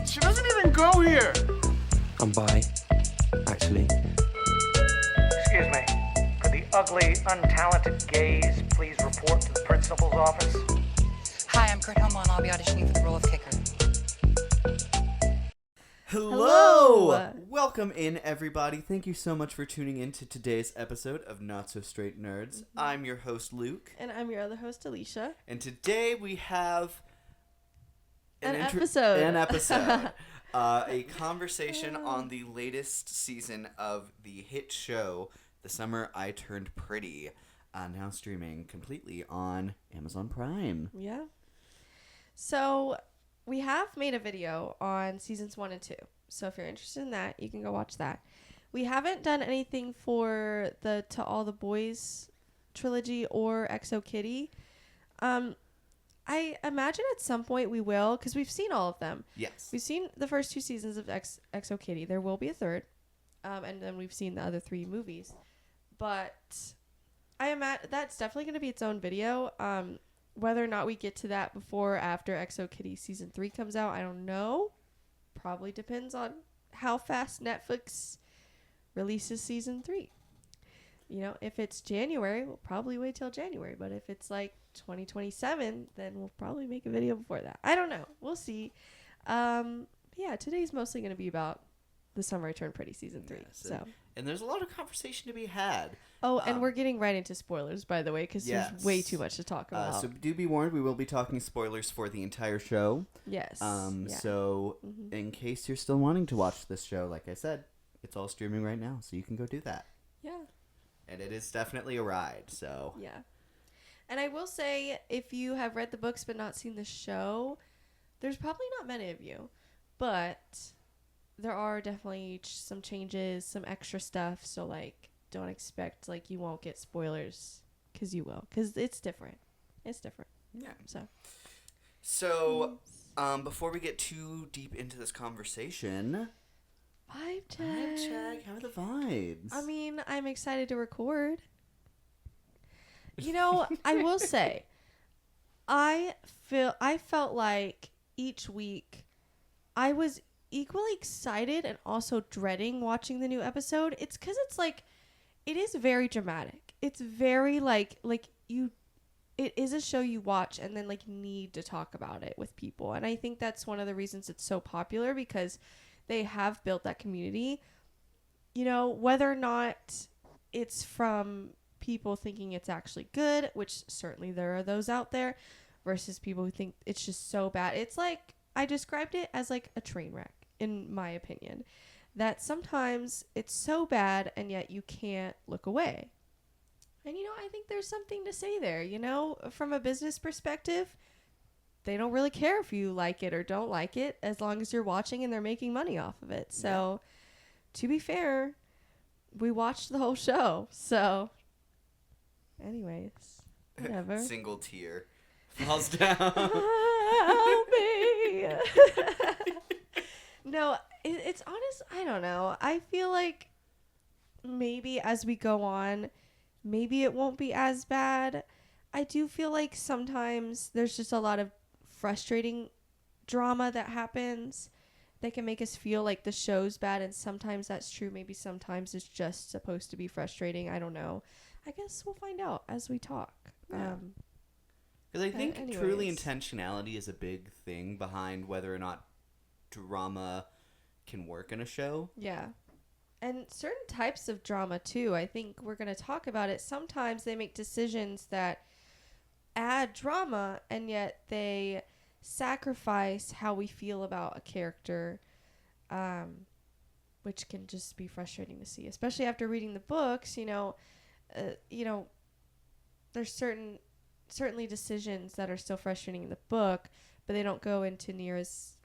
She doesn't even go here. I'm bi, actually. Excuse me. Could the ugly, untalented gays please report to the principal's office? Hi, I'm Kurt Homo, and I'll be auditioning for the role of kicker. Hello! Welcome in, everybody. Thank you so much for tuning in to today's episode of Not So Straight Nerds. I'm your host, Luke. And I'm your other host, Alicia. And today we have An episode. A conversation on the latest season of the hit show, The Summer I Turned Pretty, now streaming completely on Amazon Prime. Yeah. So, we have made a video on seasons 1 and 2. So, if you're interested in that, you can go watch that. We haven't done anything for the To All the Boys trilogy or Exo Kitty. I imagine at some point we will, because we've seen all of them. Yes. We've seen the first 2 seasons of Exo Kitty. There will be a third. And then we've seen the other 3 movies. But I imagine that's definitely going to be its own video. Whether or not we get to that before or after Exo Kitty season 3 comes out, I don't know. Probably depends on how fast Netflix releases season 3. You know, if it's January, we'll probably wait till January. But if it's like 2027, then we'll probably make a video before that. I don't know. We'll see. Yeah, today's mostly going to be about The Summer I Turned Pretty season 3. Yes, and there's a lot of conversation to be had. Oh, and we're getting right into spoilers, by the way, because there's way too much to talk about. So do be warned, we will be talking spoilers for the entire show. Yes. Yeah. So in case you're still wanting to watch this show, like I said, it's all streaming right now, so you can go do that. Yeah. And it is definitely a ride, so. Yeah. And I will say, if you have read the books but not seen the show, there's probably not many of you, but there are definitely some changes, some extra stuff, so, like, don't expect, like, you won't get spoilers, because you will, because it's different. It's different. Yeah. So, before we get too deep into this conversation, vibe check. vibe check. How are the vibes? I mean, I'm excited to record. You know, I will say, I felt like each week I was equally excited and also dreading watching the new episode. It's because it's like, it is very dramatic. It's very like it is a show you watch and then like need to talk about it with people. And I think that's one of the reasons it's so popular, because they have built that community. You know, whether or not it's from people thinking it's actually good, which certainly there are those out there, versus people who think it's just so bad. It's like, I described it as like a train wreck, in my opinion, that sometimes it's so bad and yet you can't look away. And, you know, I think there's something to say there, you know, from a business perspective. They don't really care if you like it or don't like it, as long as you're watching and they're making money off of it. So, to be fair, we watched the whole show. So, anyways, whatever. Single tear falls down. Help me. No, it's honest. I don't know. I feel like maybe as we go on, maybe it won't be as bad. I do feel like sometimes there's just a lot of frustrating drama that happens that can make us feel like the show's bad, and sometimes that's true. Maybe sometimes it's just supposed to be frustrating. I don't know. I guess we'll find out as we talk. Yeah. Because I think truly anyways. intentionality is a big thing behind whether or not drama can work in a show. Yeah. And certain types of drama, too. I think we're going to talk about it. Sometimes they make decisions that add drama, and yet they sacrifice how we feel about a character, which can just be frustrating to see, especially after reading the books. You know, there's certainly decisions that are still frustrating in the book, but they don't go into near as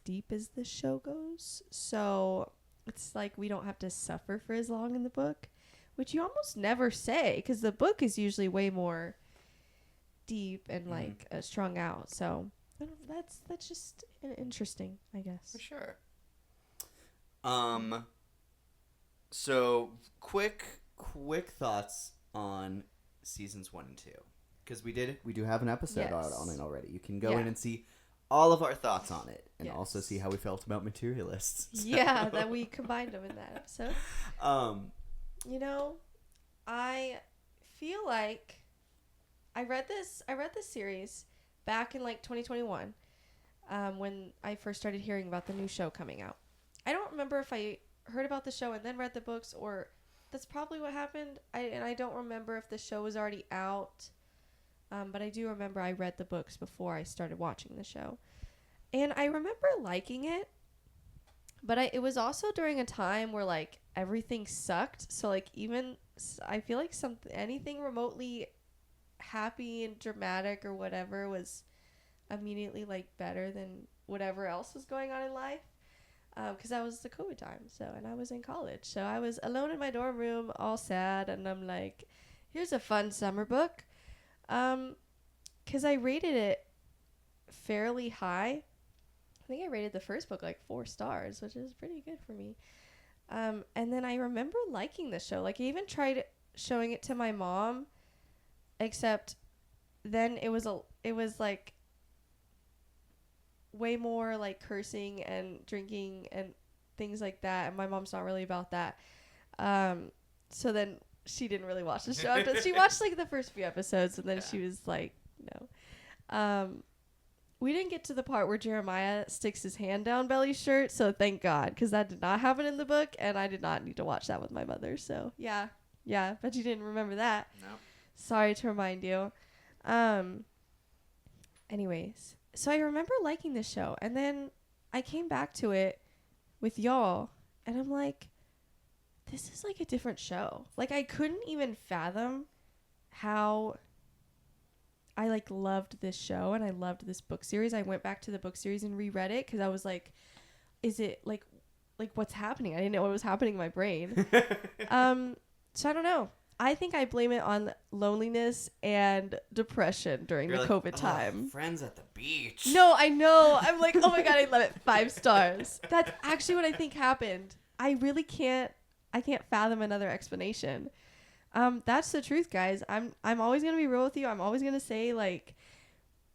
deep as the show goes. So it's like we don't have to suffer for as long in the book, which you almost never say, because the book is usually way more deep and like strung out. So I don't know, that's just interesting, I guess. For sure. So quick thoughts on seasons 1 and 2, because we do have an episode Yes. on it already. You can go in and see all of our thoughts on it, and Yes. also see how we felt about materialists. So- Yeah, that we combined them in that episode. Um, You know, I feel like I read this series back in like 2021 when I first started hearing about the new show coming out. I don't remember if I heard about the show and then read the books, or that's probably what happened. I don't remember if the show was already out, but I do remember I read the books before I started watching the show. And I remember liking it, but it was also during a time where like everything sucked. So like even I feel like anything remotely happy and dramatic or whatever was immediately like better than whatever else was going on in life. Because that was the COVID time, and I was in college, so I was alone in my dorm room, all sad, and I'm like, "Here's a fun summer book," because I rated it fairly high. I think I rated the first book like 4 stars, which is pretty good for me. And then I remember liking the show. Like I even tried showing it to my mom, except then it was like way more like cursing and drinking and things like that, and my mom's not really about that. So then she didn't really watch the show after. She watched like the first few episodes, and then she was like, no. We didn't get to the part where Jeremiah sticks his hand down Belly's shirt, so thank God, because that did not happen in the book, and I did not need to watch that with my mother. So yeah, but you didn't remember that. no. Sorry to remind you. Anyways, so I remember liking this show, and then I came back to it with y'all, and I'm like, this is like a different show. Like I couldn't even fathom how I like loved this show and I loved this book series. I went back to the book series and reread it because I was like, is it like what's happening? I didn't know what was happening in my brain. So I don't know. I think I blame it on loneliness and depression during You're the like, COVID "Oh, time. friends at the beach. No, I know. I'm like, oh my God, I love it. 5 stars. That's actually what I think happened. I really can't fathom another explanation. That's the truth, guys. I'm always going to be real with you. I'm always going to say like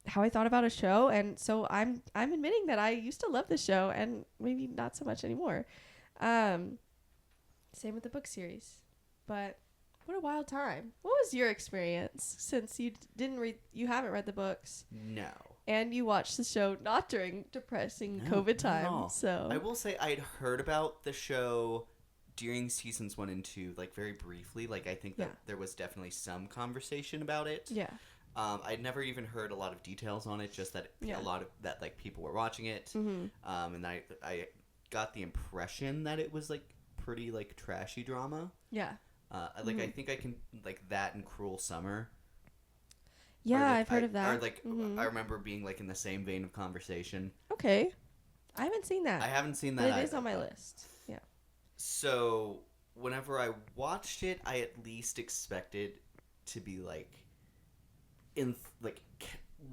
how I thought about a show. And so I'm admitting that I used to love the show and maybe not so much anymore. Same with the book series, but what a wild time. What was your experience since you haven't read the books No. and you watched the show not during depressing No, COVID not at time? all. So I will say I'd heard about the show during seasons 1 and 2, like very briefly. Like I think that Yeah. there was definitely some conversation about it. yeah. I'd never even heard a lot of details on it, just that Yeah. a lot of that like people were watching it. Mm-hmm. And I got the impression that it was like pretty like trashy drama. Yeah. I think I can like that and Cruel Summer. Yeah, Or, like, I've heard of that. Or like Mhm. I remember being like in the same vein of conversation. Okay. I haven't seen that. I haven't seen but that. it is either, on my but- list. Yeah. So whenever I watched it, I at least expected to be like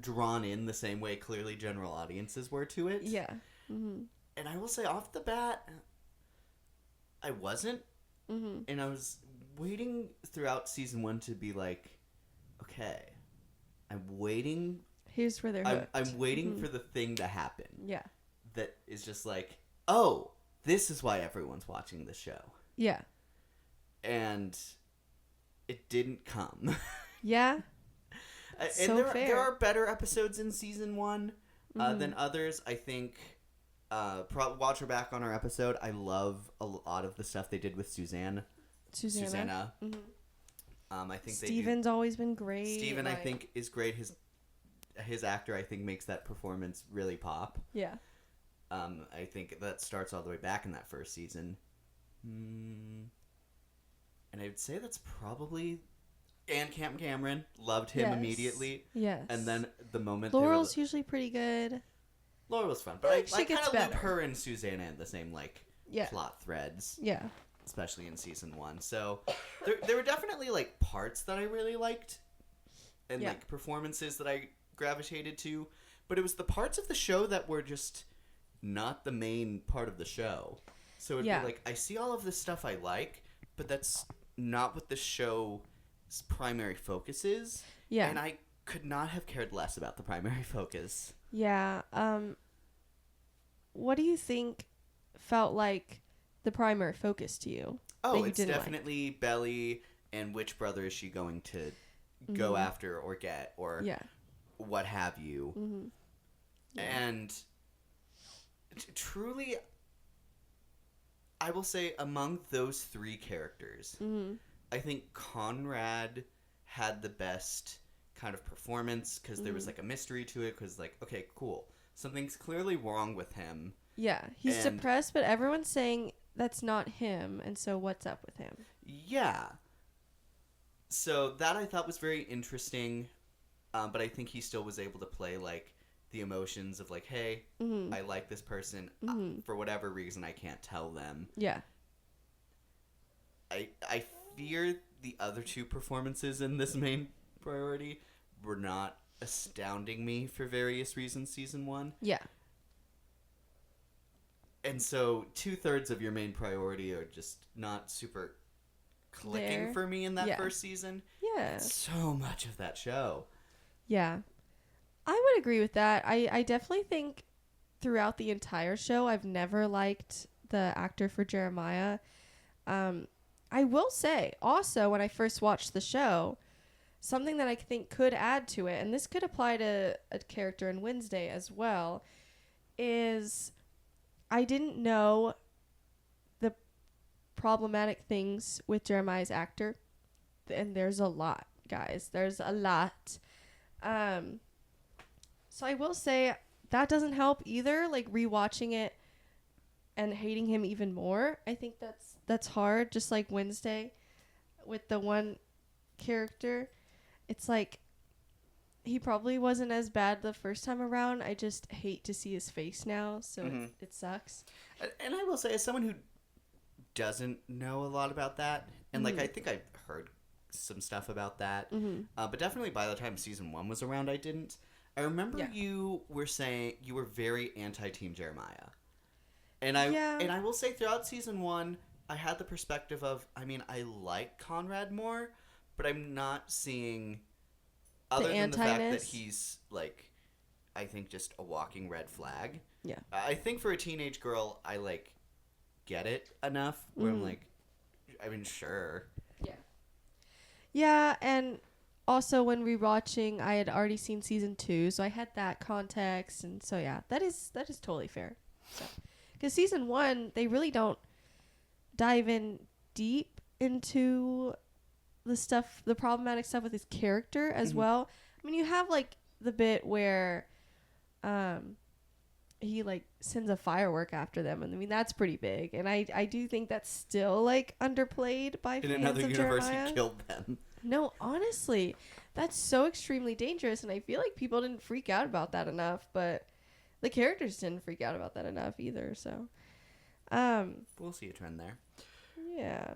drawn in the same way clearly general audiences were to it. Yeah. Mm-hmm. And I will say off the bat, I wasn't. Mm-hmm. And I was waiting throughout season 1 to be like, okay, I'm waiting. Here's where they're hooked. I'm waiting Mhm. for the thing to happen. Yeah. That is just like, oh, this is why everyone's watching the show. Yeah. And it didn't come. Yeah. And So there fair. are better episodes in season 1 Mhm. than others. I think, watch her back on our episode. I love a lot of the stuff they did with Susanna. Susanna. Mhm. I think Steven's always been great. Steven, I like- think, is great. His actor, I think, makes that performance really pop. Yeah. I think that starts all the way back in that first season. And I would say that's probably... And Cam Cameron. Loved him Yes. immediately. Yes. And then the moment... Laurel's usually pretty good. Laura was fun. But Yeah, I she kind gets of loop better. her and Susanna in the same, like, Yeah. plot threads. Yeah. Especially in season 1. So there were definitely, like, parts that I really liked. And, Yeah. like, performances that I gravitated to. But it was the parts of the show that were just not the main part of the show. So it'd Yeah. be like, I see all of this stuff I like, but that's not what the show's primary focus is. Yeah. And I could not have cared less about the primary focus. Yeah. What do you think felt like the primary focus to you? that Oh, you it's didn't like? definitely Belly and which brother is she going to go after or get or Yeah. what have you. Mm-hmm. Yeah. And truly, I will say among those three characters, Mm-hmm. I think Conrad had the best kind of performance because there was like a mystery to it because like, okay, cool. Something's clearly wrong with him. Yeah. He's And- depressed, but everyone's saying that's not him, and so what's up with him? Yeah. So that I thought was very interesting, but I think he still was able to play like the emotions of like, hey, Mm-hmm. I like this person. Mhm. For whatever reason, I can't tell them. Yeah. I fear the other two performances in this main priority were not astounding me for various reasons season one. Yeah. And so 2/3 of your main priority are just not super clicking There. for me in that Yeah. first season. Yeah. So much of that show. Yeah. I would agree with that. I definitely think throughout the entire show, I've never liked the actor for Jeremiah. I will say, also, when I first watched the show, something that I think could add to it, and this could apply to a character in Wednesday as well, is I didn't know the problematic things with Jeremiah's actor. And there's a lot, guys. There's a lot. So I will say that doesn't help either. Like rewatching it and hating him even more. I think that's hard. Just like Wednesday with the one character, it's like he probably wasn't as bad the first time around. I just hate to see his face now, so it sucks. And I will say, as someone who doesn't know a lot about that, and like I think I've heard some stuff about that, but definitely by the time season one was around, I didn't. I remember Yeah. you were saying you were very anti-Team Jeremiah, and Yeah. I will say throughout season one, I had the perspective of, I mean, I like Conrad more, but I'm not seeing, other than the fact that anti-ness? he's like, I think just a walking red flag. Yeah. I think for a teenage girl, I like get it enough where I'm like, I mean, sure. Yeah, and also when rewatching, I had already seen season 2, so I had that context, and so yeah, that is totally fair. So, because season 1, they really don't dive in deep into the problematic stuff with his character as well. I mean, you have like the bit where, he like sends a firework after them, and I mean that's pretty big, and I do think that's still like underplayed by In fans another of universe, Jeremiah. he killed them. No, honestly, that's so extremely dangerous, and I feel like people didn't freak out about that enough, but the characters didn't freak out about that enough either, so. We'll see a trend there. Yeah.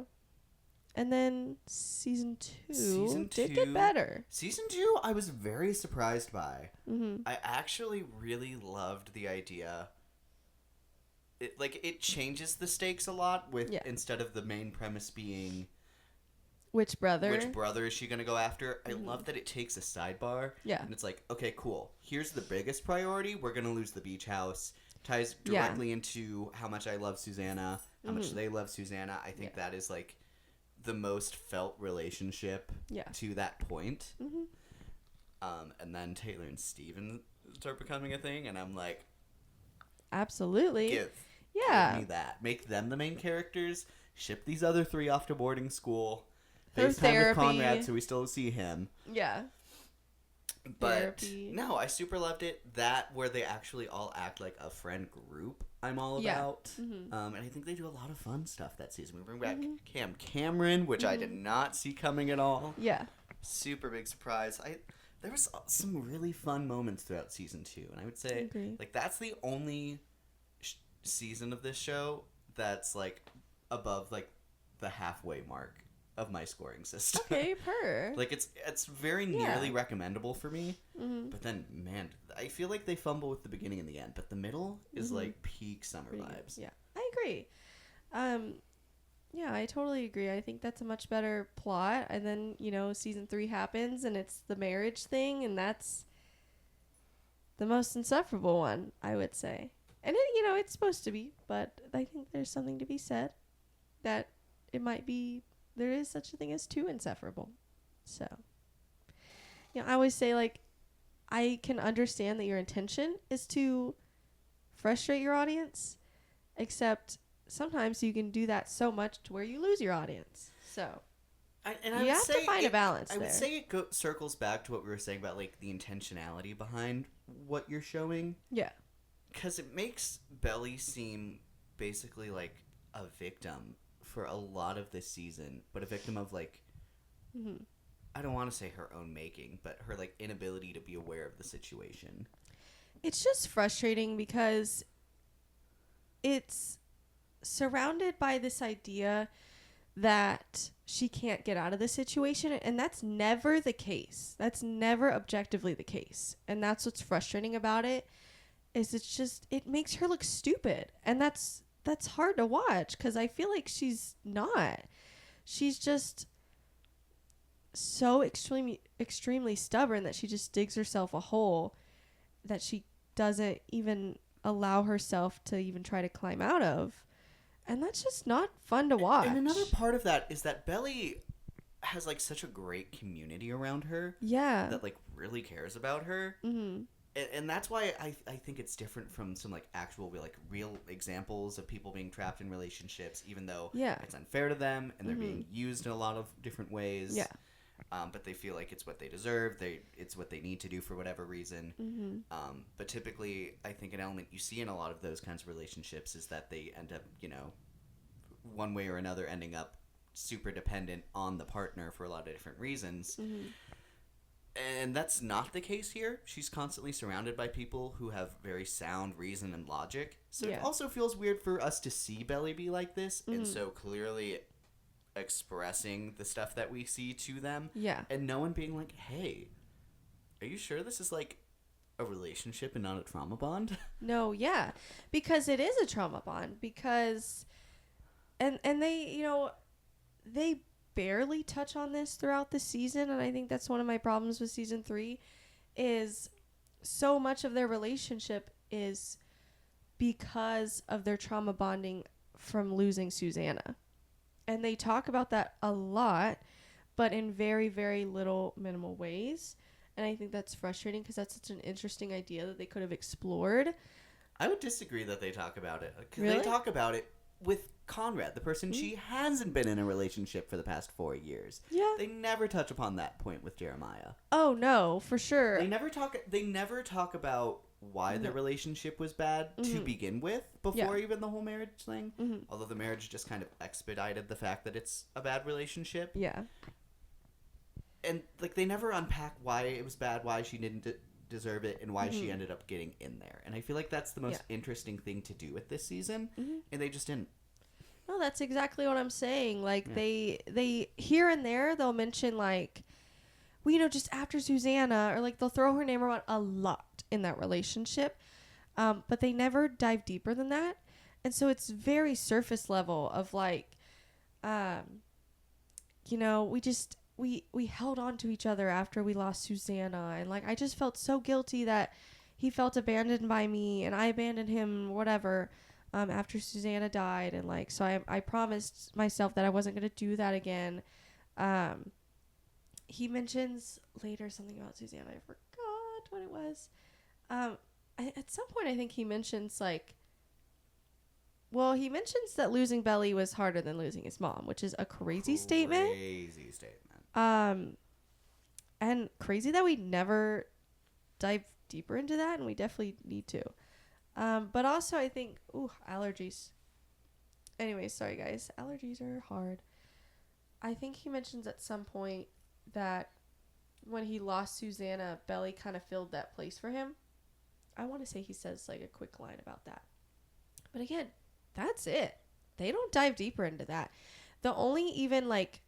And then season 2 Season did 2 get better. Season 2, I was very surprised by. Mm-hmm. I actually really loved the idea. It changes the stakes a lot with, Yeah. instead of the main premise being Which brother? which brother is she going to go after. I love that it takes a sidebar. Yeah. And it's like, okay, cool. Here's the biggest priority. We're going to lose the beach house. Ties Yeah. directly into how much I love Susanna, how much they love Susanna. I think that is like the most felt relationship Yeah. to that point. Mm-hmm. And then Taylor and Steven start becoming a thing, and I'm like, Absolutely. give Yeah. me that. Make them the main characters. Ship these other three off to boarding school. Their FaceTime with therapy. Conrad so we still see him. Yeah. But Therapy. no, I super loved it. That where they actually all act like a friend group, I'm all Yeah. about. And I think they do a lot of fun stuff that season. We bring back Cam Cameron, which I did not see coming at all. Yeah. Super big surprise. There was some really fun moments throughout season 2, and I would say Agree. like that's the only season of this show that's like above like the halfway mark of my scoring system. Okay, per. Like it's very Yeah. nearly recommendable for me, Mm-hmm. but then man, I feel like they fumble with the beginning and the end, but the middle is like peak summer Pretty good. vibes. Yeah, I agree. Yeah, I totally agree. I think that's a much better plot. And then, season 3 happens and it's the marriage thing, and that's the most insufferable one, I would say. And it's supposed to be, but I think there's something to be said that there is such a thing as too insufferable. So, I always say, like, I can understand that your intention is to frustrate your audience, except sometimes you can do that so much to where you lose your audience. So you have to find a balance. I would say it circles back to what we were saying about like the intentionality behind what you're showing. Yeah. Because it makes Belly seem basically like a victim for a lot of this season, but a victim of like, I don't want to say her own making, but her like inability to be aware of the situation. It's just frustrating because it's surrounded by this idea that she can't get out of the situation, and that's never the case. That's never objectively the case. And that's what's frustrating about it, is it makes her look stupid. And that's hard to watch because I feel like she's not. She's just so extremely stubborn that she just digs herself a hole that she doesn't even allow herself to even try to climb out of. And that's just not fun to watch. And another part of that is that Belly has like such a great community around her. Yeah. That like really cares about her. Mm-hmm. And that's why I think it's different from some like actual like real examples of people being trapped in relationships, even though it's unfair to them and they're being used in a lot of different ways. Yeah. But they feel like it's what they deserve. It's what they need to do for whatever reason. Mm-hmm. But typically, I think an element you see in a lot of those kinds of relationships is that they end up, one way or another ending up super dependent on the partner for a lot of different reasons. Mm-hmm. And that's not the case here. She's constantly surrounded by people who have very sound reason and logic. So it also feels weird for us to see Belly be like this and so clearly expressing the stuff that we see to them. Yeah. And no one being like, hey, are you sure this is like a relationship and not a trauma bond? No, yeah. Because it is a trauma bond. Because and they, they barely touch on this throughout the season, and I think that's one of my problems with season 3 is so much of their relationship is because of their trauma bonding from losing Susanna. And they talk about that a lot, but in very, very little minimal ways. And I think that's frustrating because that's such an interesting idea that they could have explored. I would disagree that they talk about it. Because really? They talk about it with Conrad, the person she hasn't been in a relationship for the past 4 years. Yeah. They never touch upon that point with Jeremiah. Oh, no, for sure. They never talk about why their relationship was bad to begin with before even the whole marriage thing. Mm-hmm. Although the marriage just kind of expedited the fact that it's a bad relationship. Yeah. And like they never unpack why it was bad, why she didn't deserve it, and why she ended up getting in there. And I feel like that's the most interesting thing to do with this season, and they just didn't. No, that's exactly what I'm saying. Like they here and there they'll mention like, well, just after Susanna, or like they'll throw her name around a lot in that relationship, but they never dive deeper than that, and so it's very surface level of like, we held on to each other after we lost Susanna, and like I just felt so guilty that he felt abandoned by me and I abandoned him, whatever. After Susanna died, and like so I promised myself that I wasn't going to do that again. He mentions later something about Susanna. I forgot what it was. At some point I think he mentions he mentions that losing Belly was harder than losing his mom, which is a crazy statement. Crazy statement. And crazy that we never dive deeper into that, and we definitely need to. But also I think, allergies. Anyway, sorry guys. Allergies are hard. I think he mentions at some point that when he lost Susanna, Belly kind of filled that place for him. I want to say he says like a quick line about that. But again, that's it. They don't dive deeper into that. The only even like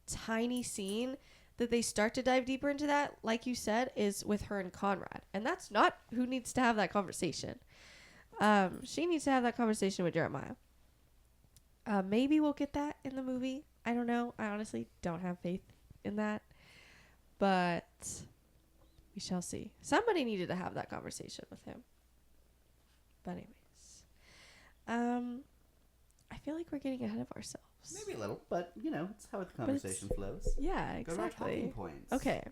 tiny scene that they start to dive deeper into that, like you said, is with her and Conrad. And that's not who needs to have that conversation. She needs to have that conversation with Jeremiah. Maybe we'll get that in the movie. I don't know. I honestly don't have faith in that. But we shall see. Somebody needed to have that conversation with him. But anyways. I feel like we're getting ahead of ourselves. Maybe a little, but it's how the it's- conversation flows. Yeah, Go to our talking exactly. points. Okay.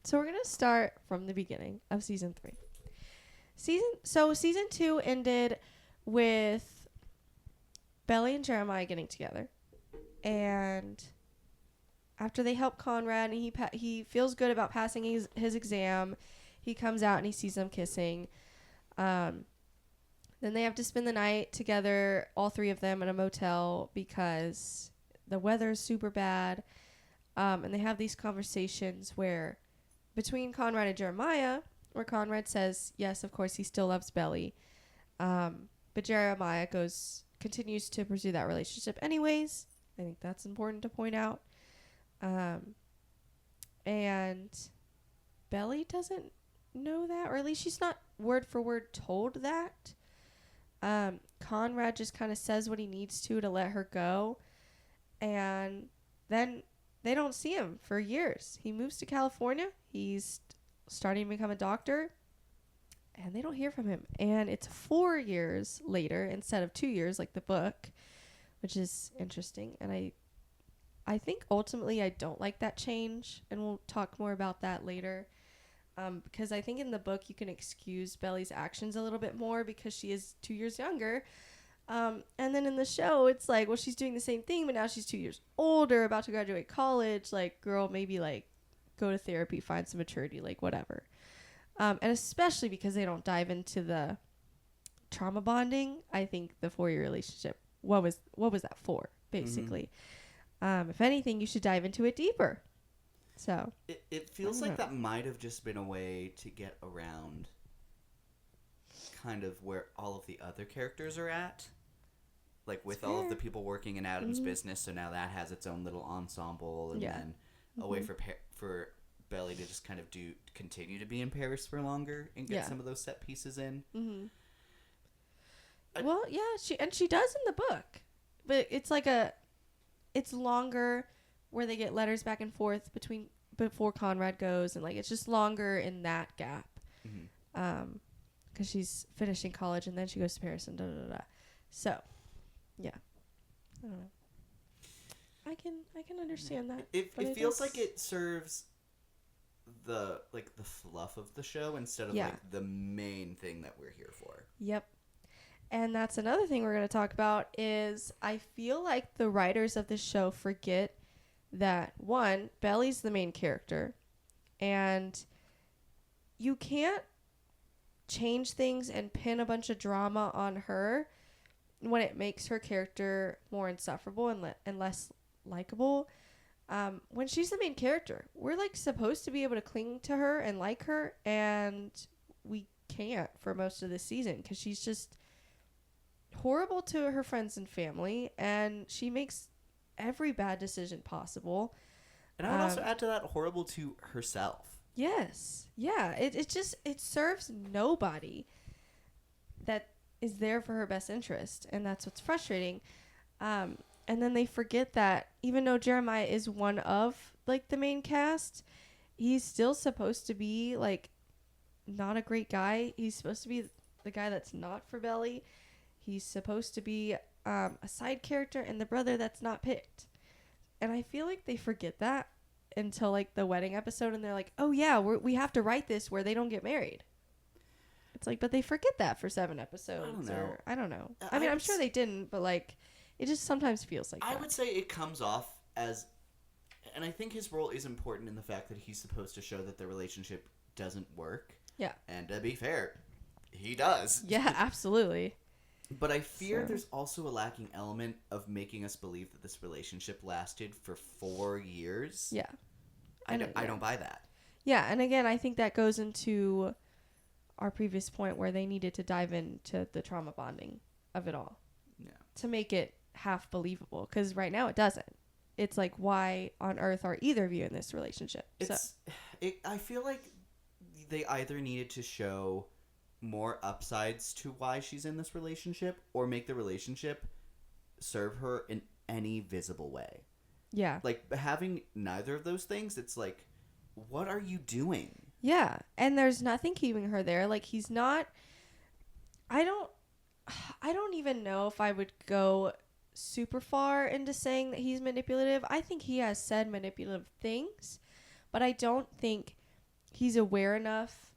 So we're going to start from the beginning of season 3. Season 2 ended with Belly and Jeremiah getting together. And after they help Conrad and he feels good about passing his exam, he comes out and he sees them kissing. Then they have to spend the night together, all 3 of them, in a motel because the weather is super bad. And they have these conversations where between Conrad and Jeremiah, where Conrad says, yes, of course, he still loves Belly. But Jeremiah continues to pursue that relationship anyways. I think that's important to point out. And Belly doesn't know that, or at least she's not word for word told that. Conrad just kind of says what he needs to let her go. And then they don't see him for years. He moves to California. He's starting to become a doctor. And they don't hear from him. And it's 4 years later instead of 2 years like the book, which is interesting. And I think ultimately I don't like that change. And we'll talk more about that later. Because I think in the book you can excuse Belly's actions a little bit more because she is 2 years younger. And then in the show, it's like, well, she's doing the same thing, but now she's 2 years older, about to graduate college. Like, girl, maybe, like, go to therapy, find some maturity, like, whatever. And especially because they don't dive into the trauma bonding. I think the 4-year relationship, what was that for, basically? If anything, you should dive into it deeper. So It feels like that might have just been a way to get around kind of where all of the other characters are at. Like with all of the people working in Adam's business, so now that has its own little ensemble, and then a way for Belly to just kind of continue to be in Paris for longer and get some of those set pieces in. Well, yeah, she does in the book, but it's like it's longer where they get letters back and forth before Conrad goes, and like it's just longer in that gap, because she's finishing college and then she goes to Paris and So, yeah, I don't know. I can understand that. It feels like it serves the fluff of the show instead of like the main thing that we're here for. Yep. And that's another thing we're going to talk about is I feel like the writers of the show forget that, one, Belly's the main character, and you can't change things and pin a bunch of drama on her when it makes her character more insufferable and less likable. When she's the main character, we're like supposed to be able to cling to her and like her, and we can't for most of the season because she's just horrible to her friends and family, and she makes every bad decision possible. And I would also add to that, horrible to herself. Yes. Yeah. It serves nobody that is there for her best interest, and that's what's frustrating. And then they forget that even though Jeremiah is one of like the main cast, he's still supposed to be like not a great guy. He's supposed to be the guy that's not for Belly. He's supposed to be a side character and the brother that's not picked. And I feel like they forget that until like the wedding episode, and they're like, oh yeah, we have to write this where they don't get married. It's like, but they forget that for 7 episodes. I don't know. I mean, I'm sure they didn't, but like, it just sometimes feels like that. I would say it comes off as, and I think his role is important in the fact that he's supposed to show that the relationship doesn't work. Yeah. And to be fair, he does. Yeah, absolutely. But I fear there's also a lacking element of making us believe that this relationship lasted for 4 years. Yeah. I don't buy that. Yeah, and again, I think that goes into our previous point where they needed to dive into the trauma bonding of it all. Yeah. To make it half believable, because right now it doesn't. It's like, why on earth are either of you in this relationship? I feel like they either needed to show more upsides to why she's in this relationship, or make the relationship serve her in any visible way. Yeah. Like, having neither of those things, it's like, what are you doing? Yeah. And there's nothing keeping her there. Like, he's not. I don't even know if I would go super far into saying that he's manipulative. I think he has said manipulative things, but I don't think he's aware enough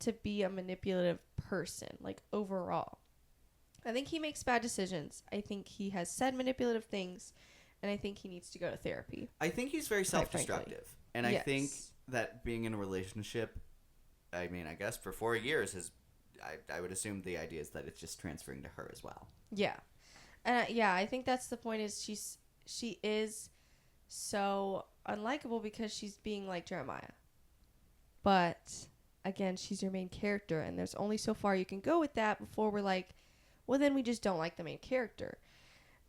to be a manipulative person, like, overall. I think he makes bad decisions. I think he has said manipulative things, and I think he needs to go to therapy. I think he's very self-destructive. And I think that being in a relationship, I mean, I guess for 4 years, I would assume the idea is that it's just transferring to her as well. Yeah. And I think that's the point, is she is so unlikable because she's being like Jeremiah. But again, she's your main character, and there's only so far you can go with that before we're like, well, then we just don't like the main character.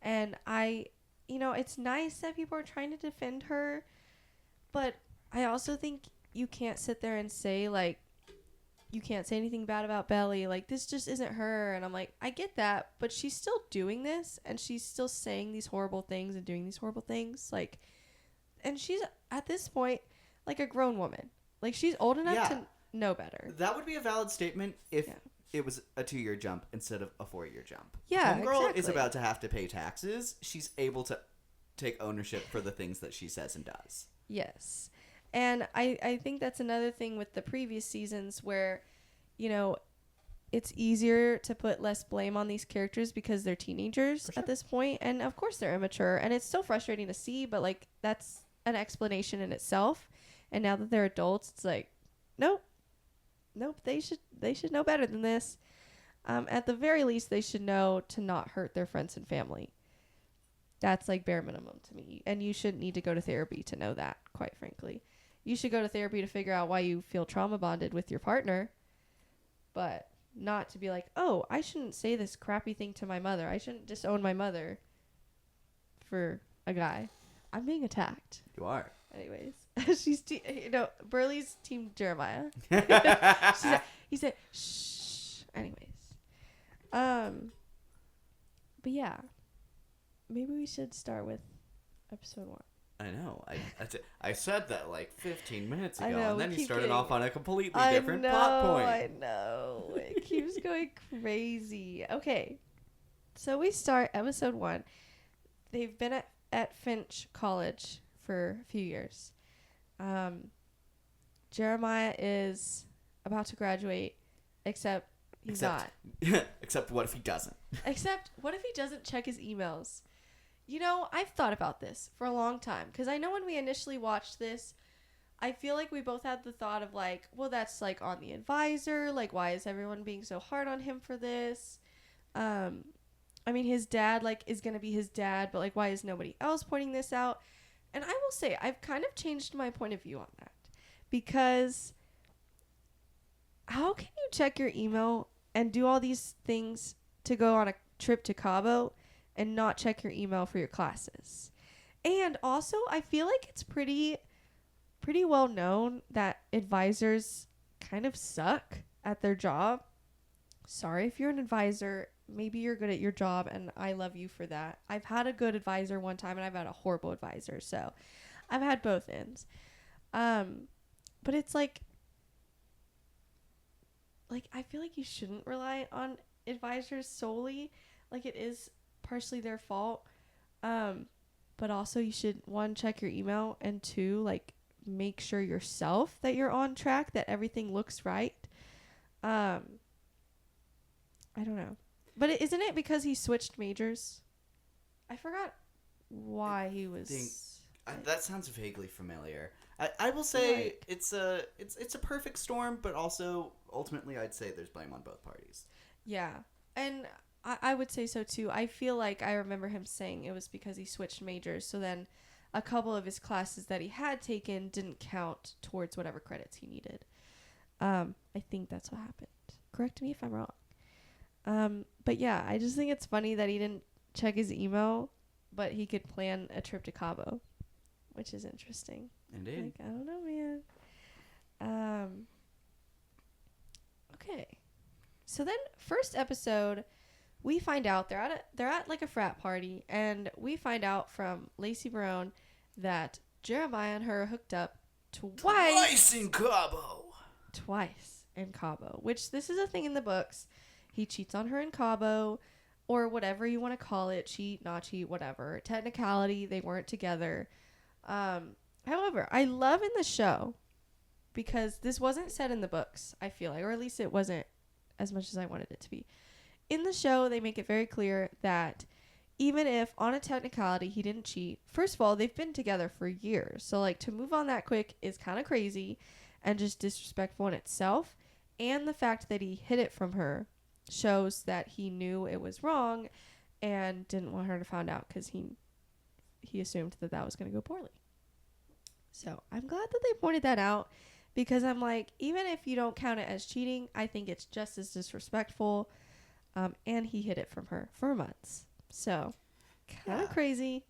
And it's nice that people are trying to defend her, but I also think you can't sit there and say, like, you can't say anything bad about Belly. Like, this just isn't her. And I'm like, I get that, but she's still doing this, and she's still saying these horrible things and doing these horrible things. Like, and she's, at this point, like a grown woman. Like, she's old enough to know better. That would be a valid statement if it was a 2-year jump instead of a 4-year jump. Yeah, Homegirl exactly. is about to have to pay taxes. She's able to take ownership for the things that she says and does. Yes. And I think that's another thing with the previous seasons where, it's easier to put less blame on these characters because they're teenagers at this point. And of course they're immature, and it's so frustrating to see, but like, that's an explanation in itself. And now that they're adults, it's like, nope, they should know better than this. At the very least, they should know to not hurt their friends and family. That's like bare minimum to me. And you shouldn't need to go to therapy to know that, quite frankly. You should go to therapy to figure out why you feel trauma bonded with your partner, but not to be like, oh, I shouldn't say this crappy thing to my mother. I shouldn't disown my mother for a guy. I'm being attacked. You are. Anyways, she's Burley's team Jeremiah. He said, shh. Anyways, but yeah, maybe we should start with episode 1. I know. I said that like 15 minutes ago, I know, and then we you keep started getting- off on a completely different plot point. I know. It keeps going crazy. Okay. So we start episode 1. They've been at Finch College for a few years. Jeremiah is about to graduate, except he's not. Except what if he doesn't? Except, what if he doesn't check his emails? I've thought about this for a long time, because I know when we initially watched this, I feel like we both had the thought of like, well, that's like on the advisor. Like, why is everyone being so hard on him for this? I mean, his dad like is going to be his dad, but like, why is nobody else pointing this out? And I will say, I've kind of changed my point of view on that, because how can you check your email and do all these things to go on a trip to Cabo and not check your email for your classes? And also, I feel like it's pretty well known that advisors kind of suck at their job. Sorry if you're an advisor. Maybe you're good at your job, and I love you for that. I've had a good advisor one time, and I've had a horrible advisor. So I've had both ends. But it's like I feel like you shouldn't rely on advisors solely. Like, it is partially their fault. But also you should, 1, check your email, and 2, like, make sure yourself that you're on track, that everything looks right. I don't know. But isn't it because he switched majors? I forgot why he was... That sounds vaguely familiar. I will say Like- it's a perfect storm, but also ultimately I'd say there's blame on both parties. Yeah. And I would say so too. I feel like I remember him saying it was because he switched majors, so then a couple of his classes that he had taken didn't count towards whatever credits he needed. I think that's what happened. Correct me if I'm wrong. But yeah, I just think it's funny that he didn't check his email, but he could plan a trip to Cabo, which is interesting. Indeed. Like, I don't know, man. Okay. So then, first episode, we find out they're at like a frat party, and we find out from Lacey Barone that Jeremiah and her hooked up twice in Cabo. in Cabo, which this is a thing in the books. He cheats on her in Cabo, or whatever you want to call it, cheat, not cheat, whatever. Technicality, they weren't together. However, I love in the show, because this wasn't said in the books, I feel like, or at least it wasn't as much as I wanted it to be. In the show, they make it very clear that even if on a technicality he didn't cheat, first of all, they've been together for years. So like to move on that quick is kind of crazy and just disrespectful in itself. And the fact that he hid it from her shows that he knew it was wrong and didn't want her to find out, because he assumed that was going to go poorly. So I'm glad that they pointed that out, because I'm like, even if you don't count it as cheating, I think it's just as disrespectful. And he hid it from her for months. So, kind of crazy.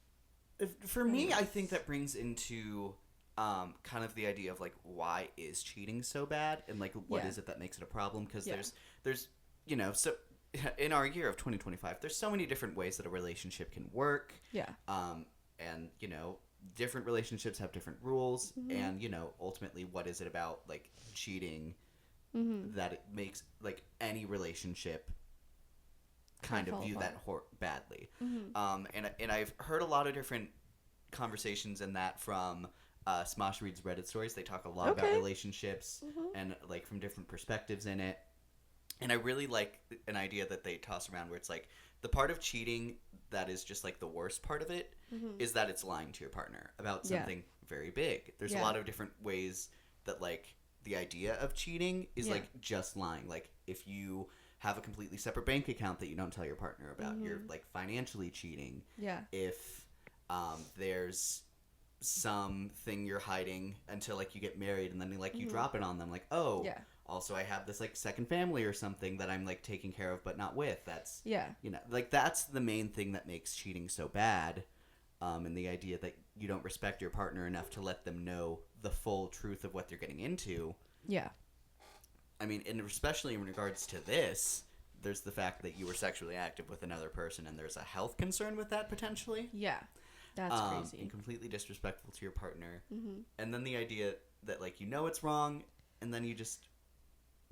For me, I think that brings into kind of the idea of like, why is cheating so bad, and like what is it that makes it a problem? Because there's so in our year of 2025, there's so many different ways that a relationship can work. Yeah. And different relationships have different rules, and ultimately, what is it about like cheating that it makes like any relationship kind of view that badly. And I've heard a lot of different conversations in that from Smosh Reads Reddit stories. They talk a lot about relationships and like from different perspectives in it. And I really like an idea that they toss around where it's like the part of cheating that is just like the worst part of it is that it's lying to your partner about something very big. There's a lot of different ways that like the idea of cheating is like just lying. Like if you have a completely separate bank account that you don't tell your partner about, you're like financially cheating. Yeah. If there's something you're hiding until like you get married, and then like you drop it on them, like, oh, also I have this like second family or something that I'm like taking care of but not with. That's like that's the main thing that makes cheating so bad. And the idea that you don't respect your partner enough to let them know the full truth of what they're getting into. Yeah. I mean, and especially in regards to this, there's the fact that you were sexually active with another person, and there's a health concern with that potentially. Yeah, that's crazy. And completely disrespectful to your partner. And then the idea that like it's wrong, and then you just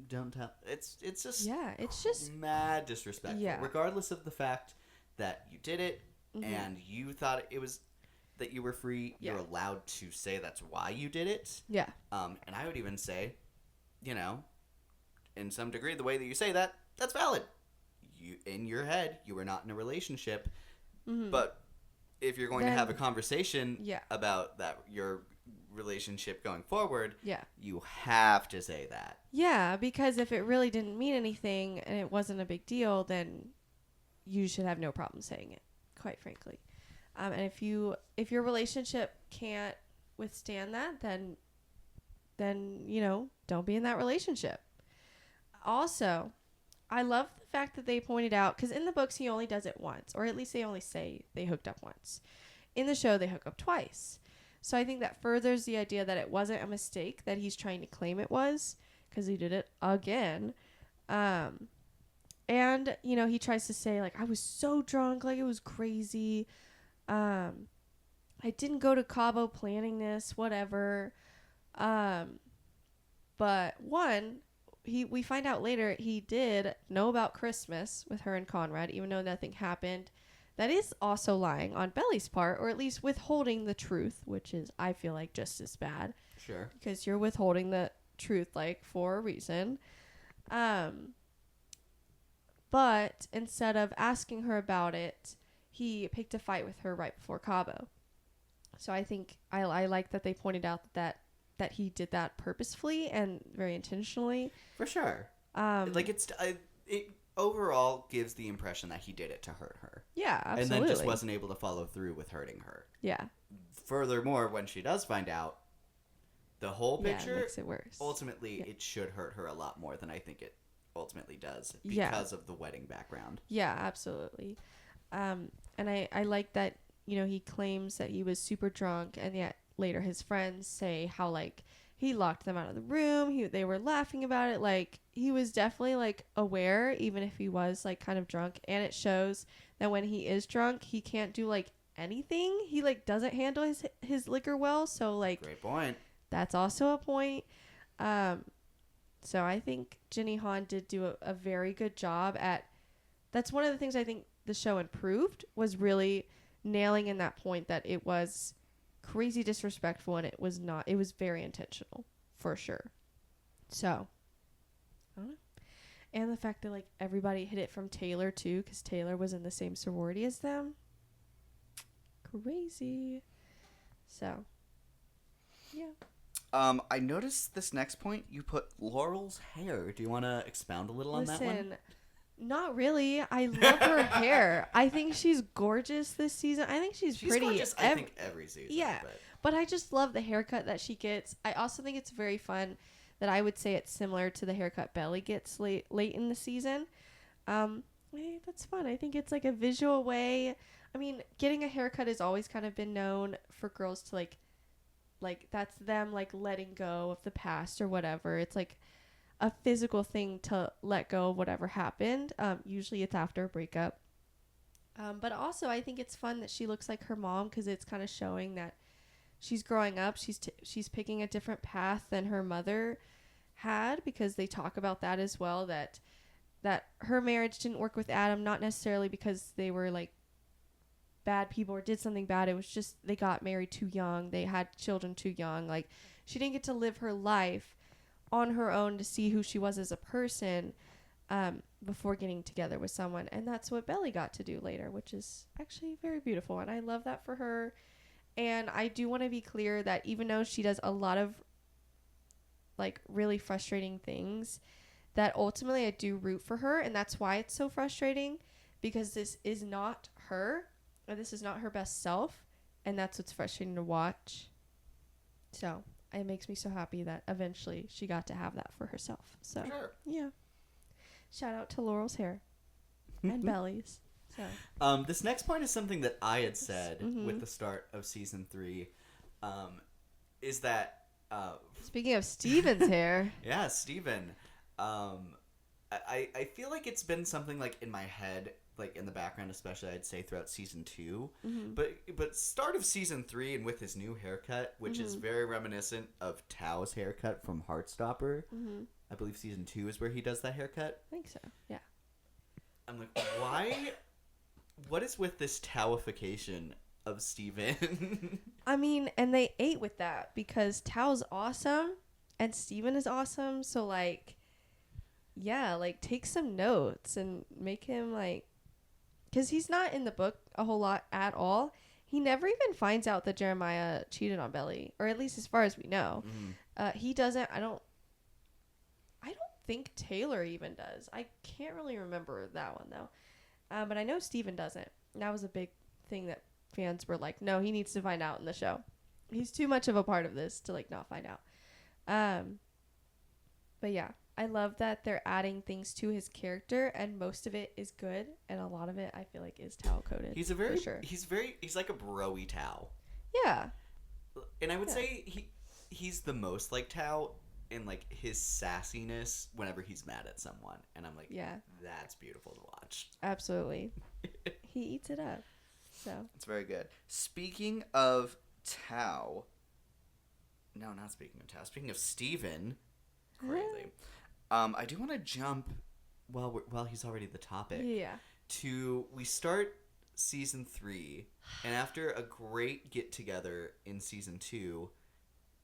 don't tell. It's just mad disrespectful. Yeah. Regardless of the fact that you did it and you thought it was that you were free, you're allowed to say that's why you did it. Yeah. And I would even say, in some degree, the way that you say that, that's valid. You, in your head, you were not in a relationship, but if you're going to have a conversation about that your relationship going forward, you have to say that. Yeah, because if it really didn't mean anything and it wasn't a big deal, then you should have no problem saying it, quite frankly. And if your relationship can't withstand that, then don't be in that relationship. Also, I love the fact that they pointed out, because in the books he only does it once, or at least they only say they hooked up once. In the show, they hook up twice. So I think that furthers the idea that it wasn't a mistake that he's trying to claim it was, because he did it again. And, he tries to say, like, I was so drunk, like, it was crazy. I didn't go to Cabo planning this, whatever. But we find out later he did know about Christmas with her and Conrad, even though nothing happened. That is also lying on Belly's part, or at least withholding the truth, which is, I feel like, just as bad. Sure. Because you're withholding the truth, like, for a reason. But instead of asking her about it, he picked a fight with her right before Cabo. So I think I like that they pointed out that he did that purposefully and very intentionally. For sure. Like it overall gives the impression that he did it to hurt her. Yeah, absolutely. And then just wasn't able to follow through with hurting her. Yeah. Furthermore, when she does find out the whole picture, makes it worse. Ultimately, it should hurt her a lot more than I think it ultimately does because of the wedding background. Yeah, absolutely. And I like that, he claims that he was super drunk, and yet later his friends say how, like, he locked them out of the room. They were laughing about it. Like, he was definitely like aware, even if he was like kind of drunk. And it shows that when he is drunk, he can't do like anything. He like doesn't handle his liquor well. So like, Great point. that's also a point. So I think Jenny Han did do a very good job at. That's one of the things I think the show improved, was really nailing in that point that it was crazy disrespectful, and it was not. It was very intentional, for sure. So, I don't know. And the fact that like everybody hid it from Taylor too, because Taylor was in the same sorority as them. Crazy. So, yeah. I noticed this next point you put Laurel's hair. Do you want to expound a little on that one? Listen, not really. I love her hair. I think she's gorgeous this season. I think she's pretty. Gorgeous, I think, every season. Yeah, but I just love the haircut that she gets. I also think it's very fun that I would say it's similar to the haircut Belly gets late in the season. That's fun. I think it's like a visual way. I mean, getting a haircut has always kind of been known for girls to like that's them like letting go of the past or whatever. It's like a physical thing to let go of whatever happened. Usually it's after a breakup. But also I think it's fun that she looks like her mom, because it's kind of showing that she's growing up. She's picking a different path than her mother had, because they talk about that as well, that her marriage didn't work with Adam, not necessarily because they were like bad people or did something bad. It was just they got married too young. They had children too young. Like, she didn't get to live her life on her own to see who she was as a person before getting together with someone. And that's what Belly got to do later, which is actually very beautiful. And I love that for her. And I do want to be clear that even though she does a lot of like really frustrating things, that ultimately I do root for her. And that's why it's so frustrating, because this is not her. And this is not her best self, and that's what's frustrating to watch. So it makes me so happy that eventually she got to have that for herself. So Sure. Yeah, shout out to Laurel's hair and Belly's. So this next point is something that I had said with the start of season 3. Is that speaking of Steven's hair, yeah, Steven. I feel like it's been something like in my head, like in the background, especially I'd say throughout season 2, but start of season 3, and with his new haircut, which is very reminiscent of Tao's haircut from Heartstopper. I believe season 2 is where he does that haircut. I think so. Yeah. I'm like, why? What is with this Taoification of Steven? I mean, and they ate with that, because Tao's awesome and Steven is awesome. So like, yeah, like take some notes and make him like, because he's not in the book a whole lot at all. He never even finds out that Jeremiah cheated on Belly, or at least as far as we know. He doesn't. I don't think Taylor even does. I can't really remember that one though. But I know Steven doesn't. And that was a big thing that fans were like, no, he needs to find out in the show. He's too much of a part of this to like not find out. But yeah, I love that they're adding things to his character, and most of it is good, and a lot of it I feel like is Tao coded. He's like a bro-y Tao. Yeah. And I would say he's the most like Tao in like his sassiness whenever he's mad at someone, and I'm like, yeah, that's beautiful to watch. Absolutely. He eats it up. So it's very good. Speaking of Tao, no, not speaking of Tao. Speaking of Steven, crazy. I do want to jump while he's already the topic. Yeah. We start season 3, and after a great get together in season 2,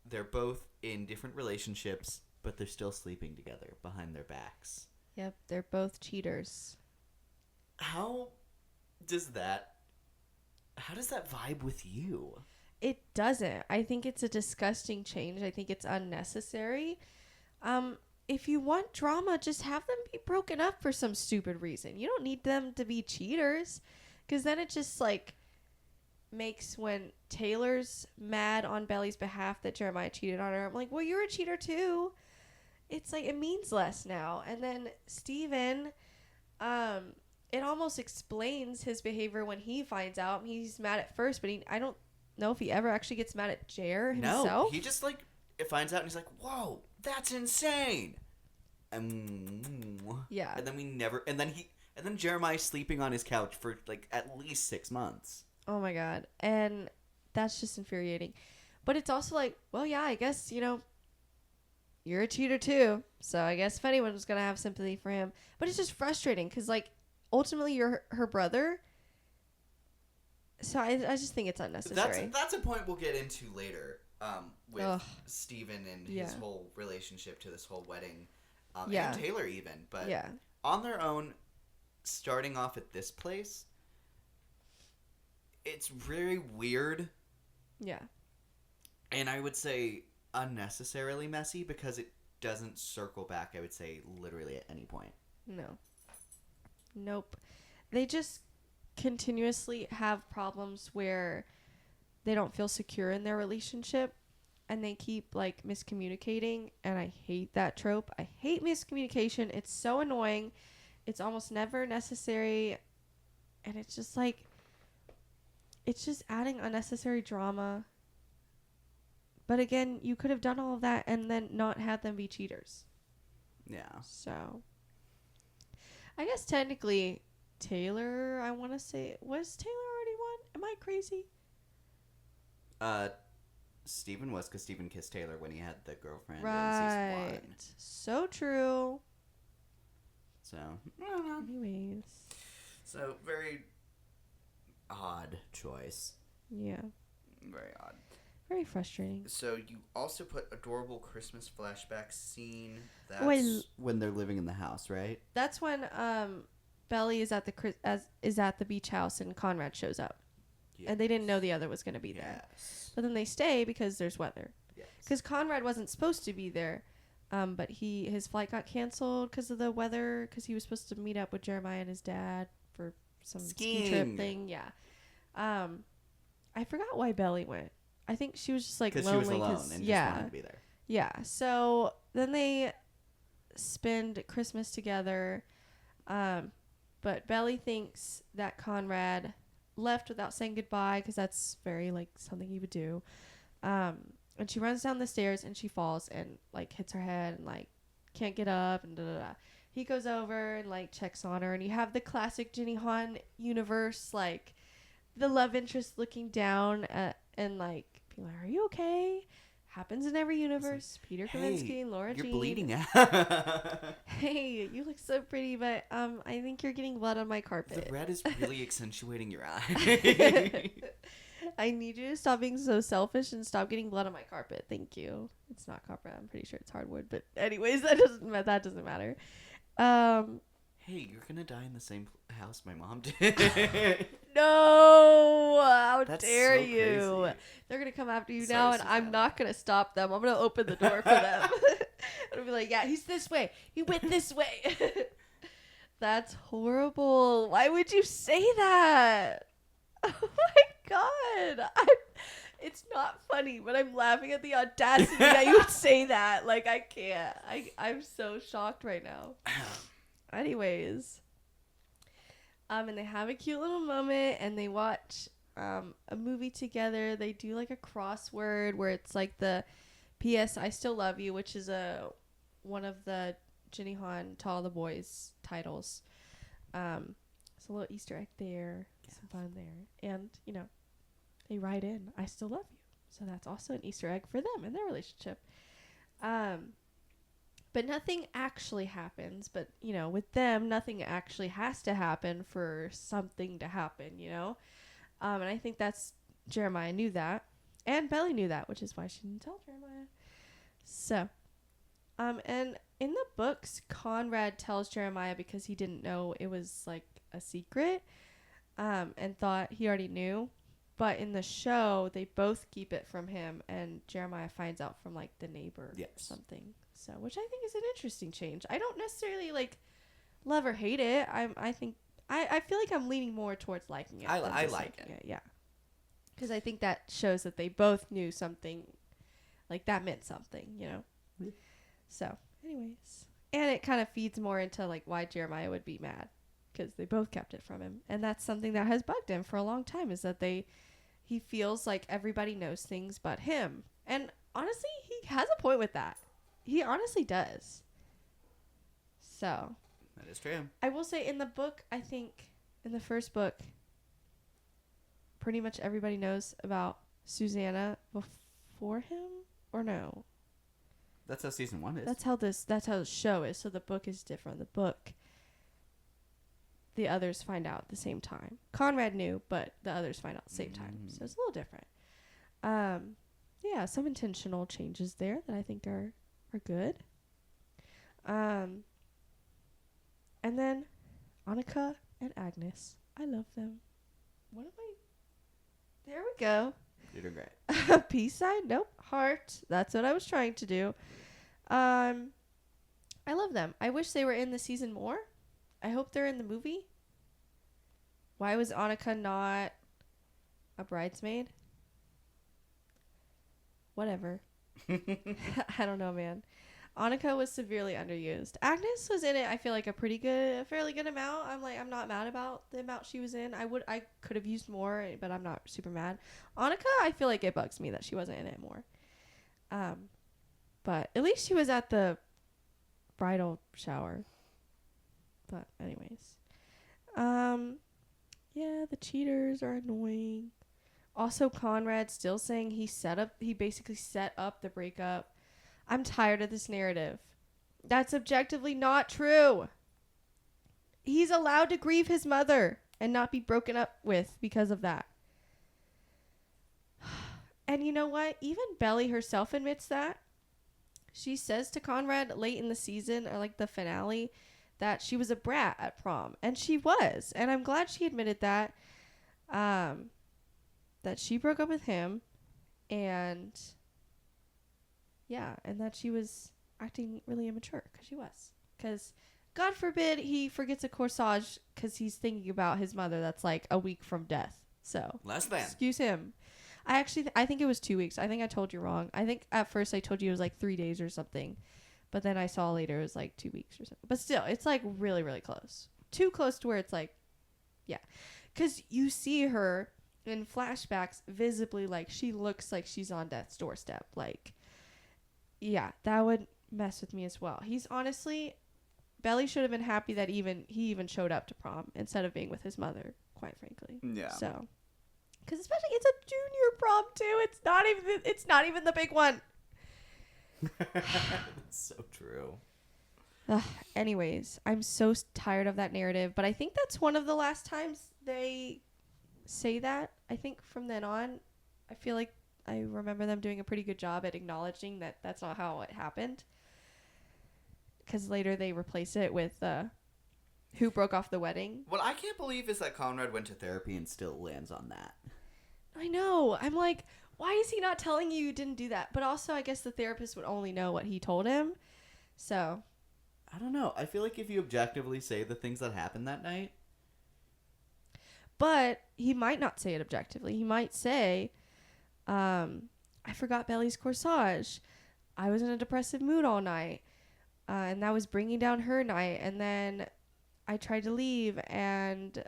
they're both in different relationships, but they're still sleeping together behind their backs. Yep, they're both cheaters. How does that vibe with you? It doesn't. I think it's a disgusting change. I think it's unnecessary. If you want drama, just have them be broken up for some stupid reason. You don't need them to be cheaters, because then it just like makes, when Taylor's mad on Belly's behalf that Jeremiah cheated on her, I'm like, well, you're a cheater too. It's like, it means less now. And then Steven, it almost explains his behavior when he finds out. I mean, he's mad at first, but I don't know if he ever actually gets mad at Jer himself. No, he just like, finds out and he's like, whoa, that's insane. Yeah. And then and then Jeremiah's sleeping on his couch for like at least 6 months. Oh my god. And that's just infuriating. But it's also like, well, yeah, I guess, you're a cheater too. So I guess if anyone's going to have sympathy for him. But it's just frustrating because, like, ultimately you're her brother. So I just think it's unnecessary. That's a point we'll get into later with Ugh. Steven and his Yeah. whole relationship to this whole wedding. Yeah. And Taylor even. But Yeah. on their own, starting off at this place, it's very weird. Yeah. And I would say unnecessarily messy because it doesn't circle back, I would say, literally at any point. No. Nope. They just continuously have problems where they don't feel secure in their relationship and they keep like miscommunicating, and I hate that trope. I hate miscommunication. It's so annoying. It's almost never necessary, and it's just like it's just adding unnecessary drama. But again, you could have done all of that and then not had them be cheaters. Yeah. So I guess technically Taylor, I want to say, was Taylor already won? Am I crazy? Steven was, because Steven kissed Taylor when he had the girlfriend in Right. season 1. So true. So, I don't know. Anyways. So, very odd choice. Yeah. Very odd. Very frustrating. So, you also put adorable Christmas flashback scene. That's Well- when they're living in the house, right? That's when Belly is at the beach house and Conrad shows up. And they didn't know the other was going to be there. Yes. But then they stay because there's weather. Yes. Because Conrad wasn't supposed to be there, but his flight got canceled because of the weather. Because he was supposed to meet up with Jeremiah and his dad for some ski trip Skiing. thing. Yeah. I forgot why Belly went. I think she was just like Because lonely. she was alone and just wanted to be there. Yeah. So then they spend Christmas together. But Belly thinks that Conrad left without saying goodbye because that's very like something he would do. And she runs down the stairs and she falls and like hits her head and like can't get up and da da da. He goes over and like checks on her, and you have the classic Jenny Han universe, like the love interest looking down and like being like, "Are you okay?" Happens in every universe. Peter Kavinsky and Laura you're Jean. bleeding out. Hey, you look so pretty, but I think you're getting blood on my carpet. The red is really accentuating your eye. I need you to stop being so selfish and stop getting blood on my carpet. Thank you. It's not carpet. I'm pretty sure it's hardwood. But anyways, that doesn't matter. Hey, you're gonna die in the same house my mom did. No, how That's dare so you? crazy. They're gonna come after you Sorry, now, and Susanna. I'm not gonna stop them. I'm gonna open the door for them. I'll be like, yeah, he's this way. He went this way. That's horrible. Why would you say that? Oh my god. It's not funny, but I'm laughing at the audacity that you would say that. Like, I can't. I'm so shocked right now. Anyways. And they have a cute little moment, and they watch a movie together. They do like a crossword where it's like the P.S. I Still Love You, which is one of the Jenny Han To All the Boys titles. It's a little Easter egg there, some fun there, and they write in I still love you, so that's also an Easter egg for them and their relationship. But nothing actually happens. But, with them, nothing actually has to happen for something to happen, And I think Jeremiah knew that. And Belly knew that, which is why she didn't tell Jeremiah. So, and in the books, Conrad tells Jeremiah because he didn't know it was, like, a secret, and thought he already knew. But in the show, they both keep it from him, and Jeremiah finds out from, like, the neighbor or something. So, which I think is an interesting change. I don't necessarily, like, love or hate it. I think I feel like I'm leaning more towards liking it. I than like disliking it. Yeah. Because I think that shows that they both knew something, like, that meant something, Yeah. So, anyways. And it kind of feeds more into, like, why Jeremiah would be mad. Because they both kept it from him. And that's something that has bugged him for a long time, is that he feels like everybody knows things but him. And honestly, he has a point with that. He honestly does. So, That is true. I will say in the book, I think in the first book, pretty much everybody knows about Susanna before him, or no? That's how season 1 is. That's how the show is. So the book is different. The book, the others find out at the same time. Conrad knew, but the others find out at the same time. So it's a little different. Yeah, some intentional changes there that I think are good. And then Annika and Agnes. I love them. What am I? There we go. You're doing great. Peace sign? Nope. Heart. That's what I was trying to do. I love them. I wish they were in the season more. I hope they're in the movie. Why was Annika not a bridesmaid? Whatever. I don't know, man. Annika was severely underused. Agnes was in it, I feel like, a fairly good amount. I'm not mad about the amount she was in. I could have used more, but I'm not super mad. Annika, I feel like it bugs me that she wasn't in it more. But at least she was at the bridal shower. But anyways. Yeah, the cheaters are annoying. Also, Conrad still saying he basically set up the breakup. I'm tired of this narrative. That's objectively not true. He's allowed to grieve his mother and not be broken up with because of that. And you know what? Even Belly herself admits that. She says to Conrad late in the season, or like the finale, that she was a brat at prom. And she was. And I'm glad she admitted that. That she broke up with him. And yeah, and that she was acting really immature, because she was. Because God forbid he forgets a corsage because he's thinking about his mother that's like a week from death. So Less than. excuse him. I think it was 2 weeks. I think I told you wrong. I think at first I told you it was like 3 days or something. But then I saw later it was like 2 weeks or something. But still, it's like really, really close. Too close to where it's like, yeah. Because you see her in flashbacks visibly, like she looks like she's on death's doorstep. Like, yeah, that would mess with me as well. He's honestly, Belly should have been happy that he even showed up to prom instead of being with his mother, quite frankly. Yeah. So, because especially it's a junior prom too. It's not even the big one. That's so true. Anyways, I'm so tired of that narrative, but I think that's one of the last times they say that. I think from then on, I feel like I remember them doing a pretty good job at acknowledging that that's not how it happened. Because later they replace it with who broke off the wedding. What I can't believe is that Conrad went to therapy and still lands on that. I know. I'm like, why is he not telling you didn't do that? But also, I guess the therapist would only know what he told him. So, I don't know. I feel like if you objectively say the things that happened that night. but he might not say it objectively. He might say, I forgot Belly's corsage. I was in a depressive mood all night. And that was bringing down her night. And then I tried to leave and,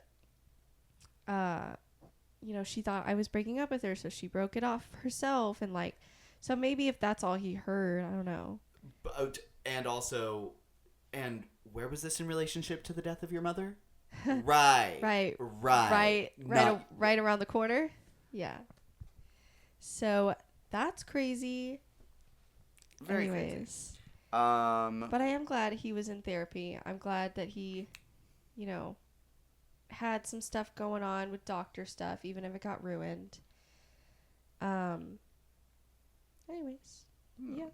she thought I was breaking up with her. So she broke it off herself. And so maybe if that's all he heard, I don't know. But, and where was this in relationship to the death of your mother? Right around the corner. Yeah. So that's crazy. Very Anyways. crazy. But I am glad he was in therapy. I'm glad that he, had some stuff going on with doctor stuff, even if it got ruined. Anyways. Yeah.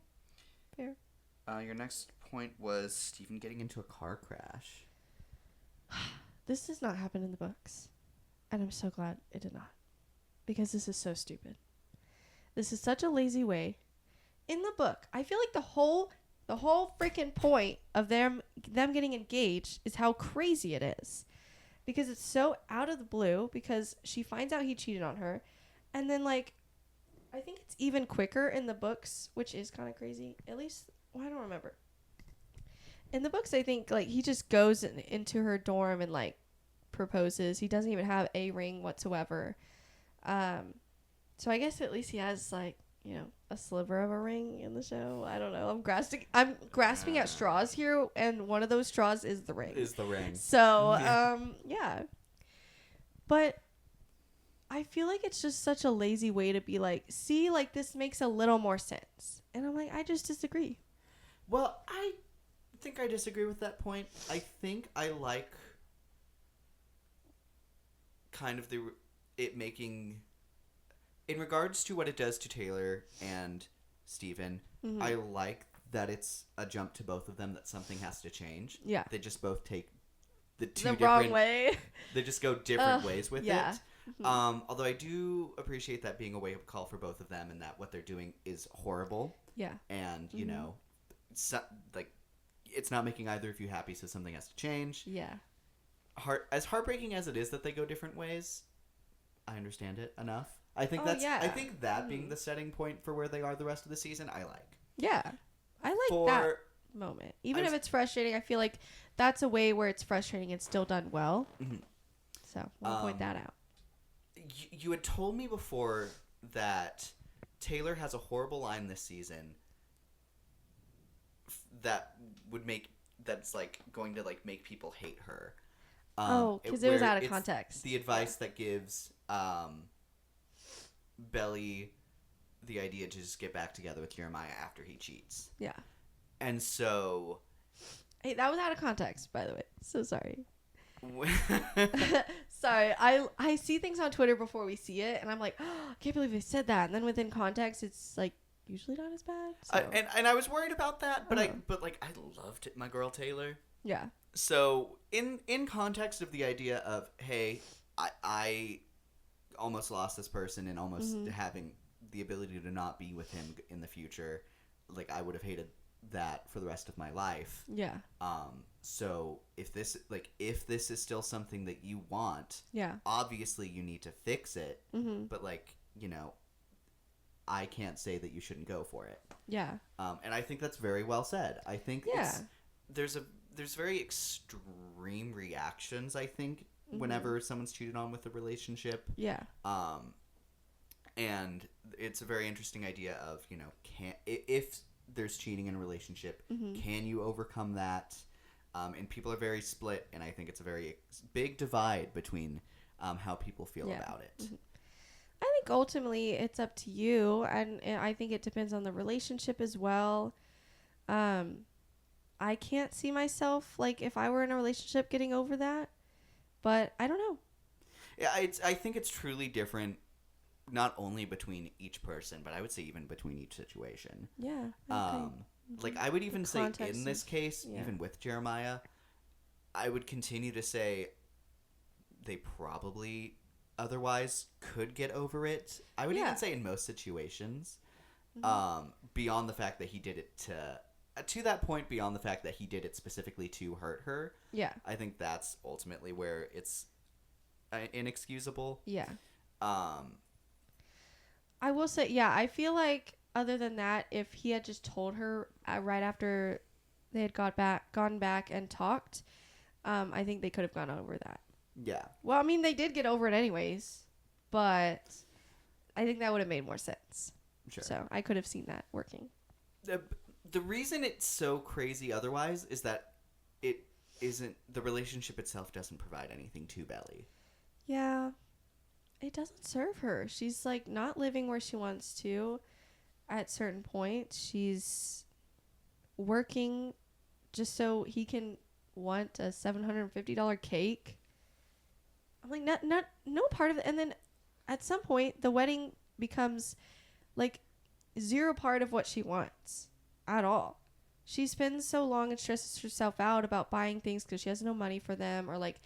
Fair. Your next point was Stephen getting into a car crash. This does not happen in the books. And I'm so glad it did not. Because this is so stupid. This is such a lazy way. In the book, I feel like the whole freaking point of them getting engaged is how crazy it is. Because it's so out of the blue, because she finds out he cheated on her. And then, I think it's even quicker in the books, which is kind of crazy. At least, I don't remember. In the books, I think, he just goes into her dorm and, proposes. He doesn't even have a ring whatsoever. So I guess at least he has, a sliver of a ring in the show. I don't know. I'm grasping at straws here, and one of those straws is the ring. Is the ring. So, yeah. But I feel like it's just such a lazy way to be like, see, like, this makes a little more sense. And I'm like, I just disagree. Well, I think I disagree with that point. I think I like kind of it making, in regards to what it does to Taylor and Steven, I like that it's a jump to both of them, that something has to change. Yeah. They just both take the wrong way. They just go different ways with yeah. it. Although I do appreciate that being a wake-up call for both of them, and that what they're doing is horrible. Yeah. And, you know, like, it's not making either of you happy, so something has to change. Yeah. As heartbreaking as it is that they go different ways, I understand it enough. I think I think that being the setting point for where they are the rest of the season, I like. Yeah. I like that moment. Even if it's frustrating, I feel like that's a way where it's frustrating and still done well. Mm-hmm. So, we'll point that out. You had told me before that Taylor has a horrible line this season that's like going to like make people hate her. Because it was out of context. The advice that gives Belly the idea to just get back together with Jeremiah after he cheats. Yeah. And so... Hey, that was out of context, by the way. So sorry. Sorry. I see things on Twitter before we see it, and I'm like, oh, I can't believe they said that. And then within context, it's like usually not as bad. So. And I was worried about that, but I loved my girl Taylor. Yeah. So in context of the idea of, hey, I almost lost this person and almost having the ability to not be with him in the future, like I would have hated that for the rest of my life. Yeah. So if this is still something that you want, yeah, obviously you need to fix it. Mm-hmm. But like, you know, I can't say that you shouldn't go for it. Yeah. And I think that's very well said. I think there's very extreme reactions, I think, whenever someone's cheated on with a relationship. Yeah. And it's a very interesting idea of, you know, if there's cheating in a relationship, can you overcome that? And people are very split, and I think it's a very big divide between how people feel about it. Mm-hmm. I think ultimately it's up to you, and I think it depends on the relationship as well. I can't see myself, like, if I were in a relationship getting over that, but I don't know. Yeah, I think it's truly different, not only between each person, but I would say even between each situation. Yeah. Okay. Like, I would even say in this case, yeah. even with Jeremiah, I would continue to say they probably otherwise could get over it. I would even say in most situations, beyond the fact that he did it to that point, beyond the fact that he did it specifically to hurt her. Yeah. I think that's ultimately where it's inexcusable. Yeah. I will say, yeah, I feel like other than that, if he had just told her right after they had gone back and talked, I think they could have gone over that. Yeah. Well, I mean, they did get over it anyways, but I think that would have made more sense. Sure. So I could have seen that working. The reason it's so crazy otherwise is that it isn't, the relationship itself doesn't provide anything to Belly. Yeah. It doesn't serve her. She's like not living where she wants to at certain points. She's working just so he can want a $750 cake. I'm like, no part of it. And then at some point, the wedding becomes like zero part of what she wants at all. She spends so long and stresses herself out about buying things because she has no money for them, or like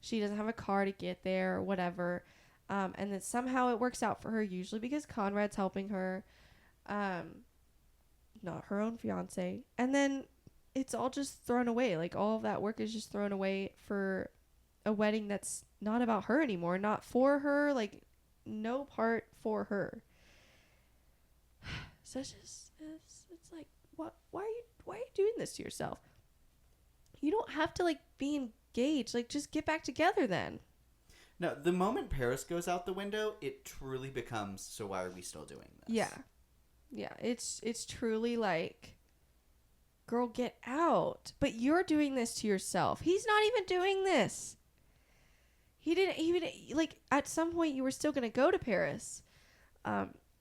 she doesn't have a car to get there or whatever. And then somehow it works out for her, usually because Conrad's helping her, not her own fiance. And then it's all just thrown away. Like, all of that work is just thrown away for a wedding that's not about her anymore, not for her, like no part for her. So it's like, why are you doing this to yourself? You don't have to like be engaged. Like, just get back together then. No, the moment Paris goes out the window, it truly becomes, so why are we still doing this? Yeah. Yeah, it's truly like, girl, get out. But you're doing this to yourself. He's not even doing this. He didn't even, like, at some point you were still going to go to Paris,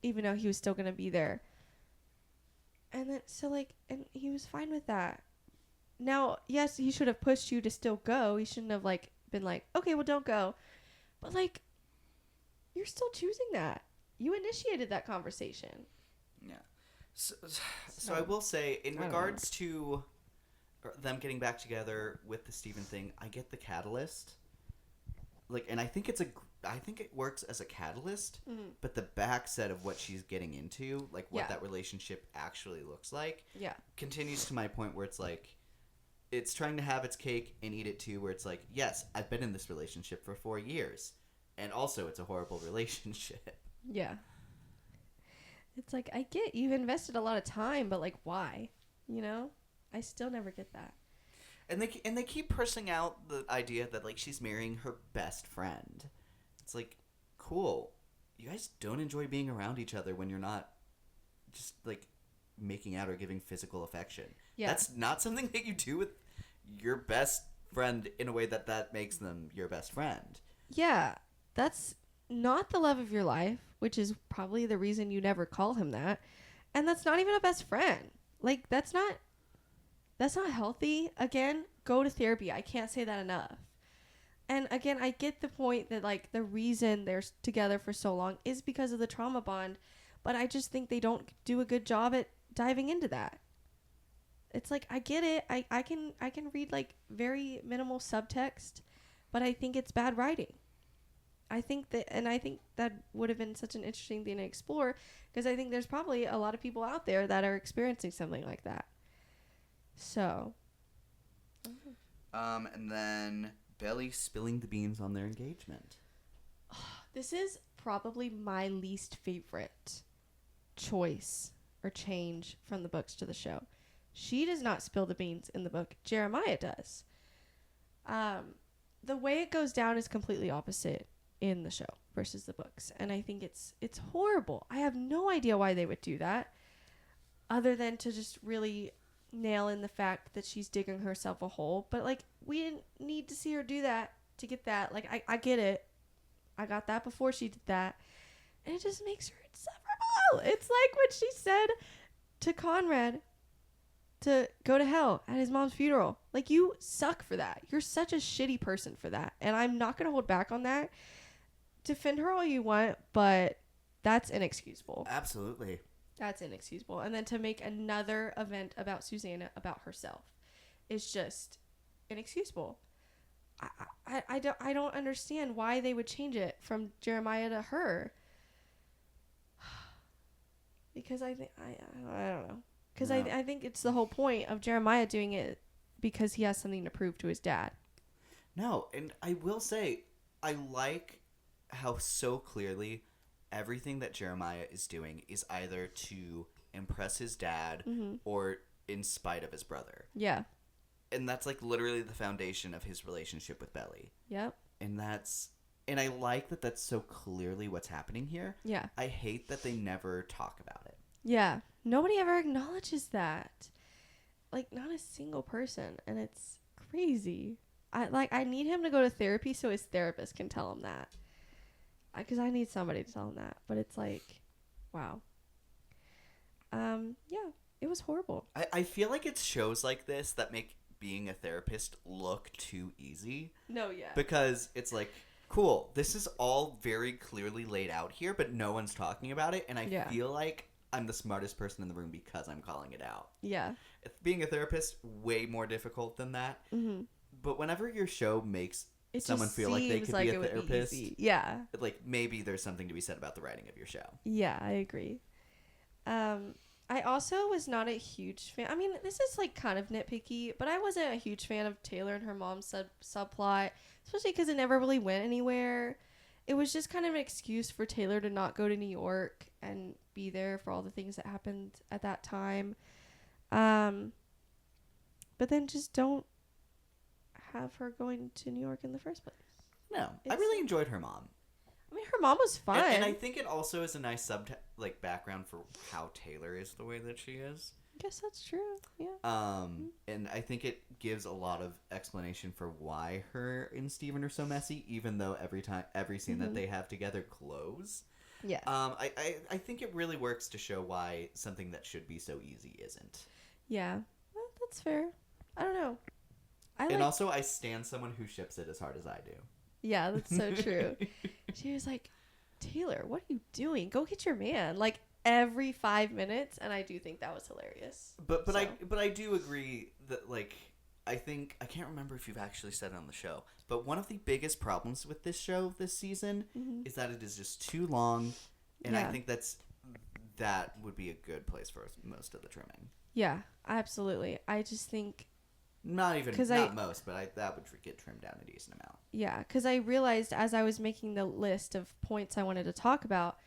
even though he was still going to be there. And then, so, like, and he was fine with that. Now, yes, he should have pushed you to still go. He shouldn't have, like, been like, okay, well, don't go. But, like, you're still choosing that. You initiated that conversation. Yeah. So I will say, in regards to them getting back together with the Steven thing, I get the catalyst. Like, and I think I think it works as a catalyst, but the back set of what she's getting into, like what that relationship actually looks like, continues to my point where it's like, it's trying to have its cake and eat it too, where it's like, yes, I've been in this relationship for 4 years, and also it's a horrible relationship. Yeah. It's like, I get you've invested a lot of time, but, like, why? You know? I still never get that. And they keep pushing out the idea that, like, she's marrying her best friend. It's like, cool. You guys don't enjoy being around each other when you're not just, like, making out or giving physical affection. Yeah. That's not something that you do with your best friend in a way that makes them your best friend. Yeah. That's not the love of your life, which is probably the reason you never call him that. And that's not even a best friend. Like, that's not healthy. Again, go to therapy. I can't say that enough. And again, I get the point that, like, the reason they're together for so long is because of the trauma bond, but I just think they don't do a good job at diving into that. It's like, I get it. I can read, like, very minimal subtext, but I think it's bad writing. I think that would have been such an interesting thing to explore, because I think there's probably a lot of people out there that are experiencing something like that. So. And then Belly spilling the beans on their engagement. This is probably my least favorite choice or change from the books to the show. She does not spill the beans in the book. Jeremiah does. The way it goes down is completely opposite in the show versus the books. And I think it's horrible. I have no idea why they would do that, other than to just really nail in the fact that she's digging herself a hole. But, like, we didn't need to see her do that to get that. Like, I get it. I got that before she did that. And it just makes her insufferable. It's like when she said to Conrad to go to hell at his mom's funeral. Like, you suck for that. You're such a shitty person for that. And I'm not going to hold back on that. Defend her all you want, but that's inexcusable. Absolutely. That's inexcusable. And then to make another event about Susanna about herself is just inexcusable. I don't understand why they would change it from Jeremiah to her. Because I don't know. Because no. I think it's the whole point of Jeremiah doing it because he has something to prove to his dad. No, and I will say, I like how so clearly everything that Jeremiah is doing is either to impress his dad or in spite of his brother. Yeah. And that's, like, literally the foundation of his relationship with Belly. Yep. And I like that that's so clearly what's happening here. Yeah. I hate that they never talk about it. Yeah. Nobody ever acknowledges that. Like, not a single person. And it's crazy. I need him to go to therapy so his therapist can tell him that. Because I need somebody to tell him that. But it's like, wow. Yeah, it was horrible. I feel like it's shows like this that make being a therapist look too easy. No, yeah. Because it's like, cool, this is all very clearly laid out here, but no one's talking about it. And I feel like I'm the smartest person in the room because I'm calling it out. Yeah. Being a therapist, way more difficult than that. Mm-hmm. But whenever your show makes someone feel like they could be a therapist, yeah, like, maybe there's something to be said about the writing of your show. Yeah, I agree. I also was not a huge fan. I mean, this is, like, kind of nitpicky, but I wasn't a huge fan of Taylor and her mom's subplot, especially because it never really went anywhere. It was just kind of an excuse for Taylor to not go to New York and be there for all the things that happened at that time. But then just don't have her going to New York in the first place. No, I really enjoyed her mom. I mean, her mom was fun. And I think it also is a nice background for how Taylor is the way that she is. I guess that's true. Yeah. And I think it gives a lot of explanation for why her and Steven are so messy, even though every scene that they have together glows. Yeah. I think it really works to show why something that should be so easy isn't. Yeah. Well, that's fair. I don't know. And also, I stand someone who ships it as hard as I do. Yeah, that's so true. She was like, Taylor, what are you doing? Go get your man. Like, every 5 minutes, and I do think that was hilarious. But I do agree that, like, I think, I can't remember if you've actually said it on the show, but one of the biggest problems with this show this season is that it is just too long, and I think that would be a good place for most of the trimming. Yeah, absolutely. I just think... Not most, but that would get trimmed down a decent amount. Yeah, because I realized as I was making the list of points I wanted to talk about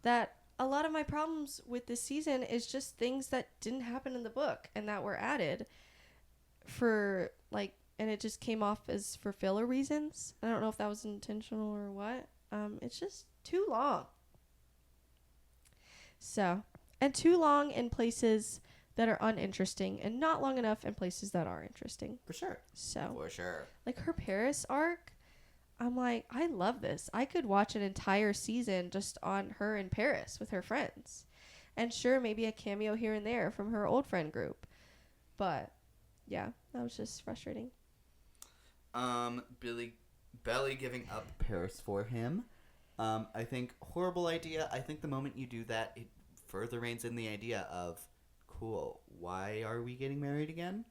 that a lot of my problems with this season is just things that didn't happen in the book and that were added for, like, and it just came off as for filler reasons. I don't know if that was intentional or what. It's just too long. So, and too long in places that are uninteresting and not long enough in places that are interesting. For sure. So, for sure. Like her Paris arc, I'm like, I love this. I could watch an entire season just on her in Paris with her friends. And sure, maybe a cameo here and there from her old friend group. But yeah, that was just frustrating. Belly giving up Paris for him. I think horrible idea. I think the moment you do that, it further reins in the idea of, cool, why are we getting married again?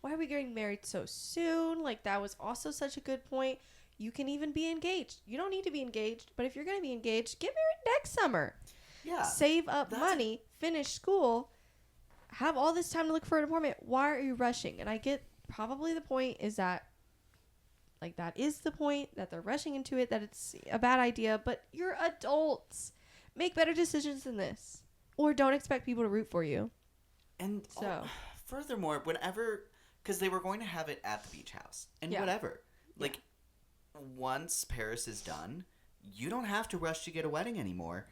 Why are we getting married so soon? Like, that was also such a good point. You can even be engaged. You don't need to be engaged, but if you're going to be engaged, get married next summer. Yeah. Save up money, finish school, have all this time to look for an apartment. Why are you rushing? And I get probably the point is that, like, that is the point, that they're rushing into it, that it's a bad idea, but you're adults. Make better decisions than this. Or don't expect people to root for you. And so, furthermore, because they were going to have it at the beach house. And whatever. Like, once Paris is done, you don't have to rush to get a wedding anymore.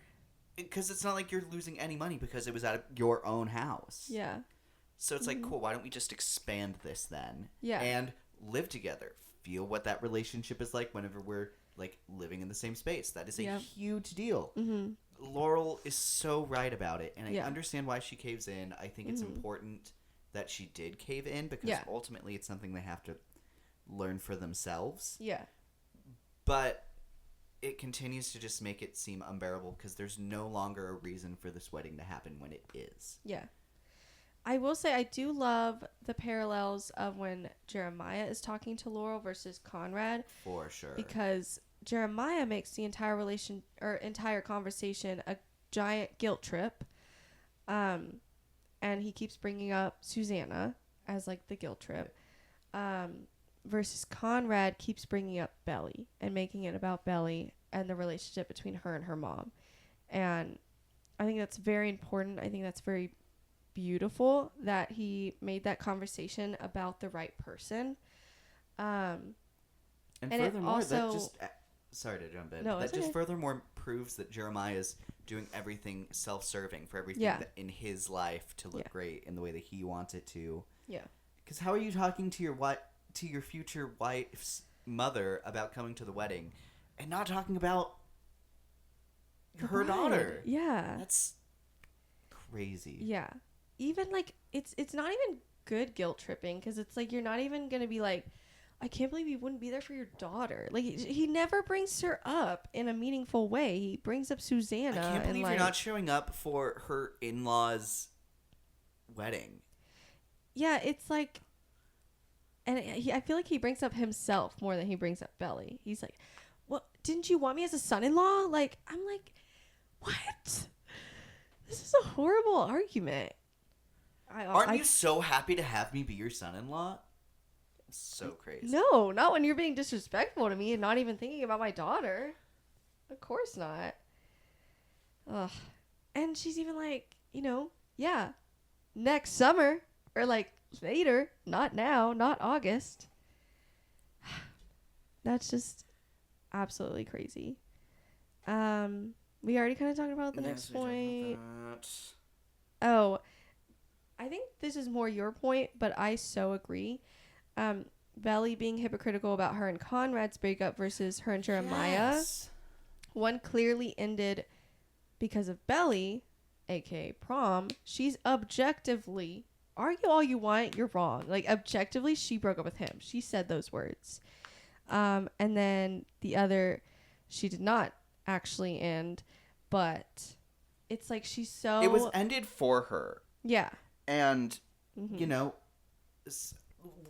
Because it's not like you're losing any money because it was at your own house. Yeah. So it's like, cool, why don't we just expand this then? Yeah. And live together. Feel what that relationship is like whenever we're, like, living in the same space. That is a huge deal. Mm-hmm. Laurel is so right about it, and I understand why she caves in. I think it's important that she did cave in because ultimately it's something they have to learn for themselves. Yeah. But it continues to just make it seem unbearable because there's no longer a reason for this wedding to happen when it is. Yeah. I will say I do love the parallels of when Jeremiah is talking to Laurel versus Conrad. For sure. Because Jeremiah makes the entire conversation a giant guilt trip. And he keeps bringing up Susanna as, like, the guilt trip. Versus Conrad keeps bringing up Belly and making it about Belly and the relationship between her and her mom. And I think that's very important. I think that's very beautiful that he made that conversation about the right person. And furthermore, that just... Sorry to jump in. No, that just okay. furthermore proves that Jeremiah is doing everything self-serving for everything that in his life to look great in the way that he wants it to. Yeah. Because how are you talking to your future wife's mother about coming to the wedding and not talking about her daughter? Yeah. That's crazy. Yeah. Even, like, it's not even good guilt tripping because it's like you're not even going to be like, I can't believe you wouldn't be there for your daughter. Like, he never brings her up in a meaningful way. He brings up Susanna. I can't believe you're not showing up for her in-laws' wedding. Yeah, it's like... And I feel like he brings up himself more than he brings up Belly. He's like, well, didn't you want me as a son-in-law? Like, I'm like, what? This is a horrible argument. Aren't you so happy to have me be your son-in-law? So crazy. No, not when you're being disrespectful to me and not even thinking about my daughter. Of course not. Ugh. And she's even like, next summer or like later, not now, not August. That's just absolutely crazy. We already kind of talked about the next point. Oh, I think this is more your point, but I so agree. Belly being hypocritical about her and Conrad's breakup versus her and Jeremiah. Yes. One clearly ended because of Belly, aka Prom. She's objectively, argue all you want, you're wrong. Like, objectively, she broke up with him. She said those words. And then the other, she did not actually end, but it's like she's so... It was ended for her. Yeah. And, you know,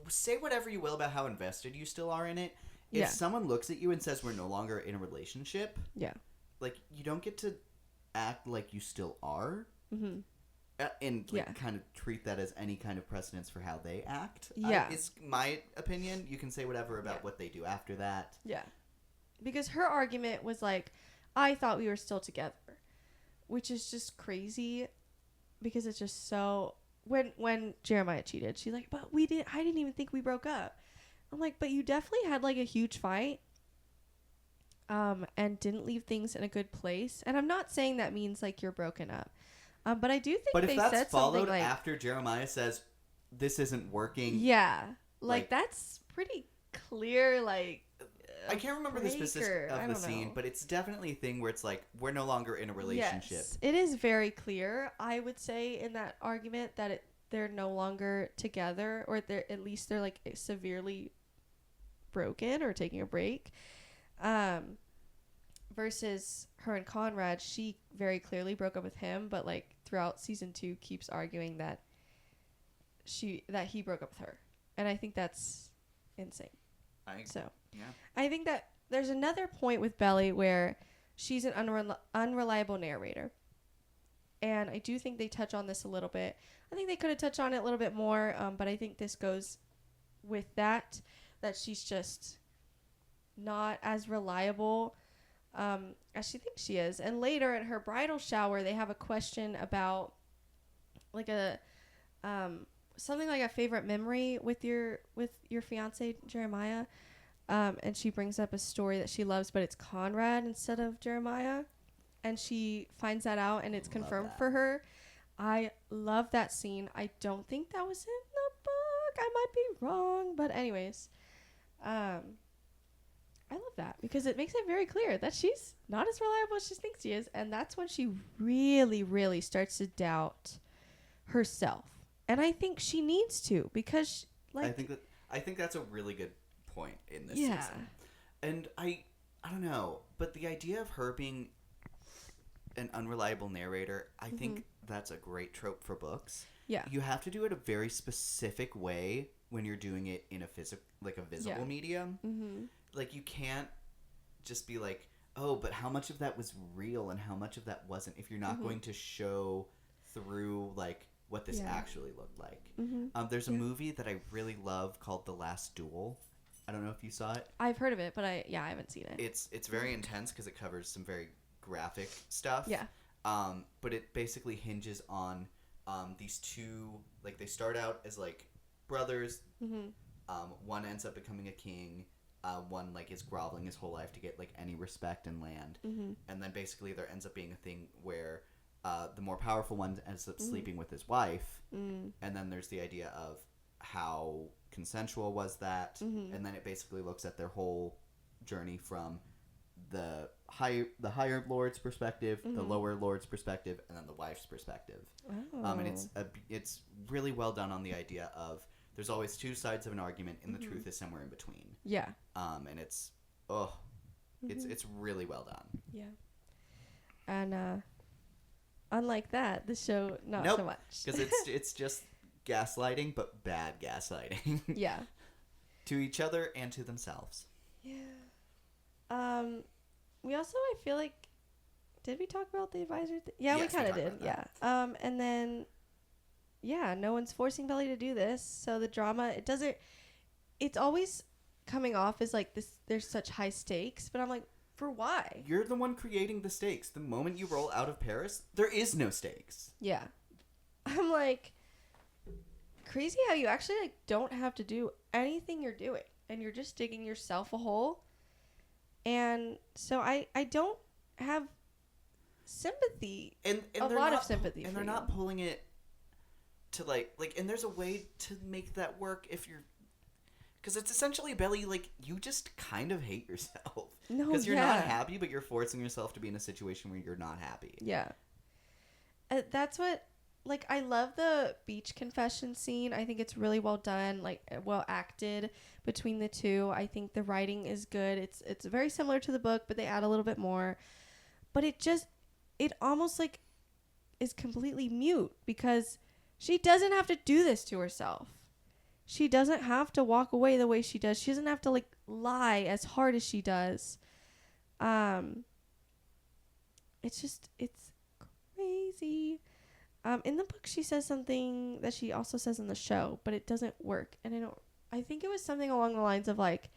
say whatever you will about how invested you still are in it. If Yeah. someone looks at you and says we're no longer in a relationship, Yeah. like, you don't get to act like you still are. Mm-hmm. And like, Yeah. kind of treat that as any kind of precedence for how they act. Yeah. It's my opinion. You can say whatever about Yeah. what they do after that. Yeah. Because her argument was like, I thought we were still together, which is just crazy because it's just so... When Jeremiah cheated, she's like, but I didn't even think we broke up. I'm like, but you definitely had like a huge fight and didn't leave things in a good place. And I'm not saying that means like you're broken up. But I do think But if they that's said followed something like... after Jeremiah says, this isn't working. Yeah. Like- Like that's pretty clear, like... I can't remember the specifics breaker. I of the don't scene, know. but it's definitely a thing where it's like, we're no longer in a relationship. Yes, it is very clear. I would say in that argument that they're no longer together, or at least they're like severely broken or taking a break. Versus her and Conrad, she very clearly broke up with him, but like throughout season 2 keeps arguing that he broke up with her, and I think that's insane. So Yeah. I think that there's another point with Belly where she's an unreliable narrator. And I do think they touch on this a little bit. I think they could have touched on it a little bit more, but I think this goes with that she's just not as reliable as she thinks she is. And later at her bridal shower, they have a question about like a something like a favorite memory with your fiance Jeremiah, and she brings up a story that she loves, but it's Conrad instead of Jeremiah, and she finds that out, and it's confirmed for her. I love that scene. I don't think that was in the book. I might be wrong, but anyways, I love that because it makes it very clear that she's not as reliable as she thinks she is, and that's when she really, really starts to doubt herself. And I think she needs to, because I think that's a really good point in this Yeah. season. And I don't know, but the idea of her being an unreliable narrator, I think that's a great trope for books. Yeah. You have to do it a very specific way when you're doing it in a visible medium. Mm-hmm. Like, you can't just be like, oh, but how much of that was real and how much of that wasn't, if you're not going to show through like what this actually looked like. There's a movie that I really love called The Last Duel. I don't know if you saw it. I've heard of it, but I haven't seen it. It's very intense because it covers some very graphic stuff. Yeah. But it basically hinges on these two, like, they start out as like brothers. One ends up becoming a king. One like is groveling his whole life to get like any respect in land. And then basically there ends up being a thing where the more powerful one ends up sleeping with his wife. And then there's the idea of how consensual was that. And then it basically looks at their whole journey from the higher lord's perspective, the lower lord's perspective, and then the wife's perspective. And it's really well done on the idea of there's always two sides of an argument, and the truth is somewhere in between. Yeah. And it's it's really well done. Yeah. And unlike that, the show not Nope, so much. because it's just gaslighting, but bad gaslighting. Yeah. To each other and to themselves. Yeah. We also, I feel like, did we talk about the advisor thing? Yeah, Yes, we kind of we did. talked about Yeah. And then, yeah, no one's forcing Belly to do this. So the drama, it's always coming off as like this, there's such high stakes, but I'm like, for why? You're the one creating the stakes. The moment you roll out of Paris, there is no stakes. Yeah. I'm like, crazy how you actually like don't have to do anything you're doing, and you're just digging yourself a hole. And so I don't have sympathy. and A they're lot of not sympathy and for they're you. not pulling it to like and there's a way to make that work if you're because it's essentially Belly, like, you just kind of hate yourself No, because you're yeah. not happy, but you're forcing yourself to be in a situation where you're not happy. Yeah. That's what, like, I love the beach confession scene. I think it's really well done, like, well acted between the two. I think the writing is good. It's very similar to the book, but they add a little bit more. But it almost, like, is completely mute because she doesn't have to do this to herself. She doesn't have to walk away the way she does. She doesn't have to, like, lie as hard as she does. It's crazy. In the book, she says something that she also says in the show, but it doesn't work. And I think it was something along the lines of, like,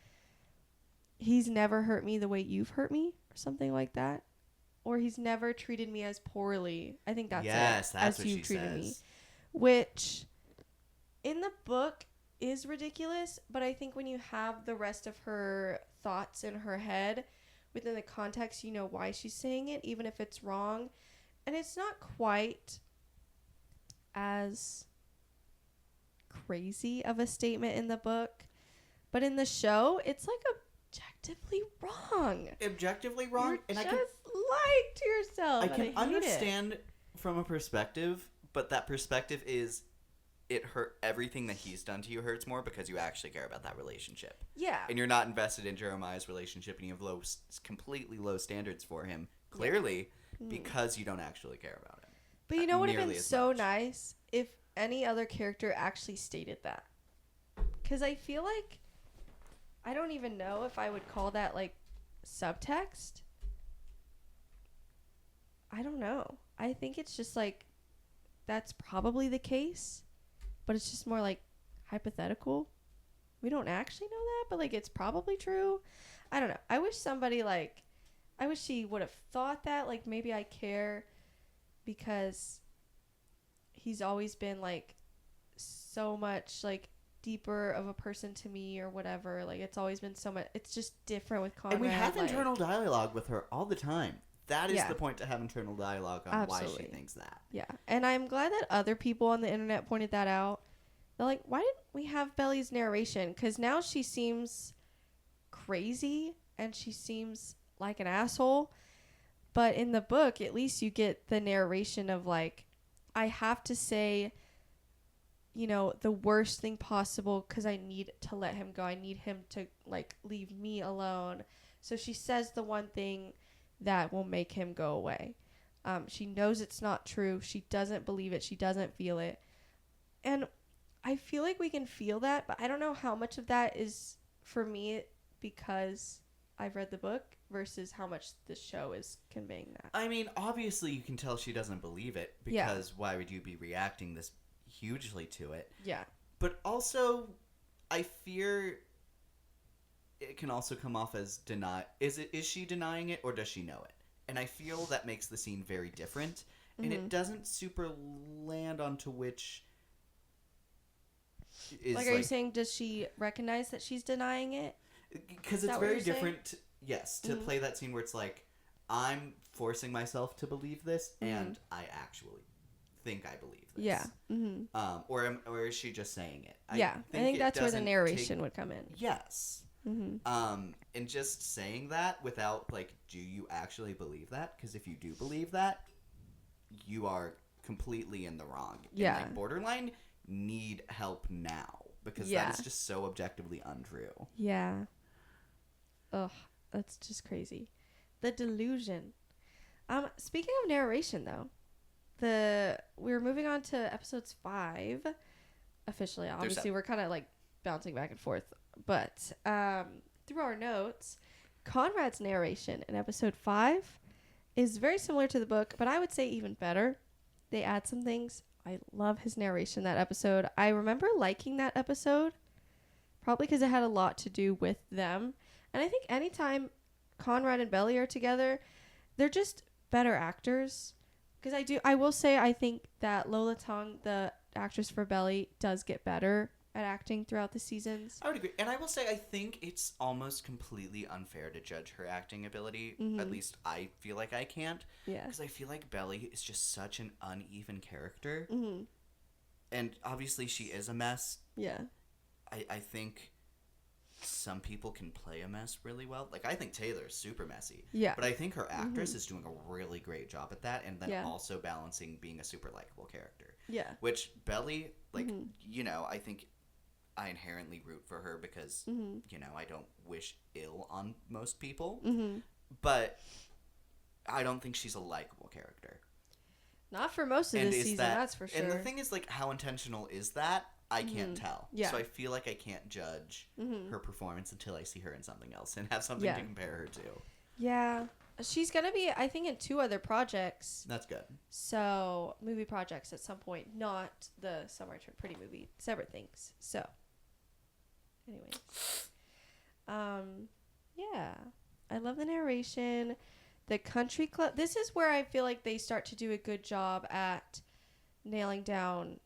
he's never hurt me the way you've hurt me, or something like that. Or he's never treated me as poorly. I think that's Yes, it. that's as what you she treated me. says. Which, in the book, is ridiculous, but I think when you have the rest of her thoughts in her head within the context, you know why she's saying it, even if it's wrong. And it's not quite as crazy of a statement in the book, but in the show, it's like objectively wrong. Objectively wrong, You're and just I can lying to yourself. I and can hate understand from a perspective, but that perspective is it hurt everything that he's done to you hurts more because you actually care about that relationship. Yeah. And you're not invested in Jeremiah's relationship and you have completely low standards for him, clearly, because you don't actually care about him. But you know what would have nearly been as so much. nice if any other character actually stated that. Because I feel like, I don't even know if I would call that, like, subtext. I don't know. I think it's just, like, that's probably the case, but it's just more, like, hypothetical. We don't actually know that, but, like, it's probably true. I don't know. I wish somebody, like, I wish she would have thought that, like, maybe I care because he's always been, like, so much, like, deeper of a person to me or whatever. Like, it's always been so much. It's just different with Conrad. And we have like, internal dialogue with her all the time. That is Yeah. the point, to have internal dialogue on why Absolutely. she thinks that. Yeah. And I'm glad that other people on the internet pointed that out. They're like, why didn't we have Belly's narration? Because now she seems crazy and she seems like an asshole. But in the book, at least you get the narration of, like, I have to say, you know, the worst thing possible because I need to let him go. I need him to, like, leave me alone. So she says the one thing that will make him go away. She knows it's not true. She doesn't believe it. She doesn't feel it. And I feel like we can feel that, but I don't know how much of that is for me because I've read the book versus how much the show is conveying that. I mean, obviously you can tell she doesn't believe it Yeah. because why would you be reacting this hugely to it? Yeah. But also, I fear it can also come off as deny. Is she denying it or does she know it? And I feel that makes the scene very different, and it doesn't super land onto which is Like, are you saying, does she recognize that she's denying it? because Is it's that what very you're saying? different. Yes, to play that scene where it's like I'm forcing myself to believe this, and I actually think I believe this. Yeah. Mm-hmm. Or is she just saying it? Yeah. I think it that's where the doesn't narration take- would come in. Yes. Mm-hmm. And just saying that without, like, do you actually believe that? Because if you do believe that, you are completely in the wrong. Yeah. And, like, borderline need help now because Yeah. that is just so objectively untrue. Yeah. Ugh, that's just crazy. The delusion. Speaking of narration, though, we're moving on to episodes 5. Officially, obviously, 7. we're kind of like bouncing back and forth, but through our notes, Conrad's narration in episode 5 is very similar to the book, but I would say even better. They add some things. I love his narration that episode. I remember liking that episode, probably because it had a lot to do with them. And I think anytime Conrad and Belly are together, they're just better actors. Because I will say, I think that Lola Tongue, the actress for Belly, does get better at acting throughout the seasons. I would agree. And I will say, I think it's almost completely unfair to judge her acting ability. At least I feel like I can't. Yeah. Because I feel like Belly is just such an uneven character. Mm-hmm. And obviously she is a mess. Yeah. I think some people can play a mess really well. Like, I think Taylor's super messy. Yeah. But I think her actress is doing a really great job at that. And then Yeah. also balancing being a super likable character. Yeah. Which Belly, like, you know, I think I inherently root for her because, you know, I don't wish ill on most people. But I don't think she's a likable character. Not for most of And this is season, that- that's for sure. And the thing is, like, how intentional is that? I can't tell. Yeah. So I feel like I can't judge her performance until I see her in something else and have something Yeah. to compare her to. Yeah. She's going to be, I think, in 2 other projects. That's good. So, movie projects at some point. Not the Summer I Turned Pretty movie. Separate things. So, anyways. Yeah. I love the narration. The country club. This is where I feel like they start to do a good job at nailing down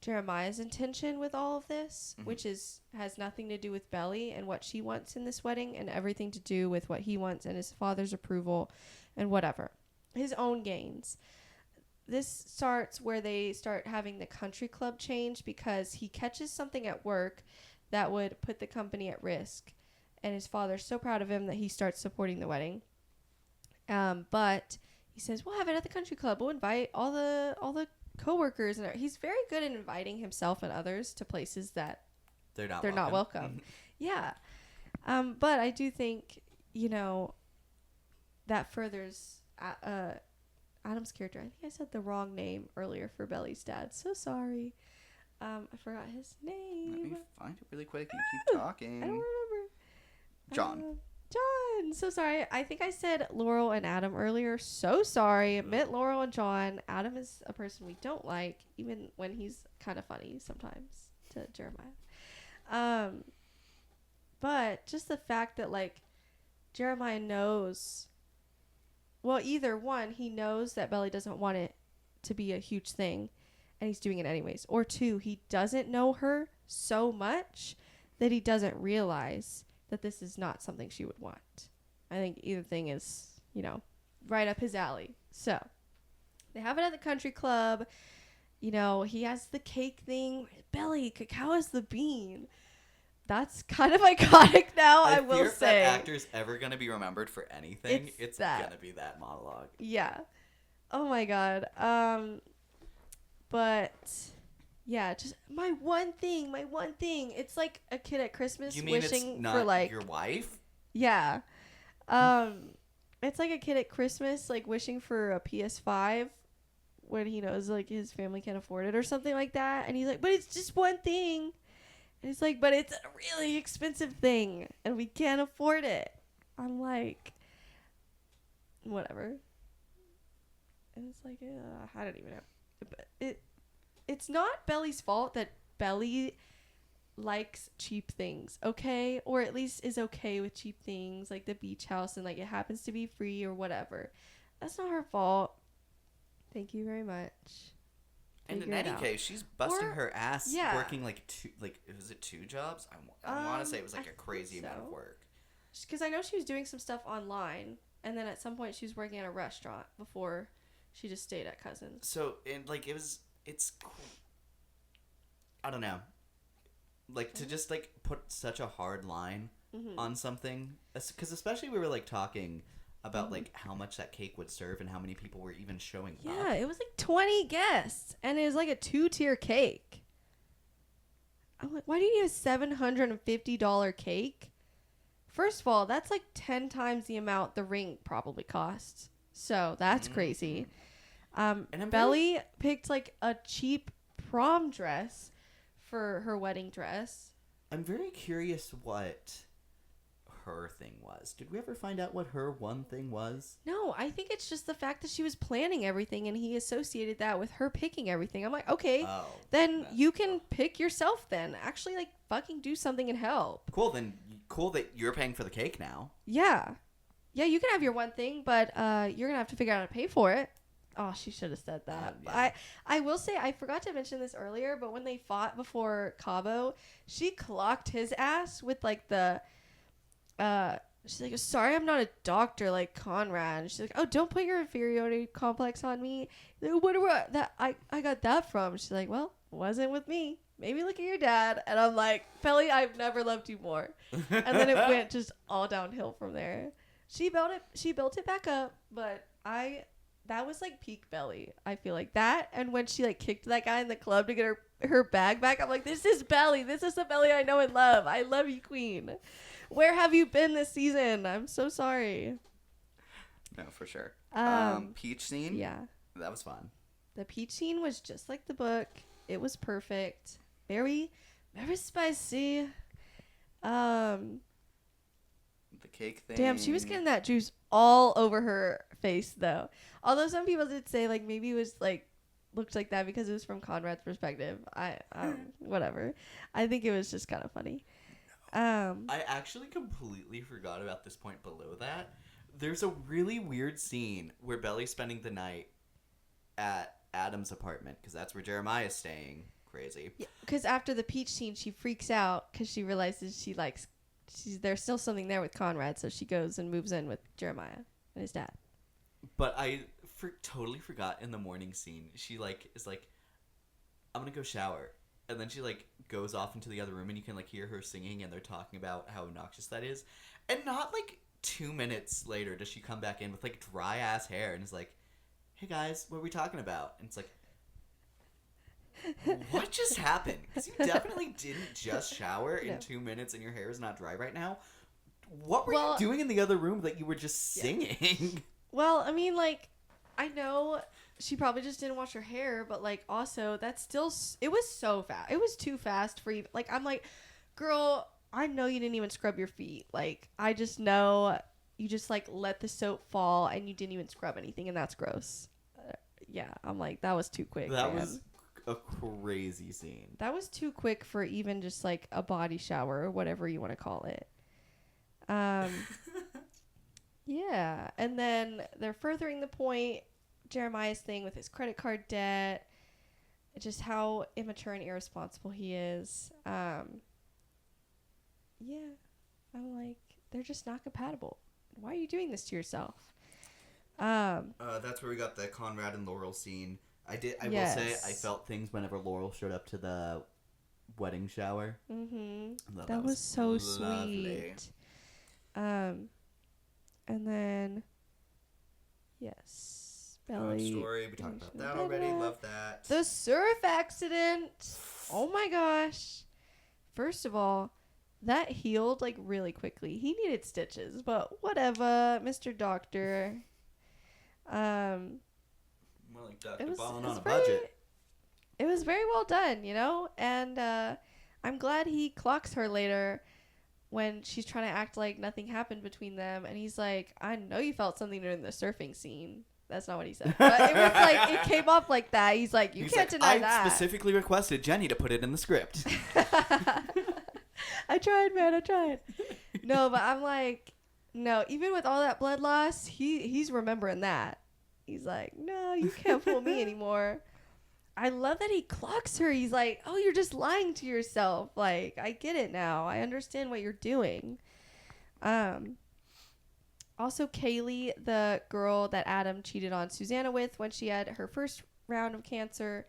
Jeremiah's intention with all of this, which has nothing to do with Belly and what she wants in this wedding and everything to do with what he wants and his father's approval and whatever. His own gains. This starts where they start having the country club change because he catches something at work that would put the company at risk. And his father's so proud of him that he starts supporting the wedding. But he says, we'll have it at the country club. We'll invite all the coworkers, and he's very good at inviting himself and others to places that They're not welcome. Yeah. But I do think, you know, that furthers Adam's character. I think I said the wrong name earlier for Belly's dad. So sorry. I forgot his name. Let me find it really quick. You keep talking. I don't remember. John. John. So sorry. I think I said Laurel and Adam earlier. So sorry. I meant Laurel and John. Adam is a person we don't like, even when he's kind of funny sometimes to Jeremiah. But just the fact that, like, Jeremiah knows, well, either one, he knows that Belly doesn't want it to be a huge thing, and he's doing it anyways. Or 2, he doesn't know her so much that he doesn't realize that this is not something she would want. I think either thing is, you know, right up his alley. So, they have it at the country club. You know, he has the cake thing. Belly, cacao is the bean. That's kind of iconic now, I will If say. that actor's ever going to be remembered for anything, it's that. going to be that monologue. Yeah. Oh my god. But yeah, just my one thing. It's like a kid at Christmas You mean wishing it's not for, like, your wife? yeah. It's like a kid at Christmas like wishing for a PS5 when he knows like his family can't afford it or something like that, and he's like, "But it's just one thing." And he's like, "But it's a really expensive thing and we can't afford it." I'm like, whatever. And it's like, I don't even know. But it's not Belly's fault that Belly likes cheap things, okay? Or at least is okay with cheap things like the beach house and like it happens to be free or whatever. That's not her fault. Thank you very much. And in Figure it any out. case, she's busting Or- her ass yeah. working like was it 2 jobs? I want to say it was like I a crazy think amount of so. work. Because I know she was doing some stuff online, and then at some point she was working at a restaurant before she just stayed at Cousins. So, and like it's I don't know. Like to just like put such a hard line on something, because especially we were like talking about like how much that cake would serve and how many people were even showing Yeah, up. it was like 20 guests, and it was like a 2-tier cake. I'm like, why do you need a $750 cake? First of all, that's like 10 times the amount the ring probably costs. So that's crazy. And I'm Belly picked like a cheap prom dress for her wedding dress. I'm very curious what her thing was. Did we ever find out what her one thing was? No, I think it's just the fact that she was planning everything and he associated that with her picking everything. I'm like, okay, Oh, then that's you can pick yourself then. Actually, like, fucking do something and help. cool. Then cool that you're paying for the cake now. Yeah. Yeah, you can have your one thing, but you're going to have to figure out how to pay for it. Oh, she should have said that. Yeah. I will say, I forgot to mention this earlier, but when they fought before Cabo, she clocked his ass with like the she's like, sorry, I'm not a doctor like Conrad. And she's like, oh, don't put your inferiority complex on me. Like, that I got that from? She's like, well, wasn't with me. Maybe look at your dad. And I'm like, Pelly, I've never loved you more. And then it went just all downhill from there. She built it back up, but that was like peak Belly. I feel like that, and when she like kicked that guy in the club to get her bag back, I'm like, this is Belly. This is the Belly I know and love. I love you, Queen. Where have you been this season? I'm so sorry. No, for sure. Um, Peach scene. Yeah, That was fun. the peach scene was just like the book. It was perfect. Very, very spicy. The cake thing. Damn, she was getting that juice all over her face though. Although some people did say like maybe it was like looked like that because it was from Conrad's perspective. I whatever. I think it was just kind of funny. I actually completely forgot about this point below that. There's a really weird scene where Belly's spending the night at Adam's apartment because that's where Jeremiah's staying. Crazy. Because after the peach scene, she freaks out because she realizes there's still something there with Conrad, so she goes and moves in with Jeremiah and his dad. But I totally forgot in the morning scene. She is like, I'm gonna go shower, and then she like goes off into the other room, and you can like hear her singing, and they're talking about how obnoxious that is. And not like 2 minutes later does she come back in with like dry ass hair and is like, "Hey guys, what are we talking about?" And it's like, what just happened? Because you definitely didn't just shower in 2 minutes and your hair is not dry right now. What were you doing in the other room that you were just singing? Well, I mean, like, I know she probably just didn't wash her hair, but like also that's still it was so fast. It was too fast for you. Like I'm like, girl, I know you didn't even scrub your feet. Like I just know you just like let the soap fall and you didn't even scrub anything, and that's gross. Yeah, I'm like that was too quick. That man. was a crazy scene. That was too quick for even just like a body shower or whatever you want to call it. Yeah, and then they're furthering the point, Jeremiah's thing with his credit card debt, just how immature and irresponsible he is. Yeah, I'm like, they're just not compatible. Why are you doing this to yourself? That's where we got the Conrad and Laurel scene. I will say I felt things whenever Laurel showed up to the wedding shower. Mm-hmm. That was so lovely. sweet. And then, yes, Belly. Story. We talked about that already. Love that. The surf accident. Oh my gosh. First of all, that healed like really quickly. He needed stitches, but whatever, Mr. Doctor. More like Dr. Ballin' on a very, budget. It was very well done, you know? And I'm glad he clocks her later when she's trying to act like nothing happened between them. And he's like, I know you felt something during the surfing scene. That's not what he said. But it was like, it came off like that. He's like, you can't deny that. I specifically requested Jenny to put it in the script. I tried, man. I tried. No, but I'm like, no, even with all that blood loss, he's remembering that. He's like, no, you can't fool me anymore. I love that he clocks her. He's like, oh, you're just lying to yourself. Like, I get it now. I understand what you're doing. Also, Kaylee, the girl that Adam cheated on Susanna with when she had her first round of cancer,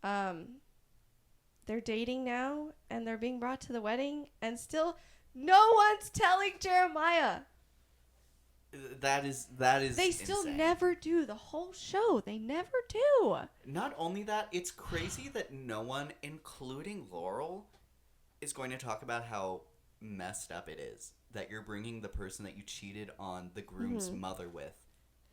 they're dating now, and they're being brought to the wedding, and still no one's telling Jeremiah. That is They still insane. never do the whole show. They never do. Not only that, it's crazy that no one, including Laurel, is going to talk about how messed up it is that you're bringing the person that you cheated on the groom's mother with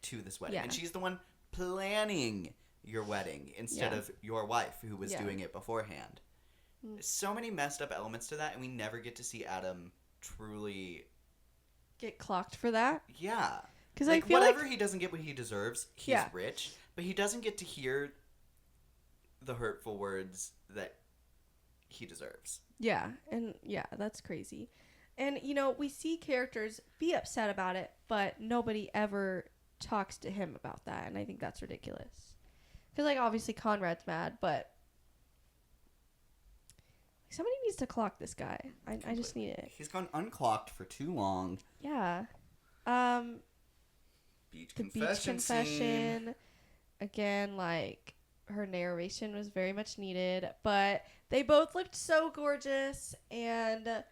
to this wedding. Yeah. And she's the one planning your wedding instead of your wife who was doing it beforehand. So many messed up elements to that, and we never get to see Adam truly Get clocked for that? Yeah. Because like, I feel whatever like he doesn't get what he deserves, he's rich, but he doesn't get to hear the hurtful words that he deserves. Yeah, and yeah, that's crazy. And, you know, we see characters be upset about it, but nobody ever talks to him about that, and I think that's ridiculous. Because, like, obviously Conrad's mad, but somebody needs to clock this guy. I just need it. He's gone unclocked for too long. Yeah. Beach The beach confession scene. confession. Again, like, her narration was very much needed, but they both looked so gorgeous, and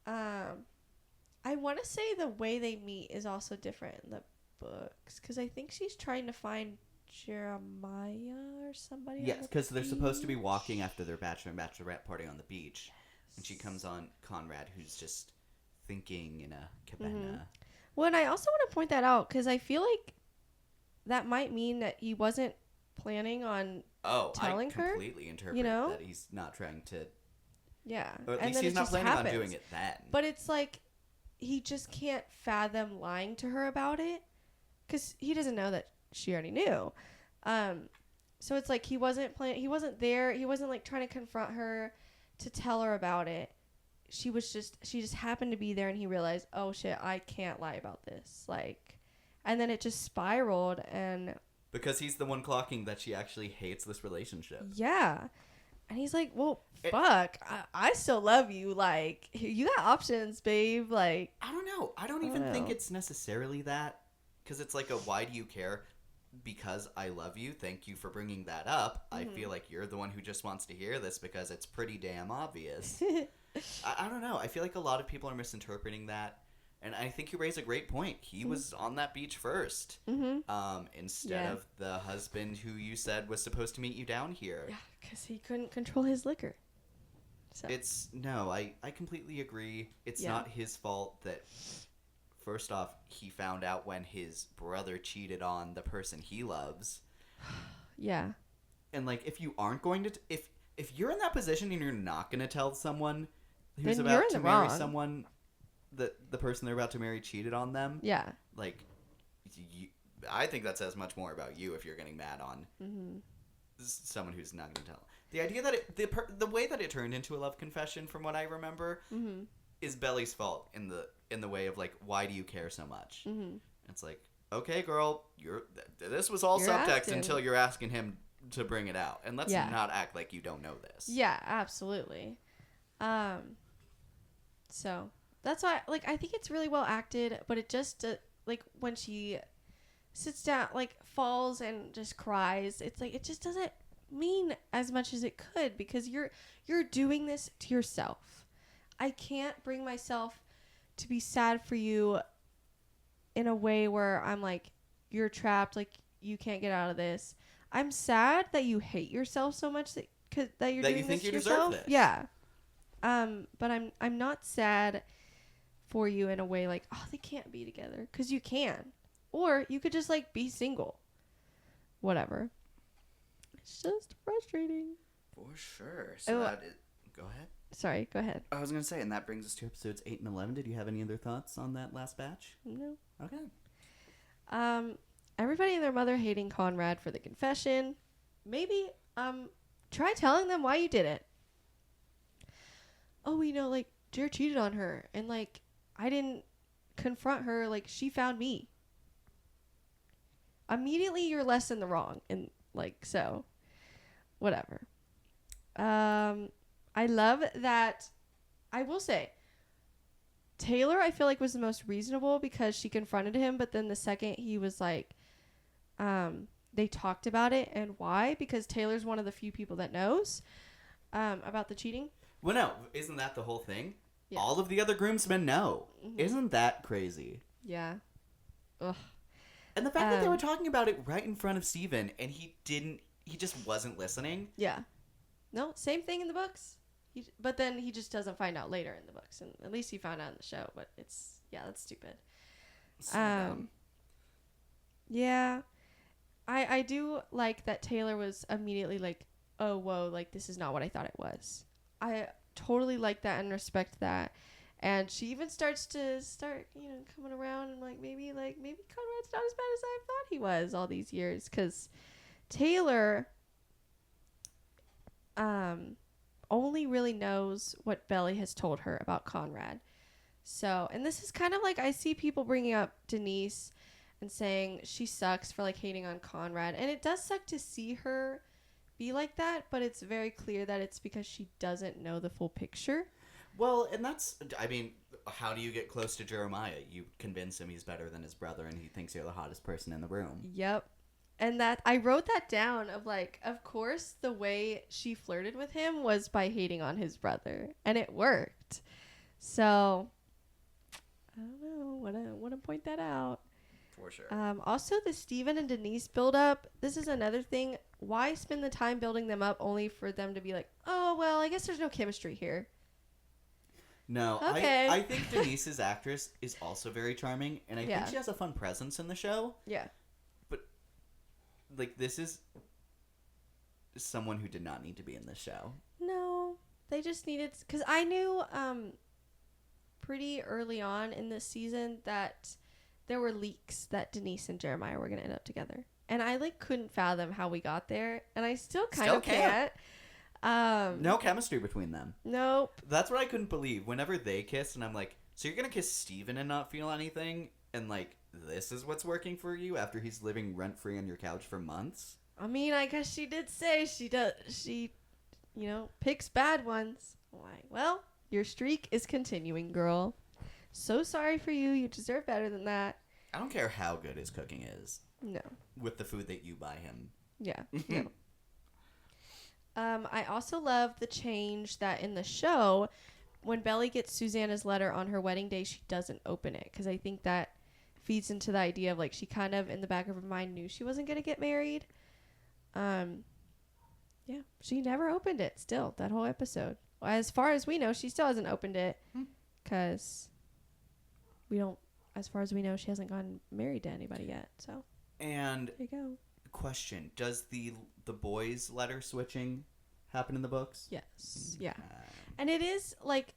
I want to say the way they meet is also different in the books, because I think she's trying to find Jeremiah or somebody. Yes, because they're supposed to be beach. walking after their bachelor and bachelorette party on the beach, and she comes on Conrad, who's just thinking in a cabana. Well, and I also want to point that out, because I feel like that might mean that he wasn't planning on telling I her, completely interpret you know? that he's not trying to, yeah, or at and least then he's it not just planning happens. on doing it then. But it's like he just can't fathom lying to her about it, because he doesn't know that she already knew. So it's like he wasn't there. He wasn't like trying to confront her to tell her about it. She just happened to be there, and he realized, oh shit, I can't lie about this. Like, and then it just spiraled, and Because he's the one clocking that she actually hates this relationship. yeah. And he's like, well, fuck, I still love you. Like, you got options, babe. Like, I don't know. I don't even think it's necessarily that. Because it's like why do you care? Because I love you. Thank you for bringing that up. I feel like you're the one who just wants to hear this because it's pretty damn obvious. I don't know. I feel like a lot of people are misinterpreting that. And I think you raise a great point. He was on that beach first. Instead of the husband who you said was supposed to meet you down here. yeah, because he couldn't control his liquor. So. I completely agree. It's Yeah. not his fault that, first off, he found out when his brother cheated on the person he loves. Yeah. And, like, if you aren't going to, if you're in that position and you're not going to tell someone who's Then you're about in to the marry wrong. someone that the person they're about to marry cheated on them, Yeah. like, I think that says much more about you if you're getting mad on someone who's not going to tell. The idea that the way that it turned into a love confession, from what I remember, is Belly's fault in the way of, like, why do you care so much? It's like, okay, girl, this was all You're subtext asking. until you're asking him to bring it out, and let's Yeah. not act like you don't know this. Yeah, absolutely. So that's why, like, I think it's really well acted, but it just like when she sits down, like, falls and just cries, it's like it just doesn't mean as much as it could, because you're doing this to yourself. I can't bring myself to be sad for you in a way where I'm like, you're trapped, like, you can't get out of this. I'm sad that you hate yourself so much that you're That doing you think this you to deserve yourself. this. Yeah. But I'm not sad for you in a way like, oh, they can't be together, because you can, or you could just, like, be single. Whatever. It's just frustrating. For sure. So Oh. go ahead. Sorry, go ahead. I was gonna say, and that brings us to episodes 8 and 11. Did you have any other thoughts on that last batch? No. Okay. Everybody and their mother hating Conrad for the confession. Maybe try telling them why you did it. Oh, like, Jer cheated on her, and, like, I didn't confront her, like, she found me. Immediately you're less in the wrong, and, like, so whatever. I love that. I will say, Taylor, I feel like, was the most reasonable, because she confronted him, but then the second he was like, they talked about it, and why? Because Taylor's one of the few people that knows about the cheating. Well, no, isn't that the whole thing? Yeah. All of the other groomsmen know. Isn't that crazy? Yeah. Ugh. And the fact that they were talking about it right in front of Steven, and he just wasn't listening. Yeah. No, same thing in the books. But then he just doesn't find out later in the books, and at least he found out in the show. But that's stupid. So dumb. Yeah, I do like that Taylor was immediately like, oh, whoa, like, this is not what I thought it was. I totally like that and respect that. And she even starts coming around, and like maybe Conrad's not as bad as I thought he was all these years, because Taylor only really knows what Belly has told her about Conrad. So, and this is kind of like, I see people bringing up Denise and saying she sucks for like hating on Conrad. And it does suck to see her be like that, but it's very clear that it's because she doesn't know the full picture. Well, and that's, I mean, how do you get close to Jeremiah? You convince him he's better than his brother and he thinks you're the hottest person in the room. Yep. And that I wrote that down of like, of course, the way she flirted with him was by hating on his brother, and it worked. So I don't know. Want to point that out. For sure. Also, the Steven and Denise build up. This is another thing. Why spend the time building them up only for them to be like, oh well, I guess there's no chemistry here. No, Okay. I think Denise's actress is also very charming, and I Yeah. think she has a fun presence in the show. Yeah. Like, this is someone who did not need to be in this show. No, they just needed, because I knew pretty early on in this season that there were leaks that Denise and Jeremiah were going to end up together. And I like couldn't fathom how we got there, and I still kind of can't. No chemistry between them. Nope. That's what I couldn't believe. Whenever they kissed, and I'm like, so you're gonna kiss Steven and not feel anything? And like, this is what's working for you after he's living rent-free on your couch for months? I mean, I guess she did say she picks bad ones. I'm like, well, your streak is continuing, girl. So sorry for you. You deserve better than that. I don't care how good his cooking is No. with the food that you buy him. Yeah. No. I also love the change that in the show, when Belly gets Susanna's letter on her wedding day, she doesn't open it. Because I think that feeds into the idea of, like, she kind of, in the back of her mind, knew she wasn't going to get married. Yeah. She never opened it still, that whole episode. As far as we know, she still hasn't opened it. Because as far as we know, she hasn't gotten married to anybody yet. So, And there you go. question, does the boys' letter switching happen in the books? Yes. Yeah. And it is like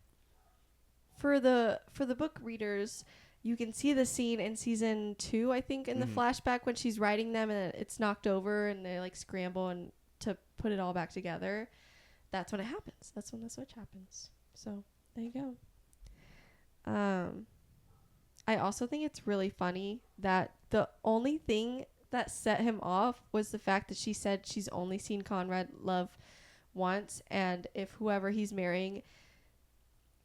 for the book readers, you can see the scene in season 2, I think, in the flashback when she's writing them and it's knocked over and they like scramble and to put it all back together. That's when it happens. That's when the switch happens. So there you go. I also think it's really funny that the only thing that set him off was the fact that she said she's only seen Conrad love once, and if whoever he's marrying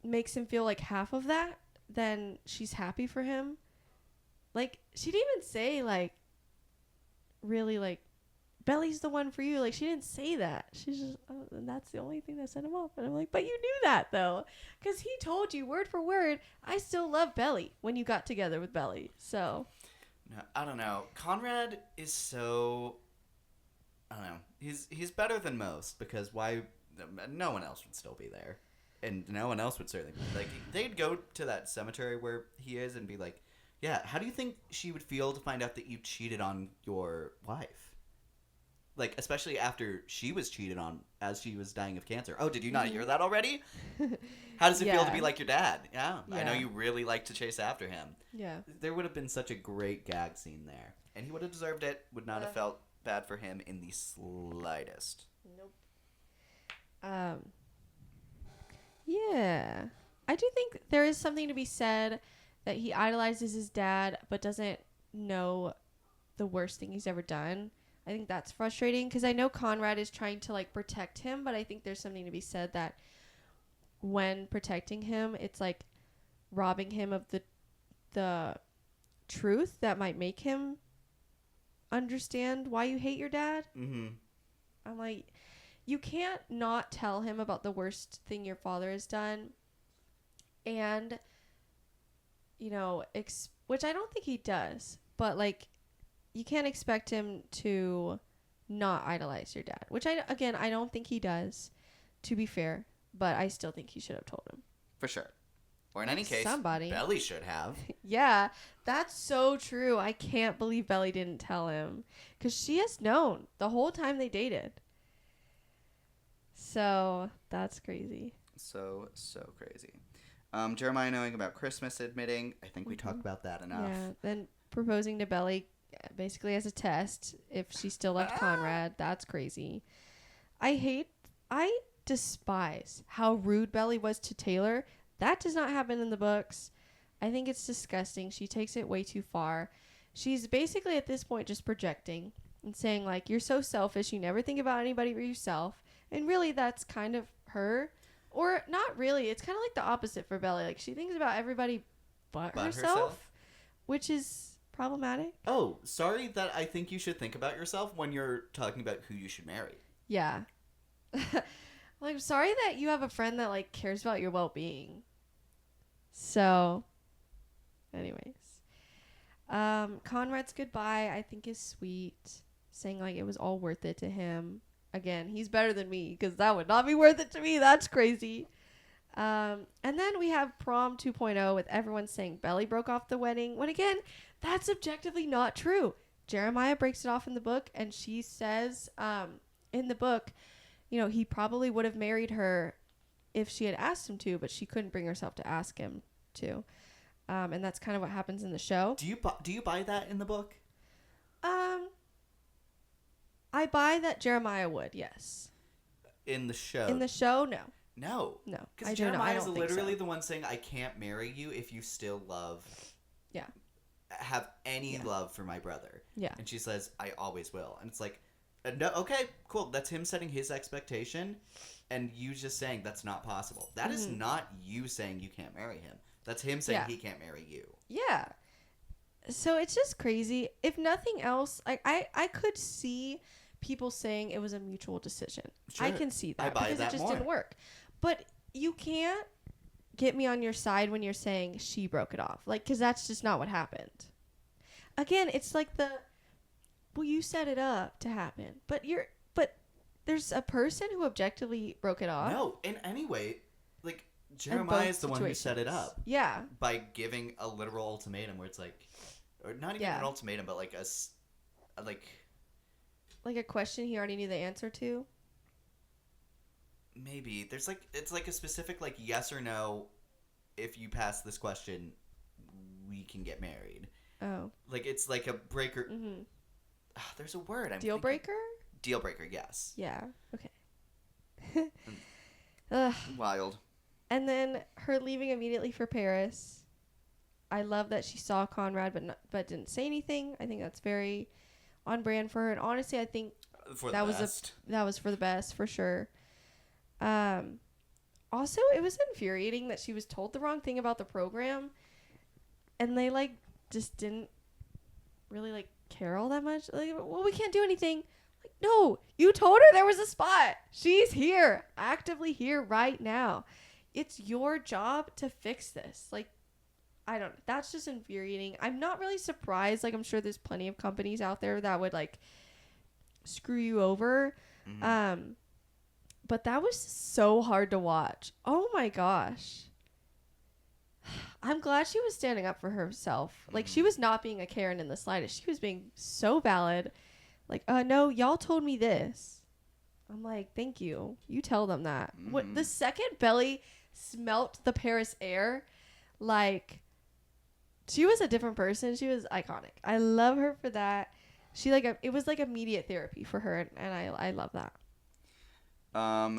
makes him feel like half of that, then she's happy for him. Like, she didn't even say, like, really, like, Belly's the one for you. Like, she didn't say that. She's just, oh, and that's the only thing that set him off. And I'm like, but you knew that, though. Because he told you, word for word, I still love Belly when you got together with Belly. So. No, I don't know. Conrad is so... I don't know. He's better than most because why... No one else would still be there. And no one else would certainly be. Like, they'd go to that cemetery where he is and be like, yeah, how do you think she would feel to find out that you cheated on your wife? Like, especially after she was cheated on as she was dying of cancer. Oh, did you not hear that already? How does it feel to be like your dad? Yeah, I know you really like to chase after him. Yeah. There would have been such a great gag scene there. And he would have deserved it. Would not have felt bad for him in the slightest. Nope. Yeah. I do think there is something to be said that he idolizes his dad but doesn't know the worst thing he's ever done. I think that's frustrating because I know Conrad is trying to like protect him, but I think there's something to be said that when protecting him, it's like robbing him of the truth that might make him understand why you hate your dad. Mm-hmm. I'm like, you can't not tell him about the worst thing your father has done and, you know, which I don't think he does, but like, you can't expect him to not idolize your dad, which I don't think he does, to be fair, but I still think he should have told him. For sure. Or in any case, somebody. Belly should have. Yeah, that's so true. I can't believe Belly didn't tell him because she has known the whole time they dated. So that's crazy. So crazy. Jeremiah knowing about Christmas, admitting, I think we talked about that enough. Yeah, then proposing to Belly basically as a test if she still loved Conrad. That's crazy. I despise how rude Belly was to Taylor. That does not happen in the books. I think it's disgusting. She takes it way too far. she's basically at this point just projecting and saying, like, you're so selfish. You never think about anybody but yourself. And really, that's kind of her. Or not really. It's kind of like the opposite for Belly. Like, she thinks about everybody but herself, which is problematic. Oh, sorry that I think you should think about yourself when you're talking about who you should marry. Yeah. Well, I'm sorry that you have a friend that, like, cares about your well-being. So, anyways. Conrad's goodbye, I think, is sweet. Saying, like, it was all worth it to him. Again, he's better than me, because that would not be worth it to me. That's crazy. And then we have prom 2.0 with everyone saying Belly broke off the wedding. When, again, that's objectively not true. Jeremiah breaks it off in the book, and she says in the book, you know, he probably would have married her if she had asked him to, but she couldn't bring herself to ask him to. And that's kind of what happens in the show. Do you buy that in the book? I buy that Jeremiah would, yes. In the show? In the show, no. No. No. Because Jeremiah is literally the one saying, I can't marry you if you still have any love for my brother. Yeah. And she says, I always will. And it's like, no, okay, cool. That's him setting his expectation and you just saying that's not possible. That is not you saying you can't marry him. That's him saying he can't marry you. Yeah. So it's just crazy. If nothing else, like I could see people saying it was a mutual decision. Sure. I can see that I buy because that it just more. didn't work. But you can't get me on your side when you're saying she broke it off. Like, because that's just not what happened. Again, it's like well, you set it up to happen. But there's a person who objectively broke it off. No, in any way, like, Jeremiah is the one who set it up. Yeah. By giving a literal ultimatum where it's like, or not even an ultimatum, but like like a question he already knew the answer to. Maybe there's like, it's like a specific like yes or no. If you pass this question, we can get married. Oh. Like it's like a breaker. Mm-hmm. There's a word. Deal breaker? Deal breaker, yes. Yeah. Okay. Wild. And then her leaving immediately for Paris. I love that she saw Conrad but didn't say anything. I think that's very on brand for her. And honestly, I think that was for the best for sure. Also, it was infuriating that she was told the wrong thing about the program, and they like just didn't really like care all that much. Like, well, we can't do anything. Like, no, you told her there was a spot. She's here, actively here right now. It's your job to fix this. Like, that's just infuriating. I'm not really surprised. Like, I'm sure there's plenty of companies out there that would like screw you over. Mm-hmm. But that was so hard to watch. Oh my gosh. I'm glad she was standing up for herself. Like, she was not being a Karen in the slightest. She was being so valid. Like, no, y'all told me this. I'm like, thank you. You tell them that. Mm-hmm. What the second Belly smelt the Paris air, like, she was a different person. She was iconic. I love her for that. She it was like immediate therapy for her, and I love that.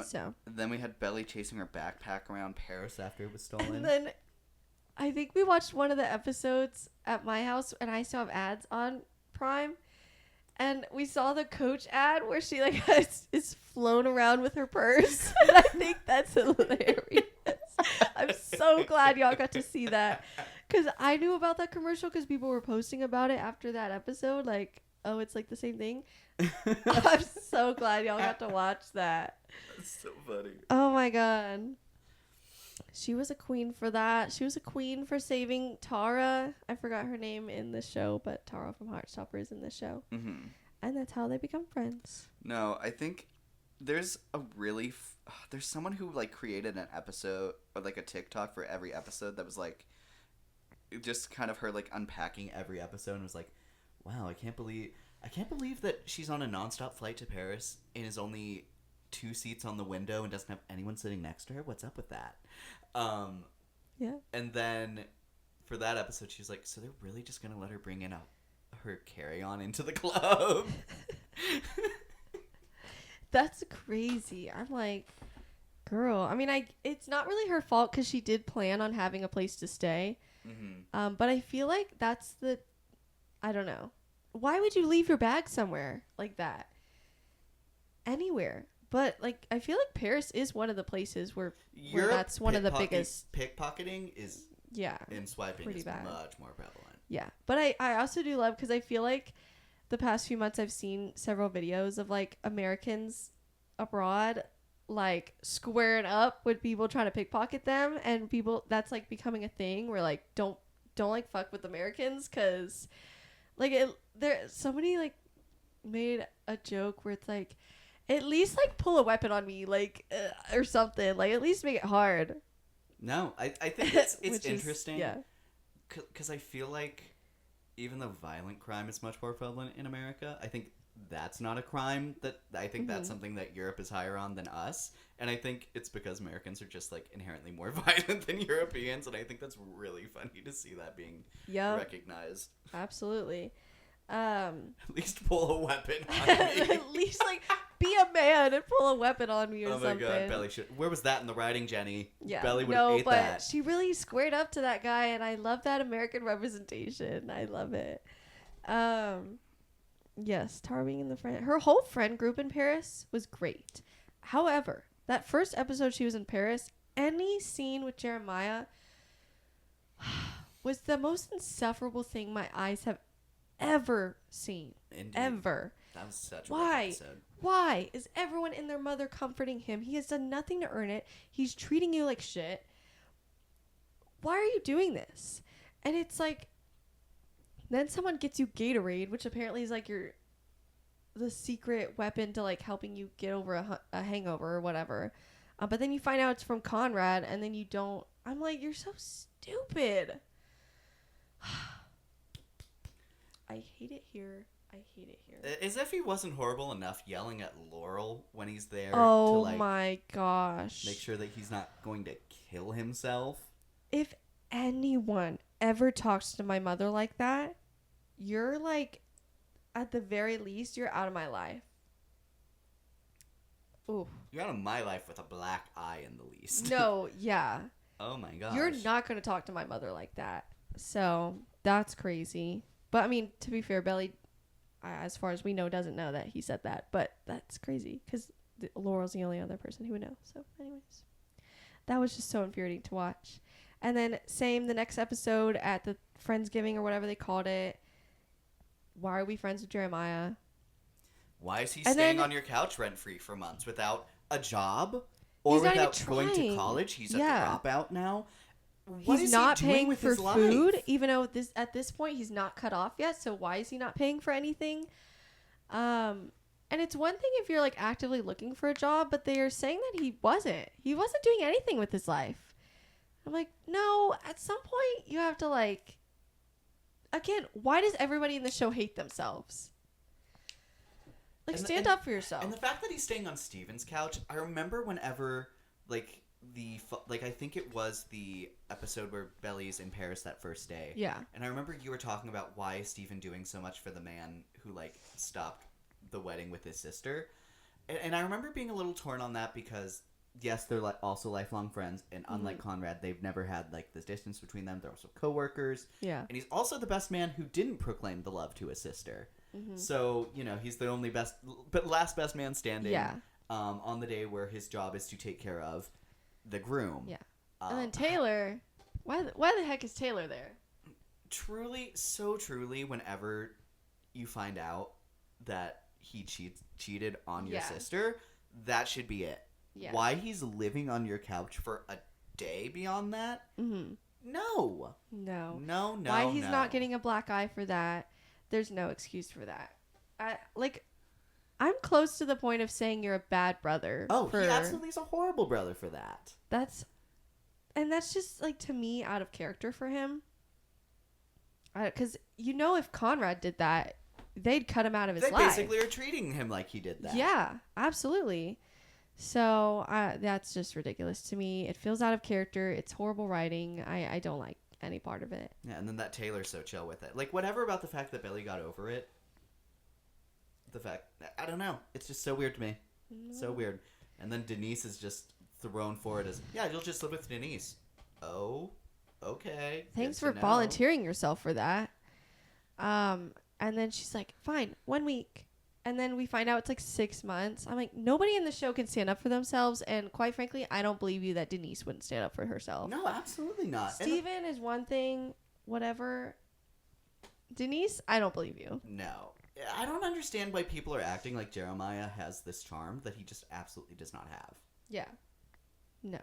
So then we had Belly chasing her backpack around Paris after it was stolen. And then I think we watched one of the episodes at my house, and I still have ads on Prime. And we saw the Coach ad where she like is flown around with her purse. And I think that's hilarious. I'm so glad y'all got to see that, because I knew about that commercial because people were posting about it after that episode. Like, oh, it's like the same thing. I'm so glad y'all got to watch that. That's so funny. Oh my god. She was a queen for that. She was a queen for saving Tara. I forgot her name in the show, but Tara from Heartstopper is in the show. Mm-hmm. And that's how they become friends. No, I think there's a really... there's someone who like created an episode or like a TikTok for every episode that was like just kind of her like unpacking every episode and was like, wow, I can't believe that she's on a nonstop flight to Paris and is only 2 seats on the window and doesn't have anyone sitting next to her. What's up with that? Yeah. And then for that episode, she was like, so they're really just going to let her bring in her carry-on into the club? That's crazy. I'm like, girl. I mean, it's not really her fault because she did plan on having a place to stay. Mm-hmm. But I feel like that's I don't know. Why would you leave your bag somewhere like that? Anywhere. But like I feel like Paris is one of the places where that's one of the biggest pickpocketing is yeah. and swiping pretty is bad. much more prevalent. Yeah. But I also do love because I feel like the past few months I've seen several videos of like Americans abroad like squaring up with people trying to pickpocket them, and people that's like becoming a thing where like don't like fuck with Americans because like somebody like made a joke where it's like at least like pull a weapon on me like or something, like at least make it hard. No, I think it's Which is- interesting. yeah. Because I feel like even though violent crime is much more prevalent in America, I think that's not a crime. I think that's something that Europe is higher on than us. And I think it's because Americans are just like inherently more violent than Europeans. And I think that's really funny to see that being recognized. Absolutely. At least pull a weapon on me. At least like be a man and pull a weapon on me or Oh my something. god, Belly should. Where was that in the writing, Jenny? Yeah. Belly would have ate but that. she really squared up to that guy, and I love that American representation. I love it. Yes, Tara being in the friend. Her whole friend group in Paris was great. However, that first episode she was in Paris, any scene with Jeremiah was the most insufferable thing my eyes have ever seen. Indeed. Ever. That was such a Why? rough episode. Why is everyone and their mother comforting him? He has done nothing to earn it. He's treating you like shit. Why are you doing this? And it's like, then someone gets you Gatorade, which apparently is like the secret weapon to like helping you get over a hangover or whatever. But then you find out it's from Conrad, and then you don't. I'm like, you're so stupid. I hate it here. I hate it here. As if he wasn't horrible enough yelling at Laurel when he's there to Oh like my gosh. make sure that he's not going to kill himself. If anyone ever talks to my mother like that, you're like, at the very least, you're out of my life. Ooh. You're out of my life with a black eye in the least. No, yeah. Oh my gosh. You're not going to talk to my mother like that. So, that's crazy. But, I mean, to be fair, Belly, as far as we know, doesn't know that he said that. But that's crazy because Laurel's the only other person who would know. So, anyways, that was just so infuriating to watch. And then, same, the next episode at the Friendsgiving or whatever they called it. Why are we friends with Jeremiah? Why is he And staying then- on your couch rent-free for months without a job? Or He's not even without going to trying. college? He's Yeah. a dropout now? What He's is not he doing paying with for his life? food, even though at this point he's not cut off yet. So why is he not paying for anything? And it's one thing if you're like actively looking for a job, but they are saying that he wasn't. He wasn't doing anything with his life. I'm like, no. At some point, you have to like. Again, why does everybody in the show hate themselves? Like, stand up for yourself. And the fact that he's staying on Steven's couch, I remember whenever, like, I think it was the episode where Belly's in Paris that first day. Yeah. And I remember you were talking about why is Steven doing so much for the man who, like, stopped the wedding with his sister. And I remember being a little torn on that because, yes, they're also lifelong friends. And unlike Conrad, they've never had, like, this distance between them. They're also coworkers. Yeah. And he's also the best man who didn't proclaim the love to his sister. So, you know, he's the only last best man standing. Yeah. On the day where his job is to take care of the groom. Yeah. And then Taylor, why the heck is Taylor there? So truly, whenever you find out that he cheated on your sister, that should be it. Yeah. Why he's living on your couch for a day beyond that? Mm-hmm. No. No. No. Why he's not getting a black eye for that? There's no excuse for that. I'm close to the point of saying you're a bad brother. Oh, he absolutely is a horrible brother for that. That's just like to me out of character for him. Because if Conrad did that, they'd cut him out of his life. They basically are treating him like he did that. Yeah, absolutely. So that's just ridiculous to me. It feels out of character. It's horrible writing. I don't like any part of it. Yeah, and then that Taylor's so chill with it. Like, whatever about the fact that Billy got over it. I don't know. It's just so weird to me. So weird. And then Denise is just thrown forward as, yeah, you'll just live with Denise. Oh, okay. Thanks Good for to know. volunteering yourself for that. And then she's like, fine, 1 week. And then we find out it's like 6 months. I'm like, nobody in the show can stand up for themselves. And quite frankly, I don't believe you that Denise wouldn't stand up for herself. No, absolutely not. Steven is one thing, whatever. Denise, I don't believe you. No. I don't understand why people are acting like Jeremiah has this charm that he just absolutely does not have. Yeah. No.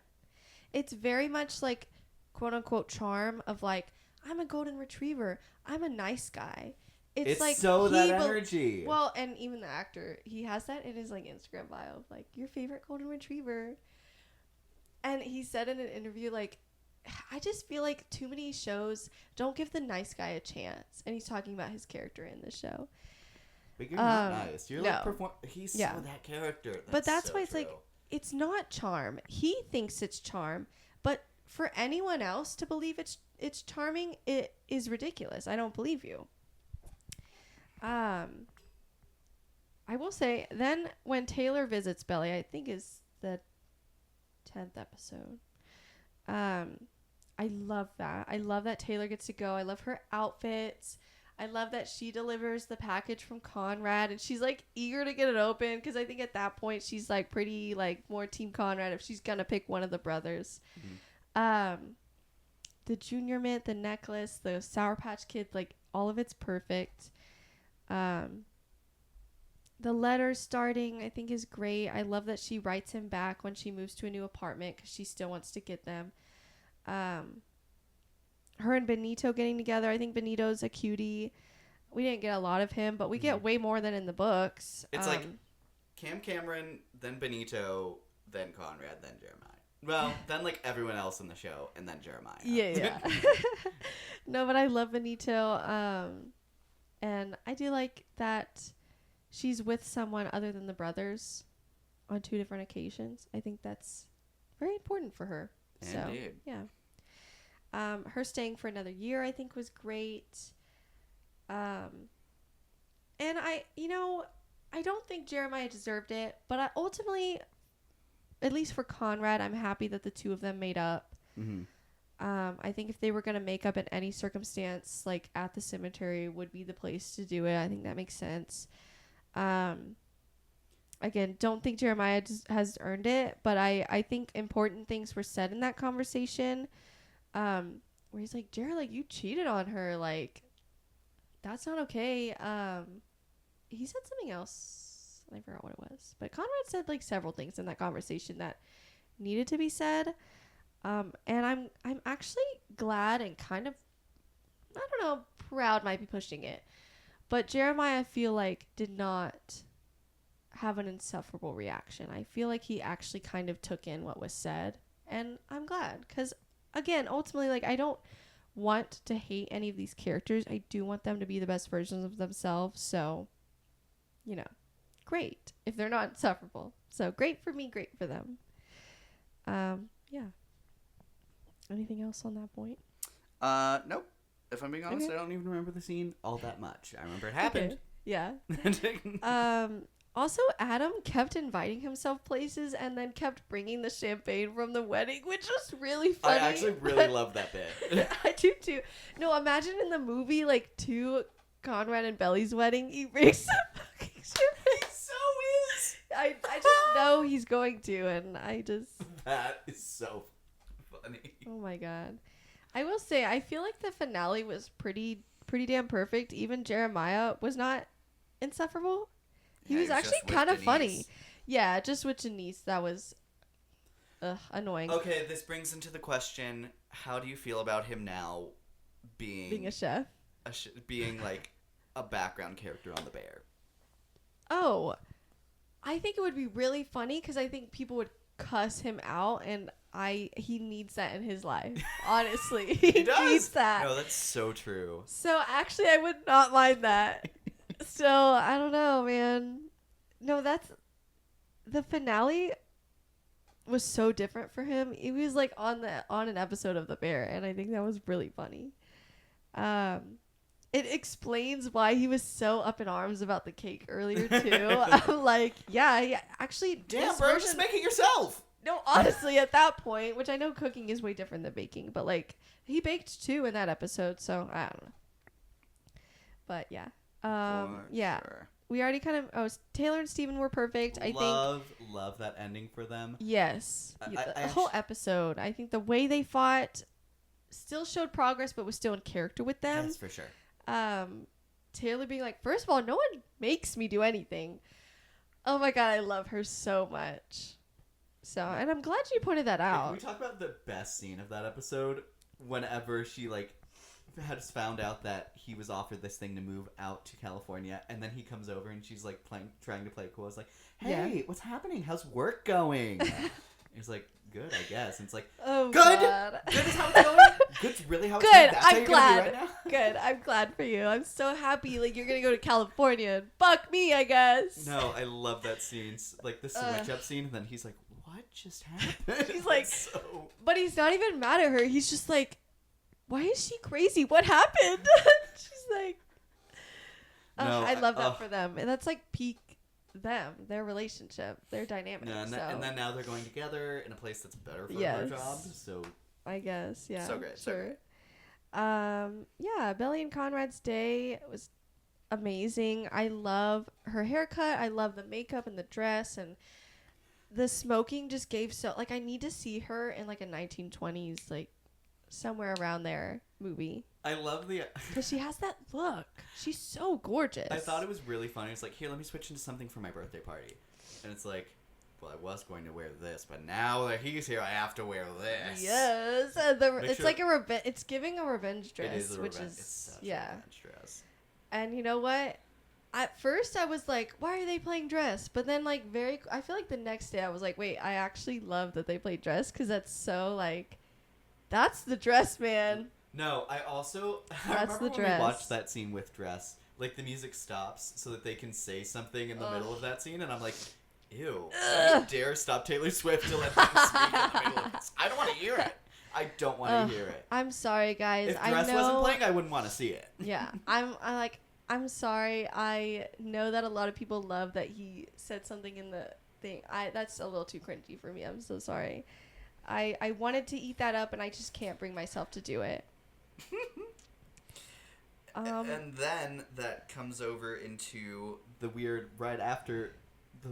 It's very much like quote unquote charm of like, I'm a golden retriever. I'm a nice guy. It's like so that he energy. Well, and even the actor, he has that in his like Instagram bio, like your favorite golden retriever. And he said in an interview, like, I just feel like too many shows don't give the nice guy a chance. And he's talking about his character in the show. But you're not nice. You're like no. he's Yeah. so that character. But that's so why it's true. like, it's not charm. He thinks it's charm, but for anyone else to believe it's charming, it is ridiculous. I don't believe you. I will say, then when Taylor visits Belly, I think is the 10th episode. I love that. I love that Taylor gets to go. I love her outfits. I love that she delivers the package from Conrad and she's like eager to get it open because I think at that point she's like pretty like more Team Conrad if she's gonna pick one of the brothers. Mm-hmm. The Junior Mint, the necklace, the Sour Patch Kids, like all of it's perfect. The letter starting I think is great. I love that she writes him back when she moves to a new apartment because she still wants to get them. Her and Benito getting together. I think Benito's a cutie. We didn't get a lot of him, but we get way more than in the books. It's like Cam Cameron, then Benito, then Conrad, then Jeremiah. Well, then like everyone else in the show, and then Jeremiah. Yeah. No, but I love Benito. And I do like that she's with someone other than the brothers on 2 different occasions. I think that's very important for her. Indeed. So, yeah. Her staying for another year, I think, was great. And I don't think Jeremiah deserved it, but I ultimately, at least for Conrad, I'm happy that the two of them made up. Mm-hmm. I think if they were going to make up in any circumstance, like at the cemetery would be the place to do it. I think that makes sense. Again, don't think Jeremiah has earned it, but I think important things were said in that conversation. Where he's like, Jared, like, you cheated on her. Like, that's not okay. He said something else. I forgot what it was. But Conrad said, like, several things in that conversation that needed to be said. And I'm actually glad and kind of, I don't know, proud might be pushing it. But Jeremiah, I feel like, did not have an insufferable reaction. I feel like he actually kind of took in what was said. And I'm glad. Because, again, ultimately, like, I don't want to hate any of these characters. I do want them to be the best versions of themselves. So, great if they're not insufferable. So, great for me, great for them. Yeah. Anything else on that point? Nope. If I'm being honest, Okay. I don't even remember the scene all that much. I remember it happened. Okay. Yeah. Also, Adam kept inviting himself places and then kept bringing the champagne from the wedding, which was really funny. I actually really love that bit. I do too. No, imagine in the movie, like, to Conrad and Belly's wedding, he brings some fucking champagne. He so is. I just know he's going to, and I just... That is so funny. Oh my god. I will say, I feel like the finale was pretty damn perfect. Even Jeremiah was not insufferable. He was actually just with kind of funny. Denise. Yeah, just with Denise. That was annoying. Okay, this brings into the question, how do you feel about him now Being a chef. being like a background character on The Bear? Oh, I think it would be really funny because I think people would cuss him out, and he needs that in his life. Honestly, he does. needs that. No, that's so true. So actually, I would not mind that. So I don't know, man. No, the finale was so different for him. He was like on an episode of The Bear, and I think that was really funny. It explains why he was so up in arms about the cake earlier too. I'm like, yeah, actually, Damn, this bro, version- just make it yourself. No, honestly, at that point, which I know cooking is way different than baking, but like he baked too in that episode, so I don't But yeah. For Yeah. sure. We already kind of. Oh, Taylor and Steven were perfect. I think. Love that ending for them. Yes. I The whole episode. I think the way they fought still showed progress, but was still in character with them. Yes, for sure. Taylor being like, first of all, no one makes me do anything. Oh my god, I love her so much. So, and I'm glad you pointed that Can out. we talk about the best scene of that episode? Whenever she had found out that he was offered this thing to move out to California, and then he comes over and she's like trying to play it cool. I was like, "Hey, what's happening? How's work going?" He's like, "Good, I guess." And it's like, Oh "Good, god. good is how it's going. Good's really how it's Good. going. That's how I'm you're gonna be glad. right now." Good. I'm glad for you. I'm so happy. Like, you're gonna go to California and fuck me, I guess. No, I love that scene. Like the switch up scene, and then he's like, "What just happened?" He's like, so... But he's not even mad at her. He's just like, why is she crazy? What happened? She's like, No, I love that for them. And that's like peak them, their relationship, their dynamic. Yeah, so, and then now they're going together in a place that's better for her Yes. job. So I guess, yeah. So great, so Sure. Yeah, Belly and Conrad's day was amazing. I love her haircut. I love the makeup and the dress, and the smoking just gave so like I need to see her in like a 1920s like somewhere around there movie I love the. because she has that look. She's so gorgeous. I thought it was really funny. It's like, here, let me switch into something for my birthday party, and it's like, well, I was going to wear this, but now that he's here, I have to wear this. Yes, it's sure- like a revenge. It's giving a revenge dress, It is a which revenge. is It's such yeah. a revenge dress. And you know what? At first, I was like, "Why are they playing dress?" But then, like, I feel like the next day, I was like, "Wait, I actually love that they play dress because that's so like, that's the dress, man." No, I also I That's remember the when dress. we watched that scene with dress. Like the music stops so that they can say something in the middle of that scene, and I'm like, ew! Don't you dare stop Taylor Swift to let them speak in the middle of this. I don't want to hear it. I don't want to hear it. I'm sorry, guys. If I dress know. wasn't playing, I wouldn't want to see it. Yeah, I'm sorry. I know that a lot of people love that he said something in the thing. That's a little too cringy for me. I'm so sorry. I wanted to eat that up, and I just can't bring myself to do it. And then that comes over into the weird right after the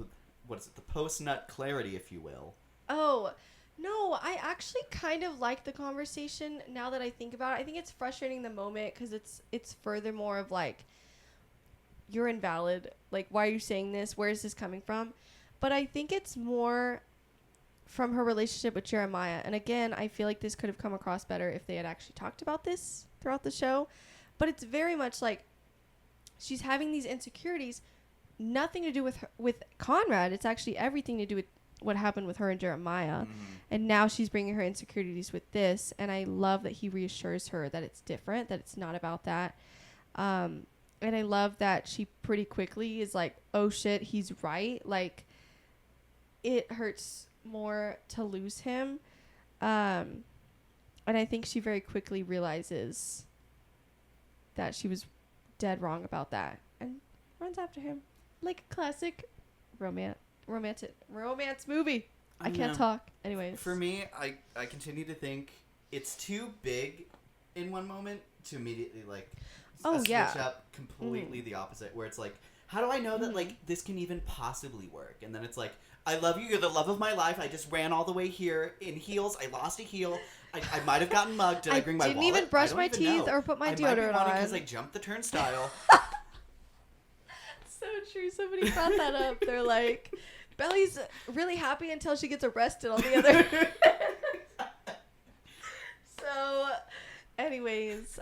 the post nut clarity, if you will. Oh, no, I actually kind of like the conversation now that I think about it. I think it's frustrating the moment because it's furthermore of like, you're invalid. Like, why are you saying this? Where is this coming from? But I think it's more from her relationship with Jeremiah. And again, I feel like this could have come across better if they had actually talked about this throughout the show. But it's very much like she's having these insecurities, nothing to do with Conrad. It's actually everything to do with what happened with her and Jeremiah. Mm-hmm. And now she's bringing her insecurities with this. And I love that he reassures her that it's different, that it's not about that. And I love that she pretty quickly is like, oh shit, he's right. Like, it hurts more to lose him. And I think she very quickly realizes that she was dead wrong about that and runs after him like a classic romance movie. I can't know. talk. Anyways. For me, I continue to think it's too big in one moment to immediately like switch up completely the opposite, where it's like, how do I know that like this can even possibly work? And then it's like, I love you, you're the love of my life. I just ran all the way here in heels. I lost a heel. I might have gotten mugged. Did I bring my wallet? didn't even brush I don't my even teeth know. or put my I might be deodorant wanting on. because I jumped the turnstile. So true. Somebody brought that up. They're like, Belly's really happy until she gets arrested on the other. So, anyways,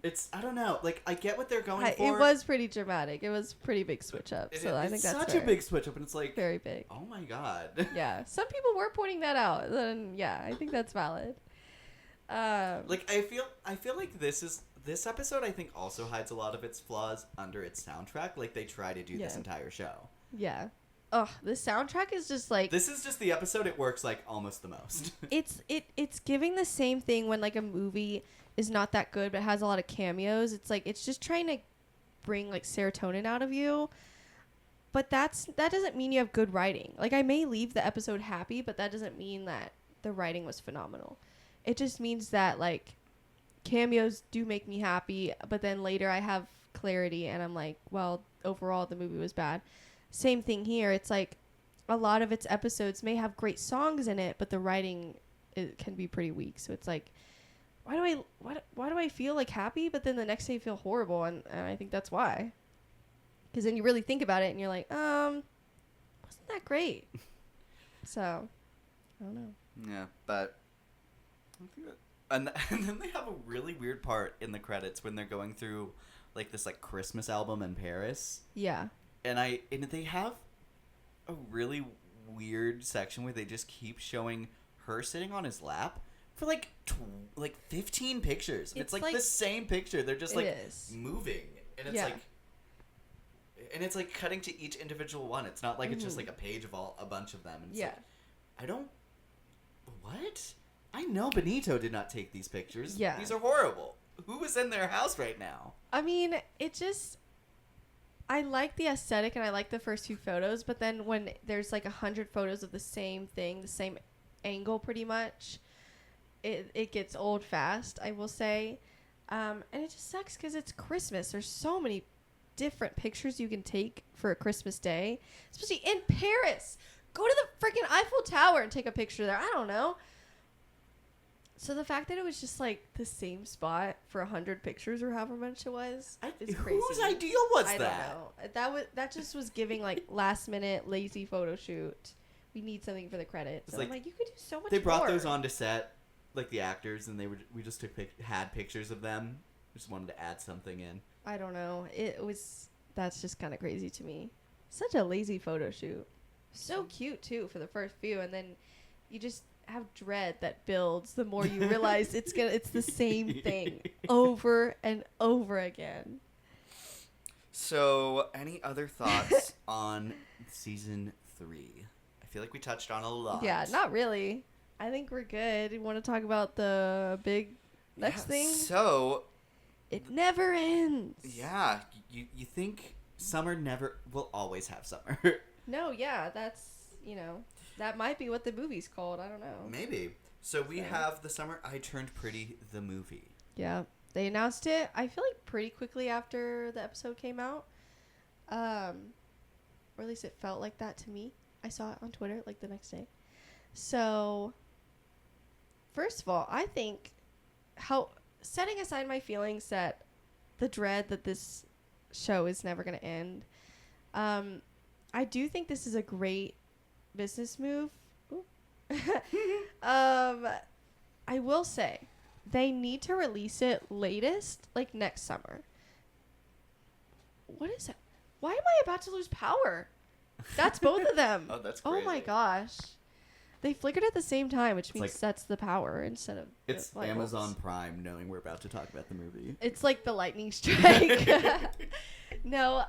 It's, I don't know. Like, I get what they're going it for. was pretty dramatic. It was pretty big switch up. It- So I think it's that's such fair. a big switch up, and it's like, Very big. oh my god. Yeah. Some people were pointing that out. Then yeah, I think that's valid. Like, I feel like this episode, I think, also hides a lot of its flaws under its soundtrack. Like, they try to do this Yeah. entire show. Yeah. Oh, the soundtrack is just like This is just the episode it works like almost the most. it's giving the same thing when like a movie is not that good but has a lot of cameos. It's like it's just trying to bring like serotonin out of you. But that doesn't mean you have good writing. Like, I may leave the episode happy, but that doesn't mean that the writing was phenomenal. It just means that like cameos do make me happy, but then later I have clarity, and I'm like, well, overall the movie was bad. Same thing here. It's like a lot of its episodes may have great songs in it, but the writing can be pretty weak. So it's like, why do I feel like happy, but then the next day feel horrible, and I think that's why. Because then you really think about it, and you're like, wasn't that great? So, I don't know. Yeah, but I think that, and then they have a really weird part in the credits when they're going through like this like Christmas album in Paris, Yeah. and they have a really weird section where they just keep showing her sitting on his lap for like 15 pictures, and it's like the same picture. They're just like moving, and it's like. And it's like cutting to each individual one. It's not like it's just like a page of a bunch of them. And it's like, I don't. What? I know Benito did not take these pictures. Yeah. These are horrible. Who is in their house right now? I mean, I like the aesthetic and I like the first few photos, but then when there's like 100 photos of the same thing, the same angle pretty much, it gets old fast, I will say. And it just sucks because it's Christmas. There's so many different pictures you can take for a Christmas day, especially in Paris. Go to the freaking Eiffel Tower and take a picture there. I don't know. So the fact that it was just like the same spot for 100 pictures or however much it was is crazy. Whose idea was I that? don't know. That just was giving like last minute lazy photo shoot. We need something for the credits. So like, I'm like, you could do so much. They brought more. those onto set, like the actors, and we just had pictures of them. We just wanted to add something in. I don't know. That's just kind of crazy to me. Such a lazy photo shoot. So cute too for the first few, and then you just have dread that builds the more you realize it's the same thing over and over again. So, any other thoughts on season 3? I feel like we touched on a lot. Yeah, not really. I think we're good. You want to talk about the big next thing? So, it never ends. Yeah, you think summer will always have summer. No, yeah, that's, that might be what the movie's called. I don't know. Maybe. So we have The Summer I Turned Pretty, the movie. Yeah. They announced it, I feel like pretty quickly after the episode came out. Or at least it felt like that to me. I saw it on Twitter like the next day. So, first of all, I think setting aside my feelings that the dread that this show is never going to end, I do think this is a great business move. I will say they need to release it latest like next summer. What is it? Why am I about to lose power? That's both of them. Oh, that's crazy. Oh my gosh. They flickered at the same time, which It's means like- that's the power instead of It's the light Amazon bulbs. Prime knowing we're about to talk about the movie. It's like the lightning strike. No,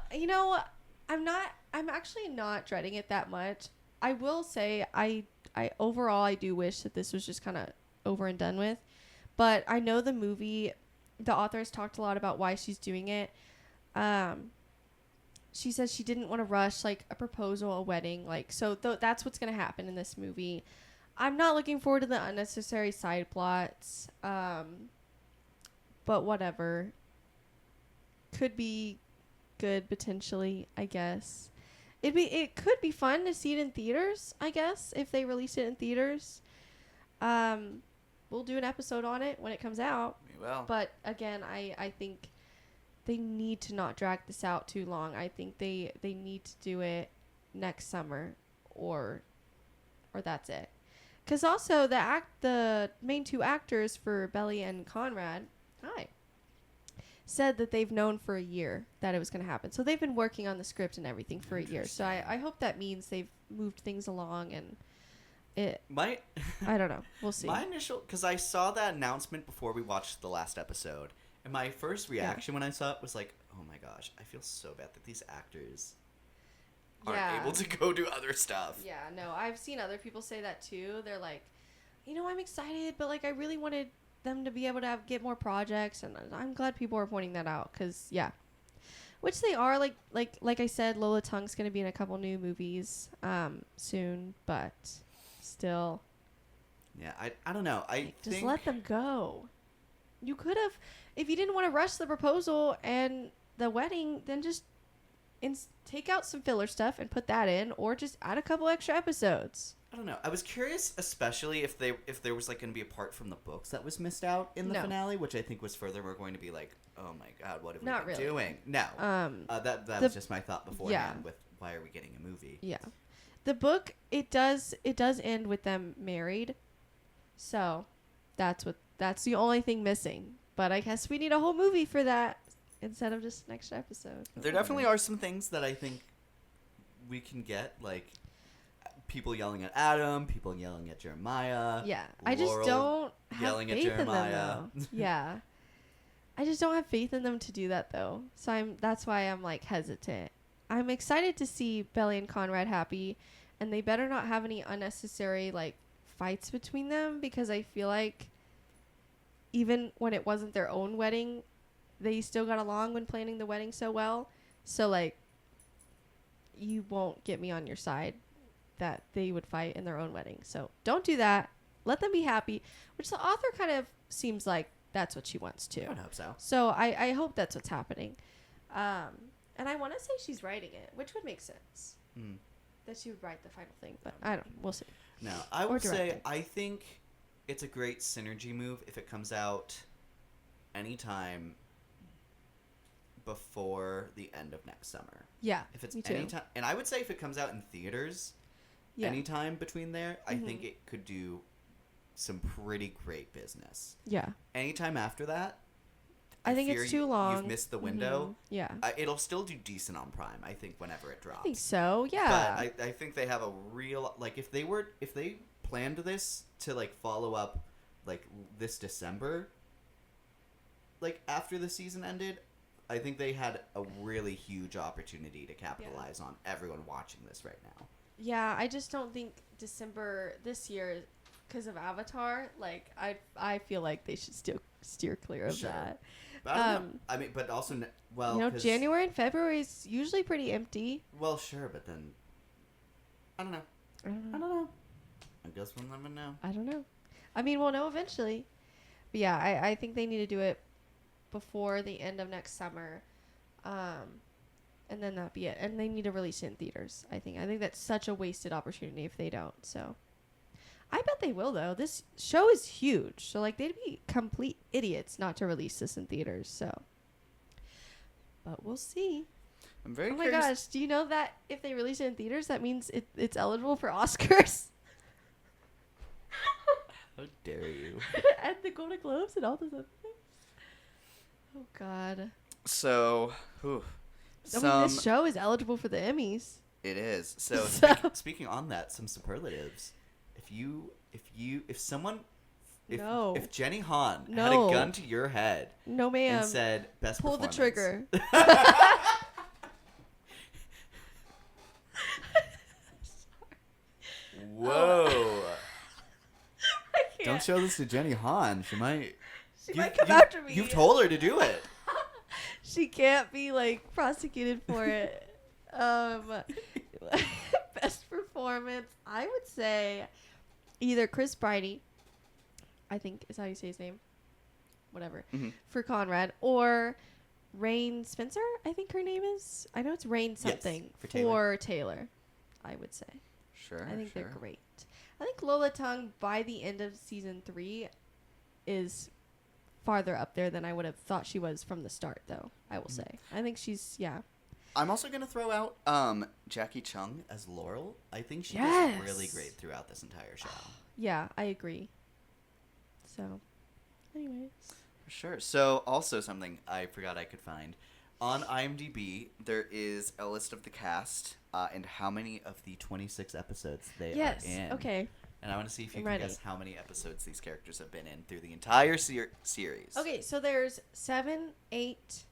I'm actually not dreading it that much. I will say I overall I do wish that this was just kind of over and done with. But I know the movie, the author has talked a lot about why she's doing it. She says she didn't want to rush like a proposal, a wedding, like so that's what's going to happen in this movie. I'm not looking forward to the unnecessary side plots. But whatever. Could be good potentially, I guess. It could be fun to see it in theaters, I guess, if they release it in theaters. We'll do an episode on it when it comes out. We will. But again, I think they need to not drag this out too long. I think they need to do it next summer or that's it. Because also the main two actors for Belly and Conrad, said that they've known for a year that it was going to happen. So they've been working on the script and everything for a year. So I hope that means they've moved things along and I don't know. We'll see. My initial, because I saw that announcement before we watched the last episode, and my first reaction when I saw it was like, oh my gosh, I feel so bad that these actors aren't able to go do other stuff. Yeah, no, I've seen other people say that too. They're like, I'm excited, but like I really wanted them to be able to get more projects, and I'm glad people are pointing that out because which they are. Like I said, Lola Tung's gonna be in a couple new movies soon, but still. Yeah, I don't know. I Just think let them go. You could have, if you didn't want to rush the proposal and the wedding, then just take out some filler stuff and put that in, or just add a couple extra episodes. I don't know. I was curious, especially if there was like going to be a part from the books that was missed out in the No. finale, which I think was furthermore going to be like, oh my god, what have we Not been really. doing? No, that was just my thought beforehand. With why are we getting a movie? Yeah. The book, it does end with them married. So that's the only thing missing. But I guess we need a whole movie for that instead of just an extra episode. There definitely are some things that I think we can get, like people yelling at Adam, people yelling at Jeremiah. Yeah. I just Laurel don't have yelling at faith in them Jeremiah. though. Yeah. I just don't have faith in them to do that though. So that's why I'm like hesitant. I'm excited to see Belly and Conrad happy, and they better not have any unnecessary like fights between them, because I feel like even when it wasn't their own wedding, they still got along when planning the wedding so well. So like, you won't get me on your side that they would fight in their own wedding. So don't do that. Let them be happy, which the author kind of seems like that's what she wants to. I would hope so. So I hope that's what's happening. And I want to say she's writing it, which would make sense. Mm. That she would write the final thing, but I don't. We'll see. No, I Or would say directing. I think it's a great synergy move if it comes out anytime before the end of next summer. Yeah. If it's me too. anytime, and I would say if it comes out in theaters, Yeah. anytime between there, I think Mhm. it could do some pretty great business. Yeah. Anytime after that, I think fear it's too long. You've missed the window. Mhm. Yeah. It'll still do decent on Prime, I think, whenever it drops. I think so. Yeah. But I think they have a real, like, if they planned this to like follow up like this December, like after the season ended, I think they had a really huge opportunity to capitalize on everyone watching this right now. Yeah, I just don't think December this year, because of Avatar. Like I feel like they should still steer clear of Sure. that. But I don't know. I mean, but also, well, You know, 'cause- January and February is usually pretty empty. Well, sure, but then I don't know. I don't know. I don't know. I guess we'll never know. I don't know. I mean, we'll know eventually. But yeah, I think they need to do it before the end of next summer. And then that'd be it. And they need to release it in theaters, I think. I think that's such a wasted opportunity if they don't. So I bet they will, though. This show is huge. So, like, they'd be complete idiots not to release this in theaters. So, but we'll see. I'm very Oh my curious. gosh. Do you know that if they release it in theaters, that means it's eligible for Oscars? How dare you? And the Golden Globes and all those other things. Oh God! So, I mean, this show is eligible for the Emmys. it is. So, So- speaking on that, some superlatives. If someone, No. if Jenny Han had No. a gun to your head No, ma'am. and said best Pull the performance," trigger. Whoa! I Don't can't. show this to Jenny Han. She might. She might come after me. You've told her to do it. She can't be like prosecuted for it. Best performance, I would say either Chris Bridie, I think is how you say his name, whatever, Mhm. for Conrad, or Rain Spencer, I think her name is. I know it's Rain something for Taylor. Taylor, I would say. Sure. I think they're great. I think Lola Tung by the end of season 3 is farther up there than I would have thought she was from the start, though. I will say. I think she's I'm also gonna throw out Jackie Chung as Laurel. I think she Yes. does really great throughout this entire show. yeah, I agree. So, anyways, For sure. So, also something I forgot I could find. On IMDb, there is a list of the cast and how many of the 26 episodes they yes, are in. okay, And I want to see if you I'm can ready. guess how many episodes these characters have been in through the entire series. okay. So there's 7, 8,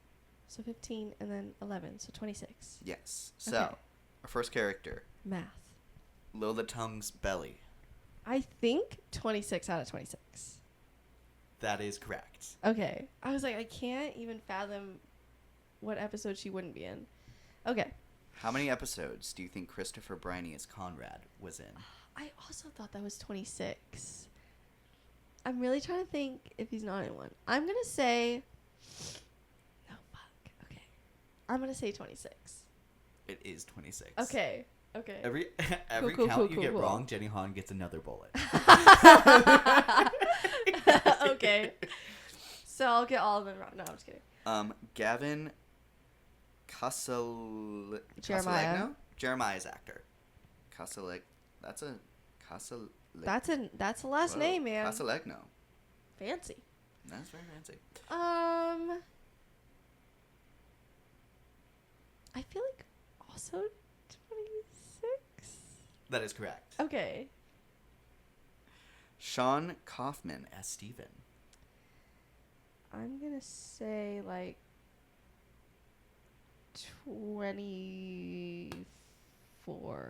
so 15, and then 11, so 26. Yes. So, Okay. our first character, Math. Lola Tung's Belly. I think 26 out of 26. That is correct. Okay, I was like, I can't even fathom what episode she wouldn't be in. Okay. How many episodes do you think Christopher Briney as Conrad was in? I also thought that was 26. I'm really trying to think if he's not in one. I'm going to say... No, fuck. Okay. I'm gonna say 26. It is 26. Okay. Okay. Every cool, count cool, you cool, get cool. wrong, Jenny Han gets another bullet. Okay. So I'll get all of them wrong. No, I'm just kidding. Gavin Jeremiah. Casalegno? Jeremiah's actor. That's a That's a last name, man. Casalegno. Fancy. That's very fancy. I feel like also 26. That is correct. Okay. Sean Kaufman as Steven. I'm gonna say like 24.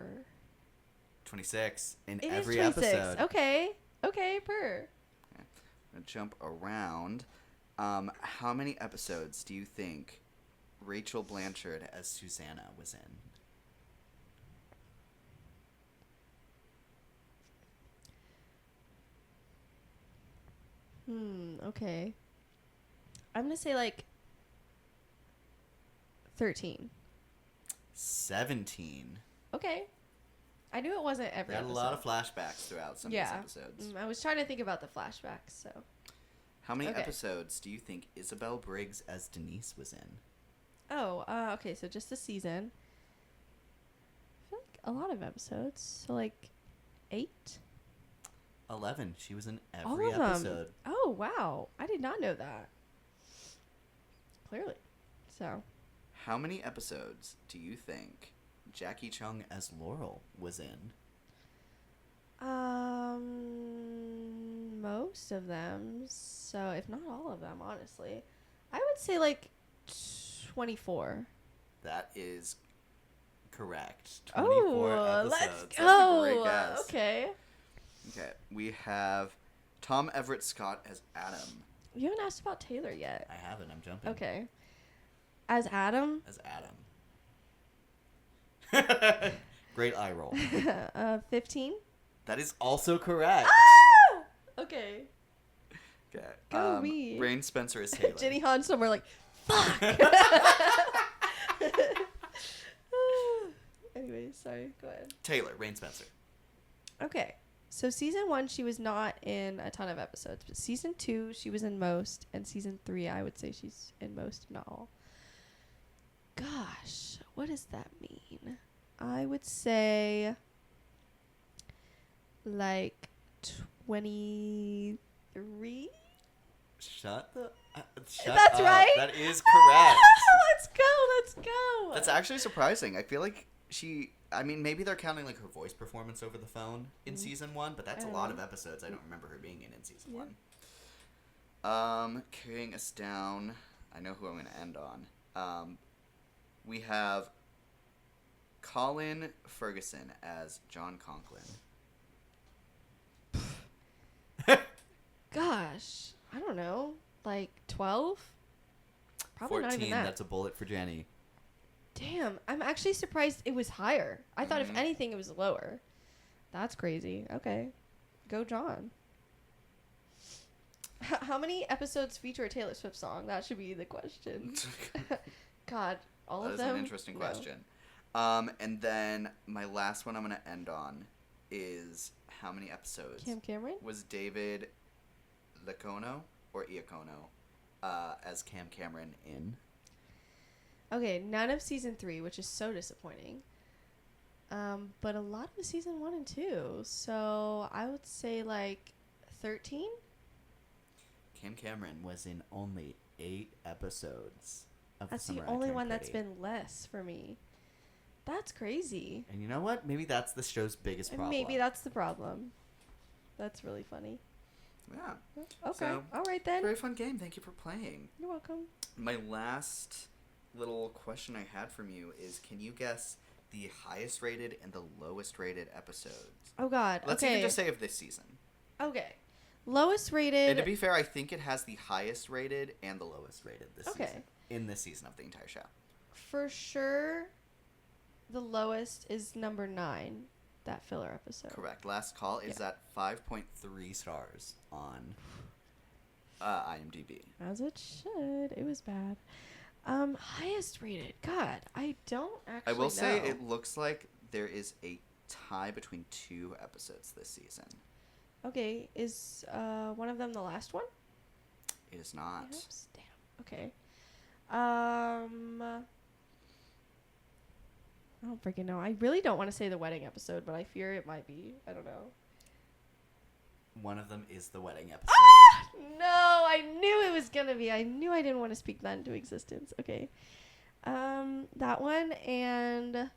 26 in It is every 26. episode. Okay. Okay, per. I'm gonna jump around. How many episodes do you think Rachel Blanchard as Susanna was in? Okay. I'm gonna say like 13. 17. Okay. I knew it wasn't every Got a episode. lot of flashbacks throughout some of these episodes. I was trying to think about the flashbacks, so. How many Okay. episodes do you think Isabel Briggs as Denise was in? Oh, okay, so just the season. I feel like a lot of episodes. So like 8? 11. She was in All every of them. episode. Oh, wow. I did not know that. Clearly. So. How many episodes do you think Jackie Chung as Laurel was in? Most of them. So, if not all of them, honestly. I would say like 24. That is correct. 24 Oh, episodes. let's That's a go. great guess. Okay. Okay, we have Tom Everett Scott as Adam. You haven't asked about Taylor yet. I haven't. I'm jumping. Okay. As Adam, As Adam. Great eye roll. 15. That is also correct. Okay. Okay. Go me. Rain Spencer is Taylor. Jenny Han somewhere like, fuck. Anyways, sorry. Go ahead. Taylor, Rain Spencer. Okay. So season 1, she was not in a ton of episodes, but season 2, she was in most, and season 3, I would say she's in most, if not all. Gosh, what does that mean? I would say like 23. Shut That's up. right. That is correct. Let's go. Let's go. That's actually surprising. I feel like maybe they're counting like her voice performance over the phone in season 1, but that's a I don't lot know. of episodes. I don't remember her being in season Yeah. 1. Carrying us down, I know who I'm going to end on. We have Colin Ferguson as John Conklin. Gosh, I don't know. Like 12? Probably 14, not even that. that's a bullet for Jenny. Damn, I'm actually surprised it was higher. I thought if Mhm. anything it was lower. That's crazy. Okay. Go John. How many episodes feature a Taylor Swift song? That should be the question. God, all That of is them? an interesting No. question. And then my last one I'm going to end on is how many episodes Cam Cameron? was David Iacono as Cam Cameron in? Okay, none of season 3, which is so disappointing. But a lot of season 1 and 2. So I would say like 13? Cam Cameron was in only 8 episodes of That's The the Summer I only Turned one that's Pretty. been less for me. That's crazy. And you know what? Maybe that's the show's biggest And problem. maybe that's the problem. That's really funny. Yeah. Okay. So, All right then. Very fun game. Thank you for playing. You're welcome. My last little question I had from you is, can you guess the highest rated and the lowest rated episodes? Oh God. Let's okay. even just say of this season. Okay. Lowest rated. And to be fair, I think it has the highest rated and the lowest rated this Okay. season. In this season of the entire show. For sure. The lowest is number 9. That filler episode. Correct. Last Call is at 5.3 stars on IMDb. As it should. It was bad. Highest rated. God, I don't actually I will say know. it looks like there is a tie between 2 episodes this season. Okay, is one of them the last one? It is not. Yes. Damn. Okay. I don't freaking know. I really don't want to say the wedding episode, but I fear it might be. I don't know. One of them is the wedding episode. No, I knew it was gonna be. I knew I didn't want to speak that into existence. Okay. That one and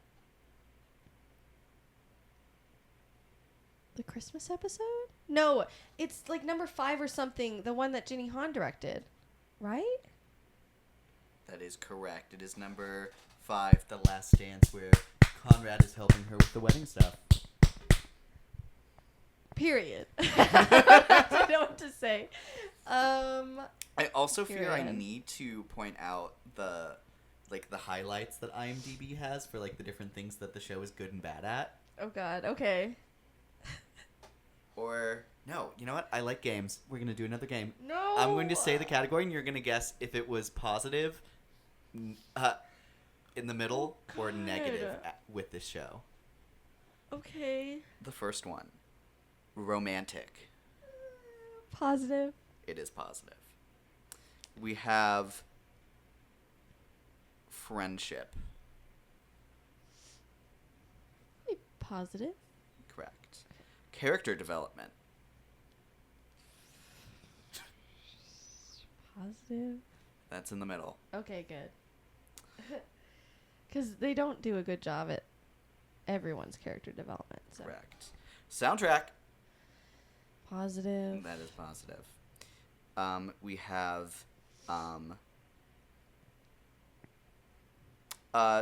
the Christmas episode? No, it's like number 5 or something. The one that Jenny Han directed, right? That is correct. It is number 5, The Last Dance, where Conrad is helping her with the wedding stuff. Period. I don't know what to say. I also fear I Period. need to point out the highlights that IMDb has for like the different things that the show is good and bad at. Oh God. Okay. Or no, you know what? I like games. We're gonna do another game. No. I'm going to say the category, and you're gonna guess if it was positive, in the middle, or God. negative with this show. Okay. The first one, romantic. Positive. It is positive. We have friendship. Positive. Correct. Character development. Positive. That's in the middle. Okay, good. Because they don't do a good job at everyone's character development. So. Correct. Soundtrack. Positive. That is positive. We have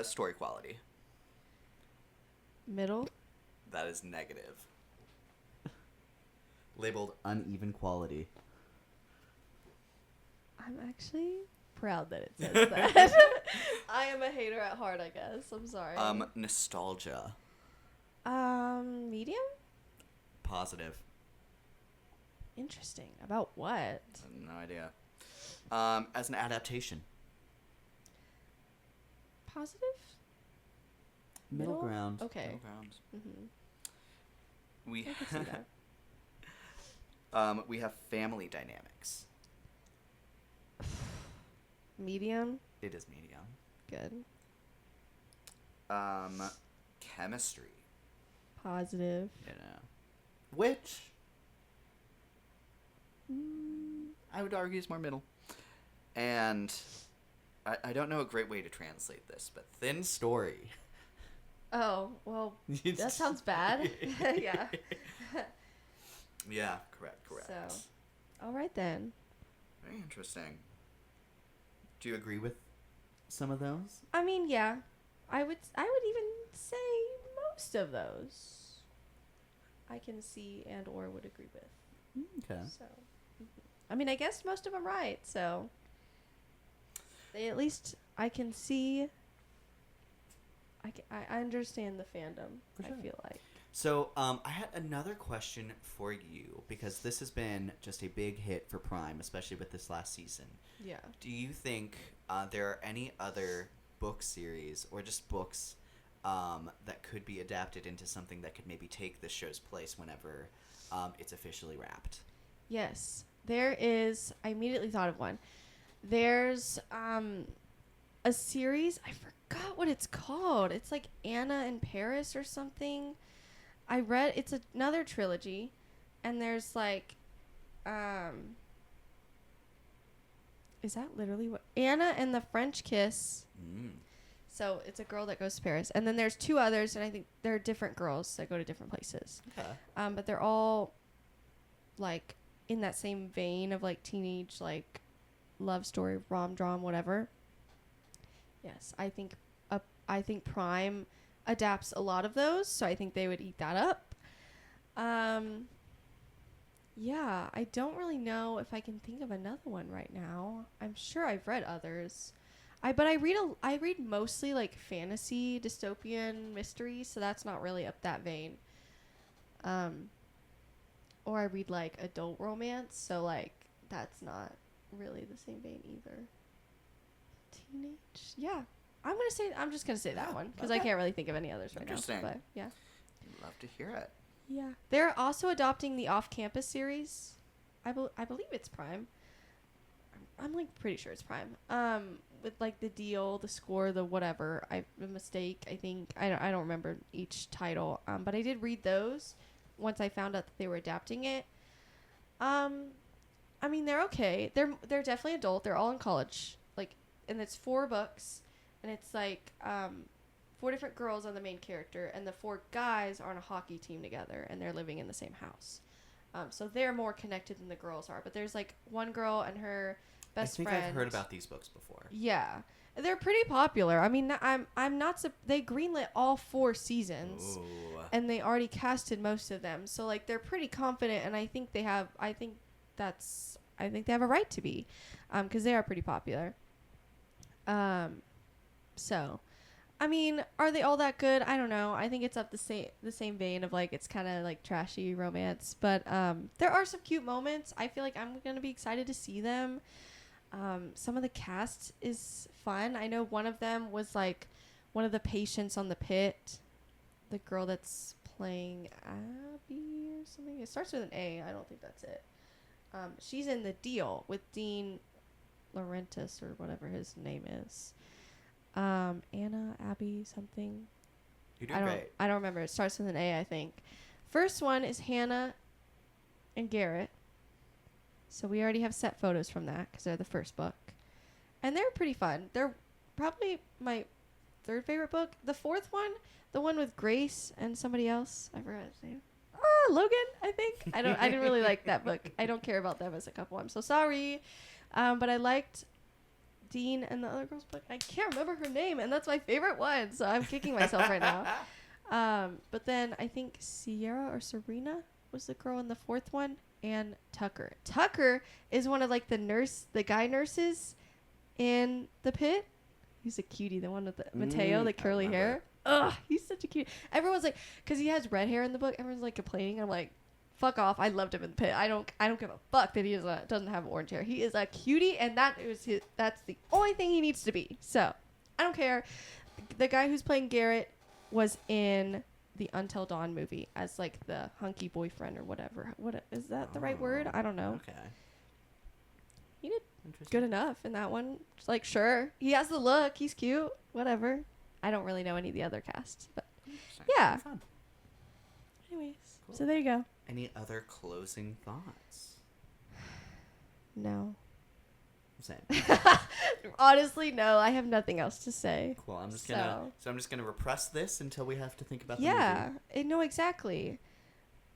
story quality. Middle. That is negative. Labeled uneven quality. I'm actually proud that it says that. I am a hater at heart, I guess. I'm sorry. Nostalgia. Medium? Positive. Interesting. About what? I have no idea. As an adaptation. Positive? Middle Middle? ground. Okay. Middle ground. Mm-hmm. We I can see that. we have family dynamics. Medium? It is medium. Good. Chemistry. Positive. You know, which I would argue is more middle. And I don't know a great way to translate this, but thin story. Oh, well, that sounds bad. Yeah. Yeah, correct. So, all right then. Very interesting. Do you agree with some of those? I mean, yeah. I would even say most of those I can see and or would agree with. Okay. So, I mean, I guess most of them right. So, they at least I can see. I understand the fandom. For sure. I feel like. So, I had another question for you because this has been just a big hit for Prime, especially with this last season. Yeah. Do you think there are any other book series or just books that could be adapted into something that could maybe take this show's place whenever it's officially wrapped? Yes, there is. I immediately thought of one. There's a series. I forgot what it's called. It's like Anna in Paris or something. I read. It's another trilogy, and there's like, is that literally what Anna and the French Kiss? So it's a girl that goes to Paris, and then there's 2 others, and I think they're different girls that go to different places. Okay. But they're all like in that same vein of like teenage like love story, rom-dram, whatever. Yes, I think Prime adapts a lot of those, so I think they would eat that up. Yeah, I don't really know if I can think of another one right now. I'm sure I've read others. But I read mostly like fantasy, dystopian mysteries, so that's not really up that vein. Or I read like adult romance, so like that's not really the same vein either. Teenage yeah, I'm just gonna say that Yeah, one because I okay. can't really think of any others right now. Interesting. But yeah, Love to hear it. yeah. They're also adopting the off-campus series. I believe it's Prime. I'm like pretty sure it's Prime. With like the deal, the score, the whatever. The mistake. I think I don't remember each title. But I did read those once I found out that they were adapting it. I mean they're okay. They're definitely adult. They're all in college. Like, and it's 4 books, and it's like 4 different girls on the main character, and the 4 guys are on a hockey team together, and they're living in the same house. So they're more connected than the girls are. But there's like one girl and her best friend. I think I've heard about these books before. Yeah, they're pretty popular. I mean, I'm not. They greenlit all 4 seasons, Ooh. and they already casted most of them. So like they're pretty confident, and I think they have. I think they have a right to be, because they are pretty popular. So. I mean, are they all that good? I don't know. I think it's up the same vein of like it's kind of like trashy romance, but there are some cute moments. I feel like I'm gonna be excited to see them. Some of the cast is fun. I know one of them was like one of the patients on The Pit, the girl that's playing Abby or something. It starts with an A. I don't think that's it. She's in The Deal with Dean Laurentiis or whatever his name is. Anna, Abby, something. You're doing great. I don't remember. It starts with an A, I think. First one is Hannah and Garrett. So we already have set photos from that because they're the first book. And they're pretty fun. They're probably my 3rd favorite book. The 4th one, the one with Grace and somebody else. I forgot his name. Logan, I think. I didn't really like that book. I don't care about them as a couple. I'm so sorry. But I liked Dean and the other girl's book. I can't remember her name, and that's my favorite one, so I'm kicking myself right now. But then I think Sierra or Serena was the girl in the 4th one, and Tucker. Tucker is one of like the guy nurses in The Pit. He's a cutie, the one with the Mateo, the curly hair. Ugh, he's such a cutie. Everyone's like, because he has red hair in the book, everyone's like complaining. I'm like, fuck off. I loved him in The Pit. I don't give a fuck that he doesn't have orange hair. He is a cutie, and that's the only thing he needs to be. So I don't care. The guy who's playing Garrett was in the Until Dawn movie as like the hunky boyfriend or whatever. What is that the right word? I don't know. Okay. He did Interesting. good enough in that one. Just like, sure, he has the look. He's cute. Whatever. I don't really know any of the other casts, but yeah. Fun. Anyways, Cool. so there you go. Any other closing thoughts? No. Same. Honestly, no. I have nothing else to say. Cool. I'm just So gonna repress this until we have to think about the yeah, movie. no, exactly.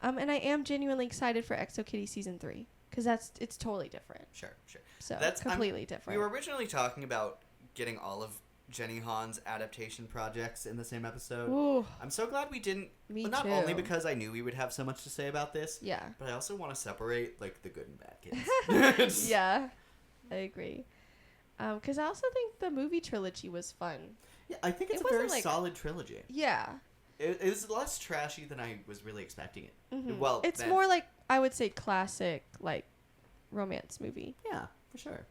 And I am genuinely excited for Exo Kitty season 3 because it's totally different. Sure. So That's completely We different. were originally talking about getting all of Jenny Han's adaptation projects in the same episode. Ooh, I'm so glad we didn't. Me not too. only because I knew we would have so much to say about this, yeah, but I also want to separate like the good and bad kids. yeah, I agree. Because I also think the movie trilogy was fun. Yeah, I think it's It a very wasn't, like- solid trilogy. Yeah. It was less trashy than I was really expecting it. Mhm. Well, it's then- more like I would say classic like romance movie. Yeah, for sure.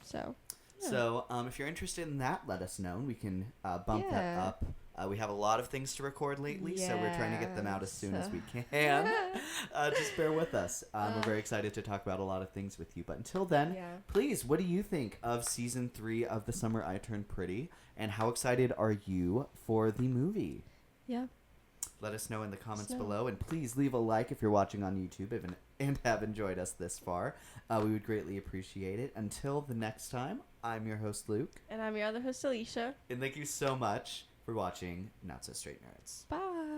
So. Yeah. So, if you're interested in that, let us know. We can bump that Yeah. up. We have a lot of things to record lately, so we're trying to get them out as soon as we can. Just bear with us. We're very excited to talk about a lot of things with you. But until then, Yeah. please, what do you think of season 3 of The Summer I Turned Pretty? And how excited are you for the movie? Yeah. Let us know in the comments So- below, and please leave a like if you're watching on YouTube and have enjoyed us this far. We would greatly appreciate it. Until the next time, I'm your host, Luke, And I'm your other host, Alicia. and thank you so much for watching Not So Straight Nerds. Bye.